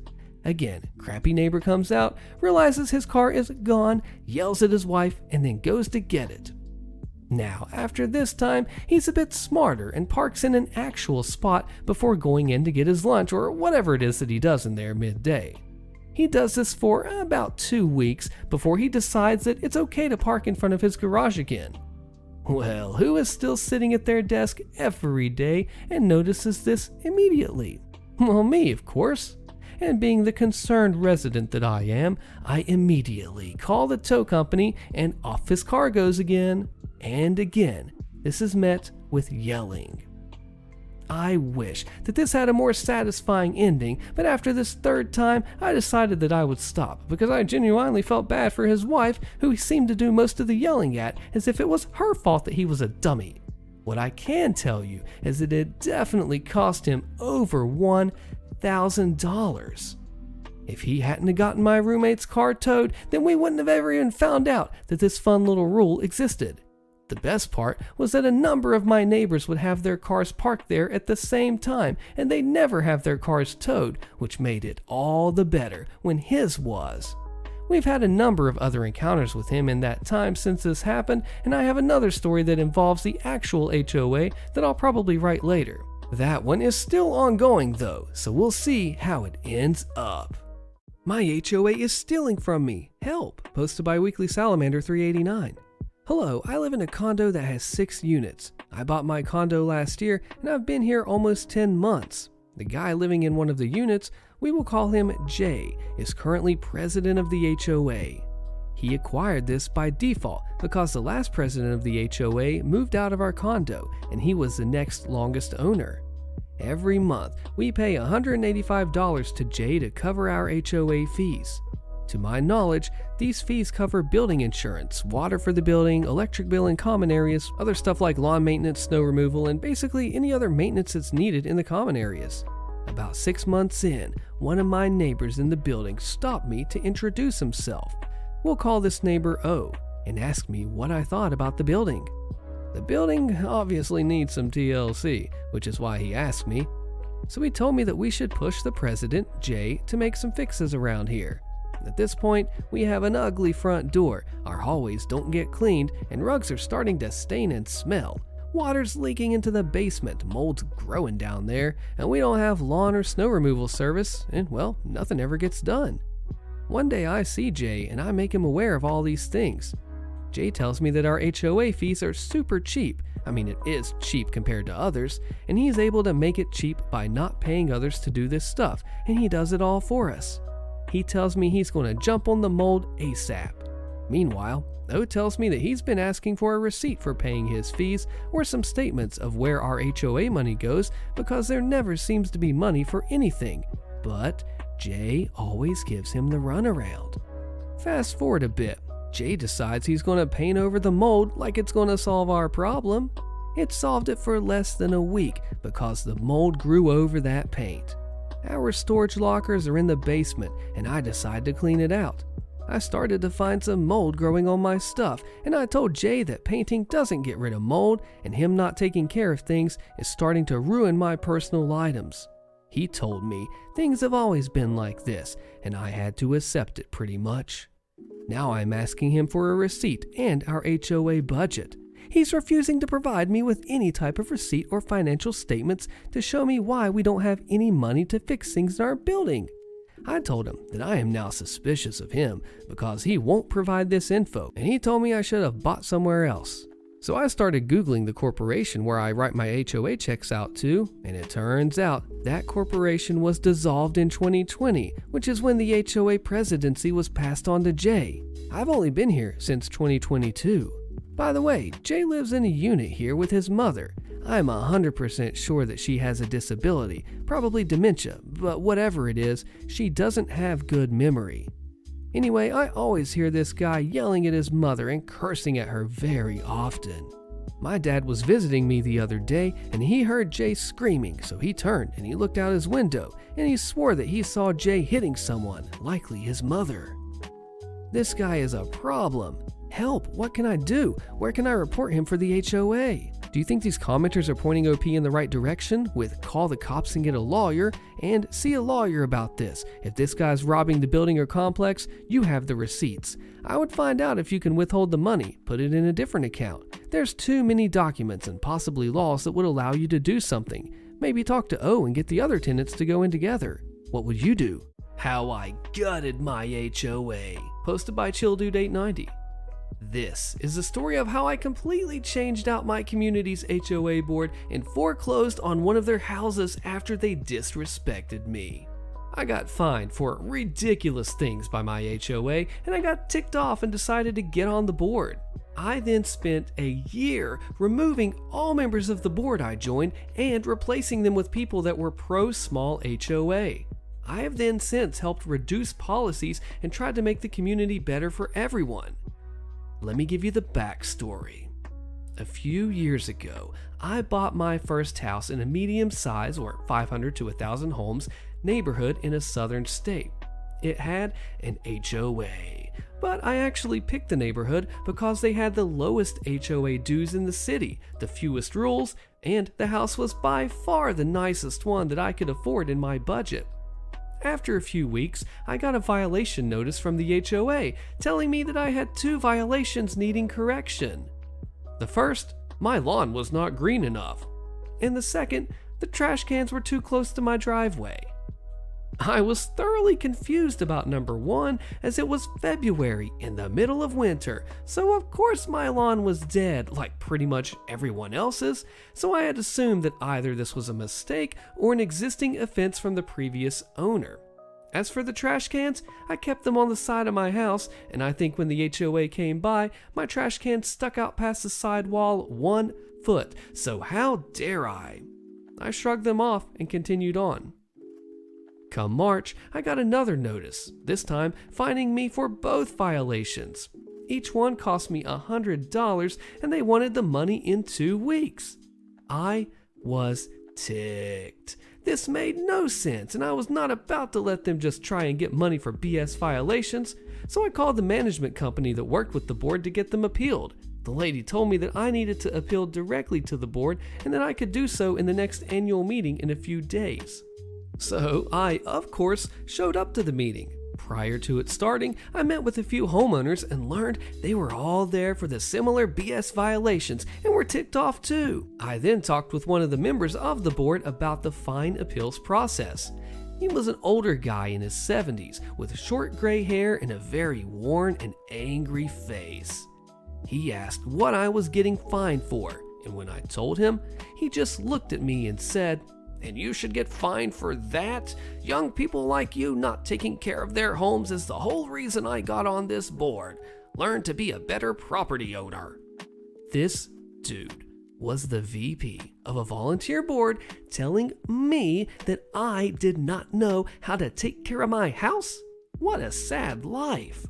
Again, crappy neighbor comes out, realizes his car is gone, yells at his wife, and then goes to get it. Now, after this time, he's a bit smarter and parks in an actual spot before going in to get his lunch or whatever it is that he does in there midday. He does this for about 2 weeks before he decides that it's okay to park in front of his garage again. Well, who is still sitting at their desk every day and notices this immediately? Well, me, of course. And being the concerned resident that I am, I immediately call the tow company and off his car goes again. And again, this is met with yelling. I wish that this had a more satisfying ending, but after this 3rd time, I decided that I would stop because I genuinely felt bad for his wife, who he seemed to do most of the yelling at, as if it was her fault that he was a dummy. What I can tell you is that it definitely cost him over $1,000. If he hadn't have gotten my roommate's car towed, then we wouldn't have ever even found out that this fun little rule existed. The best part was that a number of my neighbors would have their cars parked there at the same time, and they never have their cars towed, which made it all the better when his was. We've had a number of other encounters with him in that time since this happened, and I have another story that involves the actual HOA that I'll probably write later. That one is still ongoing though, so we'll see how it ends up. My HOA is stealing from me. Help! Posted by Weekly Salamander 389. Hello, I live in a condo that has 6 units. I bought my condo last year and I've been here almost 10 months. The guy living in one of the units, we will call him Jay, is currently president of the HOA. He acquired this by default because the last president of the HOA moved out of our condo and he was the next longest owner. Every month, we pay $185 to Jay to cover our HOA fees. To my knowledge, these fees cover building insurance, water for the building, electric bill in common areas, other stuff like lawn maintenance, snow removal, and basically any other maintenance that's needed in the common areas. About 6 months in, one of my neighbors in the building stopped me to introduce himself. We'll call this neighbor O, and asked me what I thought about the building. The building obviously needs some TLC, which is why he asked me. So he told me that we should push the president, Jay, to make some fixes around here. At this point, we have an ugly front door, our hallways don't get cleaned, and rugs are starting to stain and smell. Water's leaking into the basement, mold's growing down there, and we don't have lawn or snow removal service, and well, nothing ever gets done. One day I see Jay and I make him aware of all these things. Jay tells me that our HOA fees are super cheap. I mean, it is cheap compared to others, and he's able to make it cheap by not paying others to do this stuff, and he does it all for us. He tells me he's going to jump on the mold ASAP. Meanwhile, O tells me that he's been asking for a receipt for paying his fees or some statements of where our HOA money goes because there never seems to be money for anything, but Jay always gives him the runaround. Fast forward a bit, Jay decides he's going to paint over the mold like it's going to solve our problem. It solved it for less than a week because the mold grew over that paint. Our storage lockers are in the basement and I decide to clean it out. I started to find some mold growing on my stuff, and I told Jay that painting doesn't get rid of mold, and him not taking care of things is starting to ruin my personal items. He told me things have always been like this, and I had to accept it pretty much. Now I'm asking him for a receipt and our HOA budget. He's refusing to provide me with any type of receipt or financial statements to show me why we don't have any money to fix things in our building. I told him that I am now suspicious of him because he won't provide this info, and he told me I should have bought somewhere else. So I started Googling the corporation where I write my HOA checks out to, and it turns out that corporation was dissolved in 2020, which is when the HOA presidency was passed on to Jay. I've only been here since 2022. By the way, Jay lives in a unit here with his mother. I'm 100% sure that she has a disability, probably dementia, but whatever it is, she doesn't have good memory. Anyway, I always hear this guy yelling at his mother and cursing at her very often. My dad was visiting me the other day and he heard Jay screaming, so he turned and he looked out his window and he swore that he saw Jay hitting someone, likely his mother. This guy is a problem. Help, what can I do? Where can I report him for the HOA? Do you think these commenters are pointing OP in the right direction with call the cops and get a lawyer and see a lawyer about this? If this guy's robbing the building or complex, you have the receipts. I would find out if you can withhold the money, put it in a different account. There's too many documents and possibly laws that would allow you to do something. Maybe talk to O and get the other tenants to go in together. What would you do? How I gutted my HOA. Posted by ChillDude890. This is the story of how I completely changed out my community's HOA board and foreclosed on one of their houses after they disrespected me. I got fined for ridiculous things by my HOA and I got ticked off and decided to get on the board. I then spent a year removing all members of the board I joined and replacing them with people that were pro-small HOA. I have then since helped reduce policies and tried to make the community better for everyone. Let me give you the backstory. A few years ago, I bought my first house in a medium-size or 500 to 1,000 homes neighborhood in a southern state. It had an HOA, but I actually picked the neighborhood because they had the lowest HOA dues in the city, the fewest rules, and the house was by far the nicest one that I could afford in my budget. After a few weeks, I got a violation notice from the HOA telling me that I had 2 violations needing correction. The first, my lawn was not green enough. And the second, the trash cans were too close to my driveway. I was thoroughly confused about number 1 as it was February in the middle of winter, so of course my lawn was dead like pretty much everyone else's, so I had assumed that either this was a mistake or an existing offense from the previous owner. As for the trash cans, I kept them on the side of my house, and I think when the HOA came by, my trash cans stuck out past the side wall 1 foot, so how dare I? I shrugged them off and continued on. Come March, I got another notice, this time fining me for both violations. Each one cost me $100 and they wanted the money in 2 weeks. I was ticked. This made no sense and I was not about to let them just try and get money for BS violations, so I called the management company that worked with the board to get them appealed. The lady told me that I needed to appeal directly to the board and that I could do so in the next annual meeting in a few days. So I, of course, showed up to the meeting. Prior to it starting, I met with a few homeowners and learned they were all there for the similar BS violations and were ticked off too. I then talked with one of the members of the board about the fine appeals process. He was an older guy in his 70s with short gray hair and a very worn and angry face. He asked what I was getting fined for, and when I told him, he just looked at me and said, "And you should get fined for that? Young people like you not taking care of their homes is the whole reason I got on this board. Learn to be a better property owner. This dude was the VP of a volunteer board telling me that I did not know how to take care of my house? What a sad life.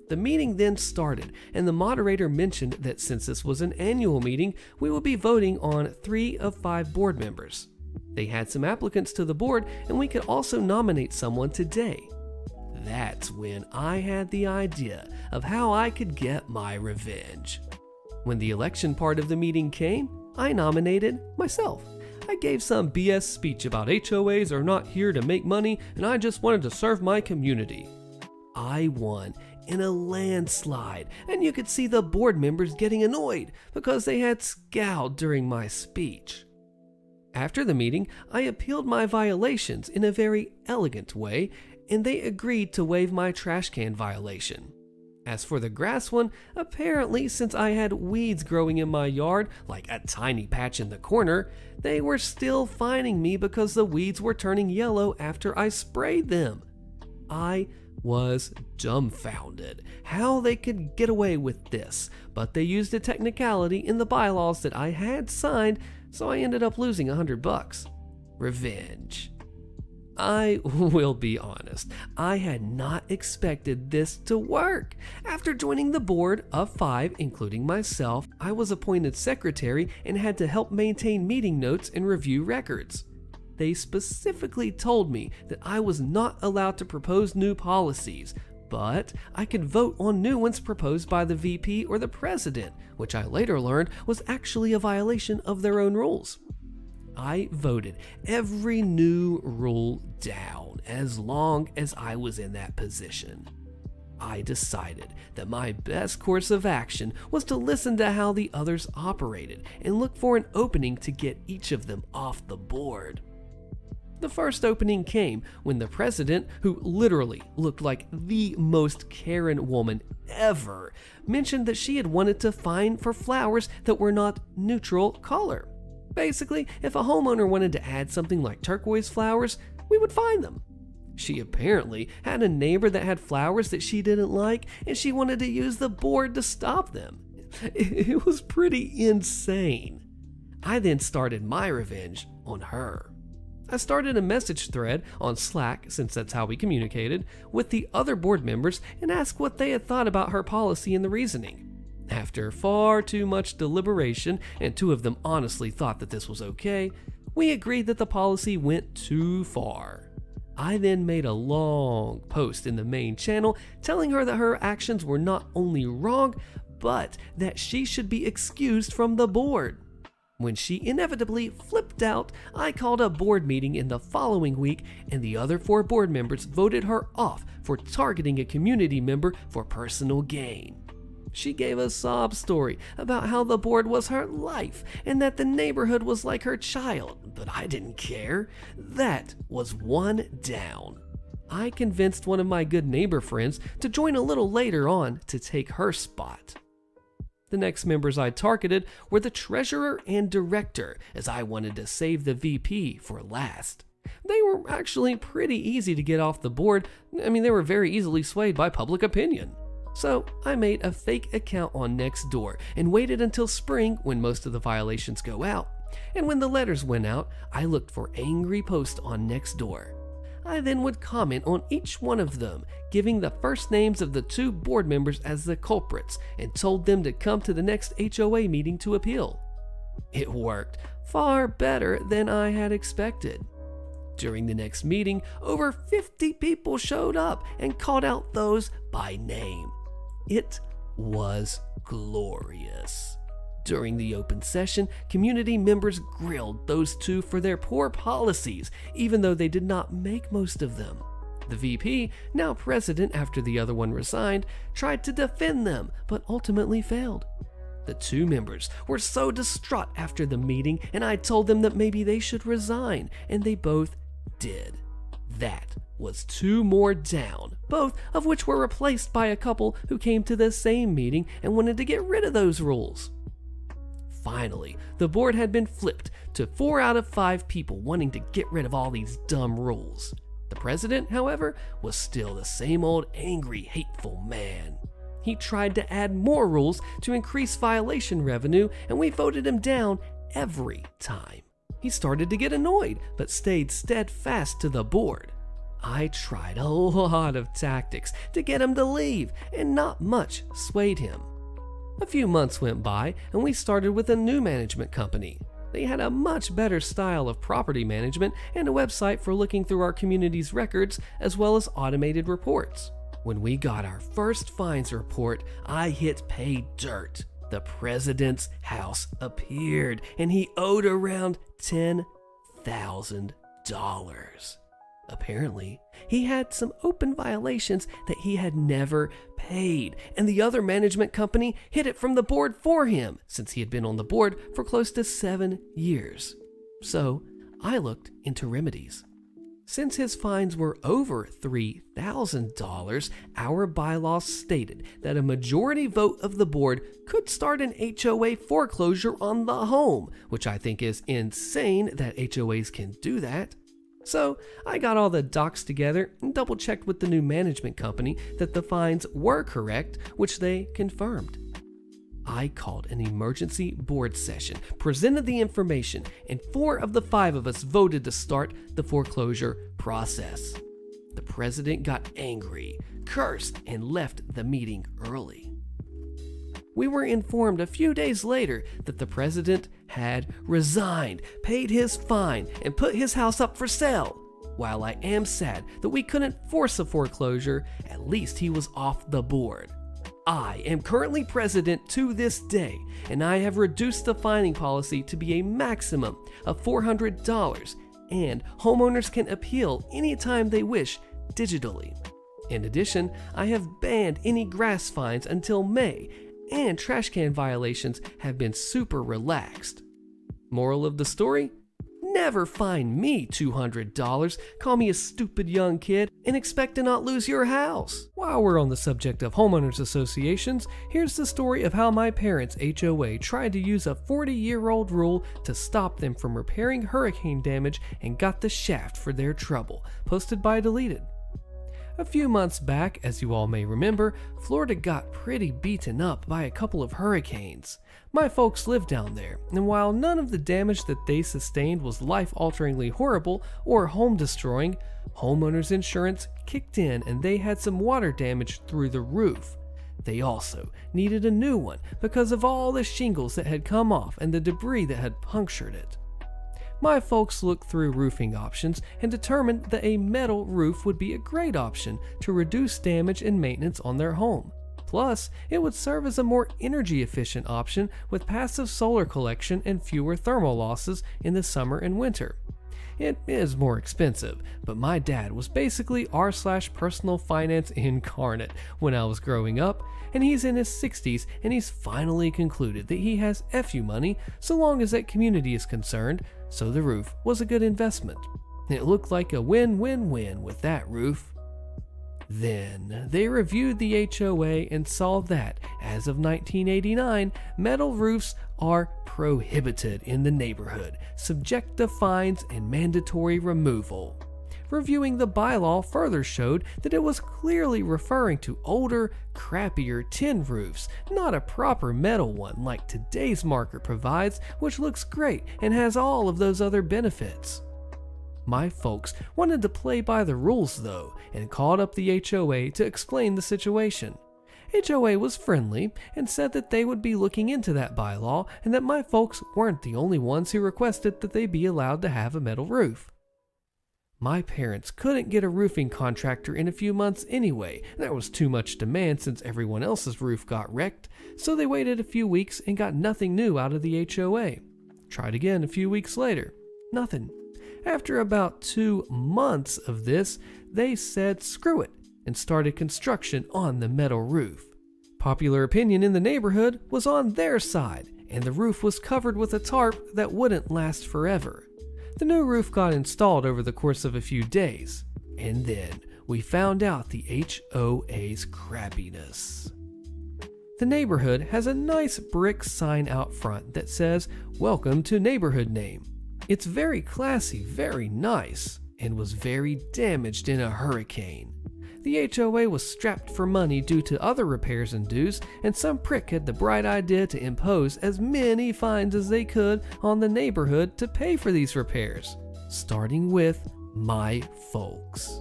The meeting then started, and the moderator mentioned that since this was an annual meeting, we would be voting on 3 of 5 board members. They had some applicants to the board, and we could also nominate someone today. That's when I had the idea of how I could get my revenge. When the election part of the meeting came, I nominated myself. I gave some BS speech about HOAs are not here to make money, and I just wanted to serve my community. I won in a landslide, and you could see the board members getting annoyed because they had scowled during my speech. After the meeting, I appealed my violations in a very elegant way, and they agreed to waive my trash can violation. As for the grass one, apparently since I had weeds growing in my yard, like a tiny patch in the corner, they were still fining me because the weeds were turning yellow after I sprayed them. I was dumbfounded how they could get away with this, but they used a technicality in the bylaws that I had signed, so I ended up losing $100. Revenge. I will be honest, I had not expected this to work. After joining the board of 5, including myself, I was appointed secretary and had to help maintain meeting notes and review records. They specifically told me that I was not allowed to propose new policies, but I could vote on new ones proposed by the VP or the president, which I later learned was actually a violation of their own rules. I voted every new rule down as long as I was in that position. I decided that my best course of action was to listen to how the others operated and look for an opening to get each of them off the board. The first opening came when the president, who literally looked like the most Karen woman ever, mentioned that she had wanted to fine for flowers that were not neutral color. Basically, if a homeowner wanted to add something like turquoise flowers, we would fine them. She apparently had a neighbor that had flowers that she didn't like, and she wanted to use the board to stop them. It was pretty insane. I then started my revenge on her. I started a message thread on Slack, since that's how we communicated, with the other board members and asked what they had thought about her policy and the reasoning. After far too much deliberation, and 2 of them honestly thought that this was okay, we agreed that the policy went too far. I then made a long post in the main channel telling her that her actions were not only wrong, but that she should be excused from the board. When she inevitably flipped out, I called a board meeting in the following week, and the other 4 board members voted her off for targeting a community member for personal gain. She gave a sob story about how the board was her life and that the neighborhood was like her child, but I didn't care. That was one down. I convinced one of my good neighbor friends to join a little later on to take her spot. The next members I targeted were the treasurer and director, as I wanted to save the VP for last. They were actually pretty easy to get off the board. They were very easily swayed by public opinion. So I made a fake account on Nextdoor and waited until spring when most of the violations go out. And when the letters went out, I looked for angry posts on Nextdoor. I then would comment on each one of them, giving the first names of the 2 board members as the culprits, and told them to come to the next HOA meeting to appeal. It worked far better than I had expected. During the next meeting, over 50 people showed up and called out those by name. It was glorious. During the open session, community members grilled those 2 for their poor policies, even though they did not make most of them. The VP, now president after the other one resigned, tried to defend them, but ultimately failed. The 2 members were so distraught after the meeting, and I told them that maybe they should resign, and they both did. That was 2 more down, both of which were replaced by a couple who came to the same meeting and wanted to get rid of those rules. Finally, the board had been flipped to 4 out of 5 people wanting to get rid of all these dumb rules. The president, however, was still the same old angry, hateful man. He tried to add more rules to increase violation revenue, and we voted him down every time. He started to get annoyed, but stayed steadfast to the board. I tried a lot of tactics to get him to leave, and not much swayed him. A few months went by, and we started with a new management company. They had a much better style of property management and a website for looking through our community's records, as well as automated reports. When we got our first fines report, I hit pay dirt. The president's house appeared, and he owed around $10,000. Apparently, he had some open violations that he had never paid, and the other management company hid it from the board for him, since he had been on the board for close to 7 years. So, I looked into remedies. Since his fines were over $3,000, our bylaws stated that a majority vote of the board could start an HOA foreclosure on the home, which I think is insane that HOAs can do that. So I got all the docs together and double-checked with the new management company that the fines were correct, which they confirmed. I called an emergency board session, presented the information, and 4 of the 5 of us voted to start the foreclosure process. The president got angry, cursed, and left the meeting early. We were informed a few days later that the president had resigned, paid his fine, and put his house up for sale. While I am sad that we couldn't force a foreclosure, at least he was off the board. I am currently president to this day, and I have reduced the fining policy to be a maximum of $400, and homeowners can appeal anytime they wish digitally. In addition, I have banned any grass fines until May, and trash can violations have been super relaxed. Moral of the story? Never fine me $200, call me a stupid young kid, and expect to not lose your house. While we're on the subject of homeowners associations, here's the story of how my parents' HOA tried to use a 40-year-old rule to stop them from repairing hurricane damage and got the shaft for their trouble, posted by Deleted. A few months back, as you all may remember, Florida got pretty beaten up by a couple of hurricanes. My folks live down there, and while none of the damage that they sustained was life-alteringly horrible or home-destroying, homeowners insurance kicked in and they had some water damage through the roof. They also needed a new one because of all the shingles that had come off and the debris that had punctured it. My folks looked through roofing options and determined that a metal roof would be a great option to reduce damage and maintenance on their home. Plus, it would serve as a more energy-efficient option with passive solar collection and fewer thermal losses in the summer and winter. It is more expensive, but my dad was basically r/personal finance incarnate when I was growing up, and he's in his 60s and he's finally concluded that he has FU money so long as that community is concerned, so the roof was a good investment. It looked like a win-win-win with that roof. Then they reviewed the HOA and saw that, as of 1989, metal roofs are prohibited in the neighborhood, subject to fines and mandatory removal. Reviewing the bylaw further showed that it was clearly referring to older, crappier tin roofs, not a proper metal one like today's market provides, which looks great and has all of those other benefits. My folks wanted to play by the rules though, and called up the HOA to explain the situation. HOA was friendly and said that they would be looking into that bylaw and that my folks weren't the only ones who requested that they be allowed to have a metal roof. My parents couldn't get a roofing contractor in a few months anyway, and that was too much demand since everyone else's roof got wrecked, so they waited a few weeks and got nothing new out of the HOA. Tried again a few weeks later. Nothing. After about 2 months of this, they said screw it and started construction on the metal roof. Popular opinion in the neighborhood was on their side, and the roof was covered with a tarp that wouldn't last forever. The new roof got installed over the course of a few days, and then we found out the HOA's crappiness. The neighborhood has a nice brick sign out front that says, "Welcome to neighborhood name." It's very classy, very nice, and was very damaged in a hurricane. The HOA was strapped for money due to other repairs and dues, and some prick had the bright idea to impose as many fines as they could on the neighborhood to pay for these repairs, starting with my folks.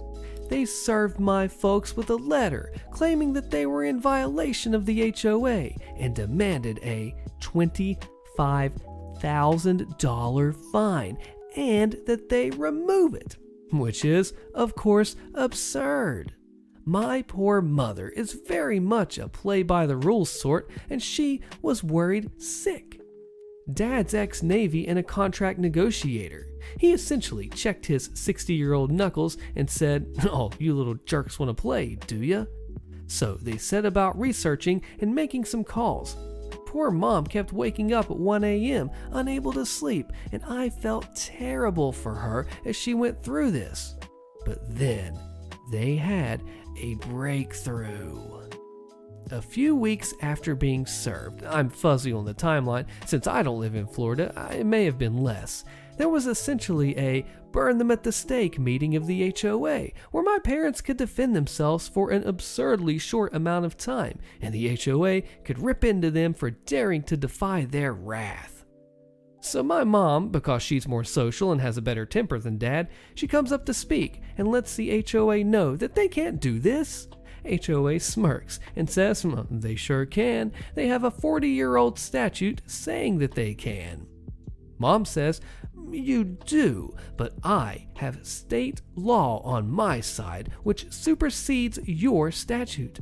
They served my folks with a letter claiming that they were in violation of the HOA and demanded a $25,000 fine and that they remove it, which is, of course, absurd. My poor mother is very much a play-by-the-rules sort, and she was worried sick. Dad's ex-Navy and a contract negotiator. He essentially checked his 60-year-old knuckles and said, "Oh, you little jerks want to play, do ya?" So they set about researching and making some calls. Poor Mom kept waking up at 1 a.m., unable to sleep, and I felt terrible for her as she went through this. But then they had a breakthrough. A few weeks after being served, I'm fuzzy on the timeline since I don't live in Florida, it may have been less, there was essentially a burn them at the stake meeting of the HOA where my parents could defend themselves for an absurdly short amount of time, and the HOA could rip into them for daring to defy their wrath. So my mom, because she's more social and has a better temper than Dad, she comes up to speak and lets the HOA know that they can't do this. HOA smirks and says, they sure can. They have a 40-year-old statute saying that they can. Mom says, you do, but I have state law on my side which supersedes your statute.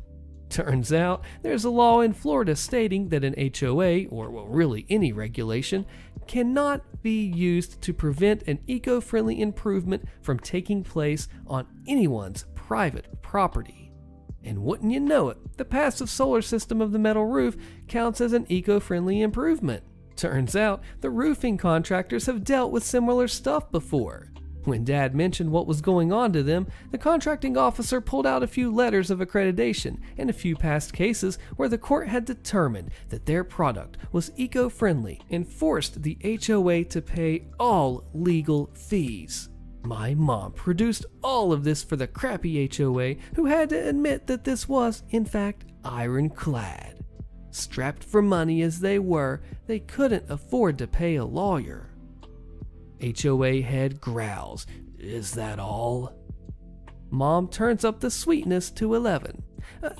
Turns out there's a law in Florida stating that an HOA, or really any regulation, cannot be used to prevent an eco-friendly improvement from taking place on anyone's private property. And wouldn't you know it, the passive solar system of the metal roof counts as an eco-friendly improvement. Turns out the roofing contractors have dealt with similar stuff before. When Dad mentioned what was going on to them, the contracting officer pulled out a few letters of accreditation and a few past cases where the court had determined that their product was eco-friendly and forced the HOA to pay all legal fees. My mom produced all of this for the crappy HOA, who had to admit that this was, in fact, ironclad. Strapped for money as they were, they couldn't afford to pay a lawyer. HOA head growls, "Is that all?" Mom turns up the sweetness to 11.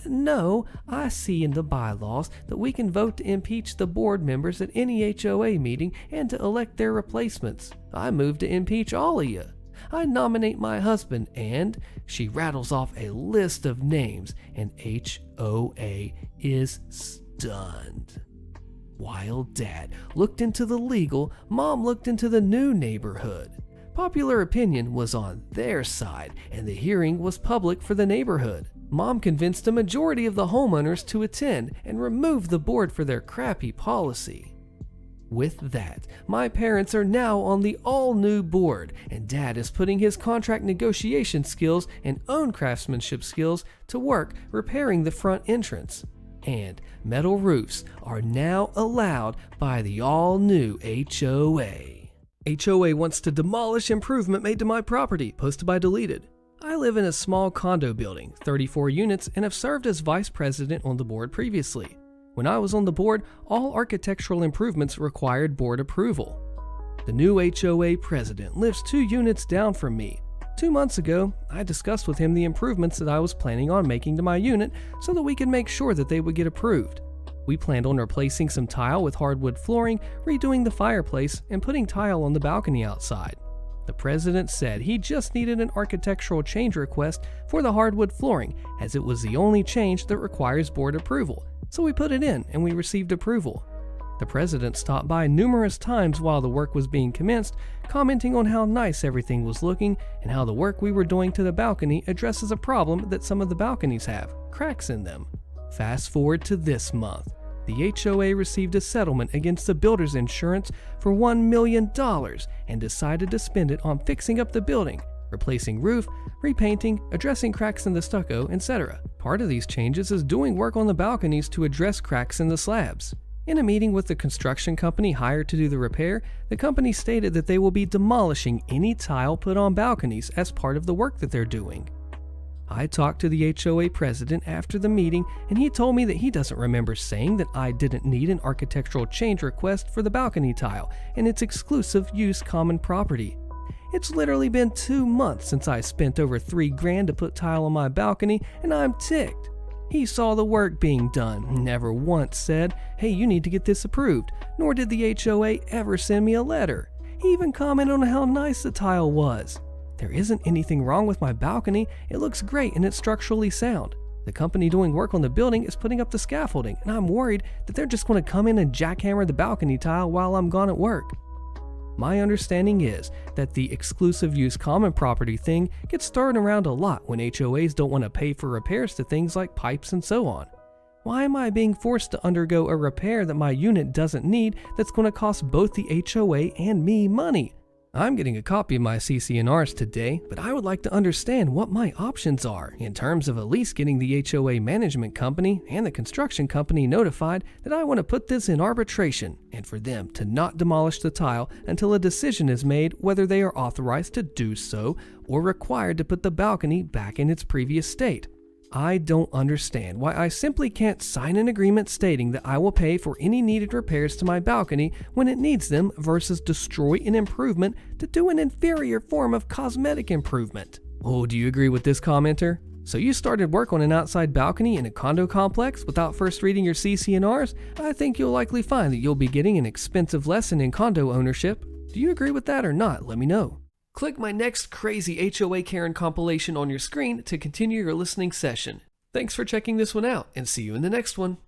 No, I see in the bylaws that we can vote to impeach the board members at any HOA meeting and to elect their replacements. I move to impeach all of you. I nominate my husband, and she rattles off a list of names, and HOA is stunned. While Dad looked into the legal, Mom looked into the new neighborhood. Popular opinion was on their side, and the hearing was public for the neighborhood. Mom convinced a majority of the homeowners to attend and remove the board for their crappy policy. With that, my parents are now on the all-new board, and Dad is putting his contract negotiation skills and own craftsmanship skills to work repairing the front entrance. And metal roofs are now allowed by the all-new HOA. HOA wants to demolish improvement made to my property, posted by Deleted. I live in a small condo building, 34 units, and have served as vice president on the board previously. When I was on the board, all architectural improvements required board approval. The new HOA president lives 2 units down from me. 2 months ago, I discussed with him the improvements that I was planning on making to my unit so that we could make sure that they would get approved. We planned on replacing some tile with hardwood flooring, redoing the fireplace, and putting tile on the balcony outside. The president said he just needed an architectural change request for the hardwood flooring, as it was the only change that requires board approval. So we put it in and we received approval. The president stopped by numerous times while the work was being commenced, commenting on how nice everything was looking and how the work we were doing to the balcony addresses a problem that some of the balconies have, cracks in them. Fast forward to this month. The HOA received a settlement against the builder's insurance for $1 million and decided to spend it on fixing up the building, replacing roof, repainting, addressing cracks in the stucco, etc. Part of these changes is doing work on the balconies to address cracks in the slabs. In a meeting with the construction company hired to do the repair, the company stated that they will be demolishing any tile put on balconies as part of the work that they're doing. I talked to the HOA president after the meeting, and he told me that he doesn't remember saying that I didn't need an architectural change request for the balcony tile and its exclusive use common property. It's literally been 2 months since I spent over $3,000 to put tile on my balcony, and I'm ticked. He saw the work being done, never once said, "Hey, you need to get this approved," nor did the HOA ever send me a letter. He even commented on how nice the tile was. There isn't anything wrong with my balcony. It looks great and it's structurally sound. The company doing work on the building is putting up the scaffolding, and I'm worried that they're just going to come in and jackhammer the balcony tile while I'm gone at work. My understanding is that the exclusive use common property thing gets thrown around a lot when HOAs don't want to pay for repairs to things like pipes and so on. Why am I being forced to undergo a repair that my unit doesn't need that's going to cost both the HOA and me money? I'm getting a copy of my CC&Rs today, but I would like to understand what my options are in terms of at least getting the HOA management company and the construction company notified that I want to put this in arbitration and for them to not demolish the tile until a decision is made whether they are authorized to do so or required to put the balcony back in its previous state. I don't understand why I simply can't sign an agreement stating that I will pay for any needed repairs to my balcony when it needs them versus destroy an improvement to do an inferior form of cosmetic improvement. Oh, do you agree with this commenter? So you started work on an outside balcony in a condo complex without first reading your CC&Rs? I think you'll likely find that you'll be getting an expensive lesson in condo ownership. Do you agree with that or not? Let me know. Click my next crazy HOA Karen compilation on your screen to continue your listening session. Thanks for checking this one out, and see you in the next one.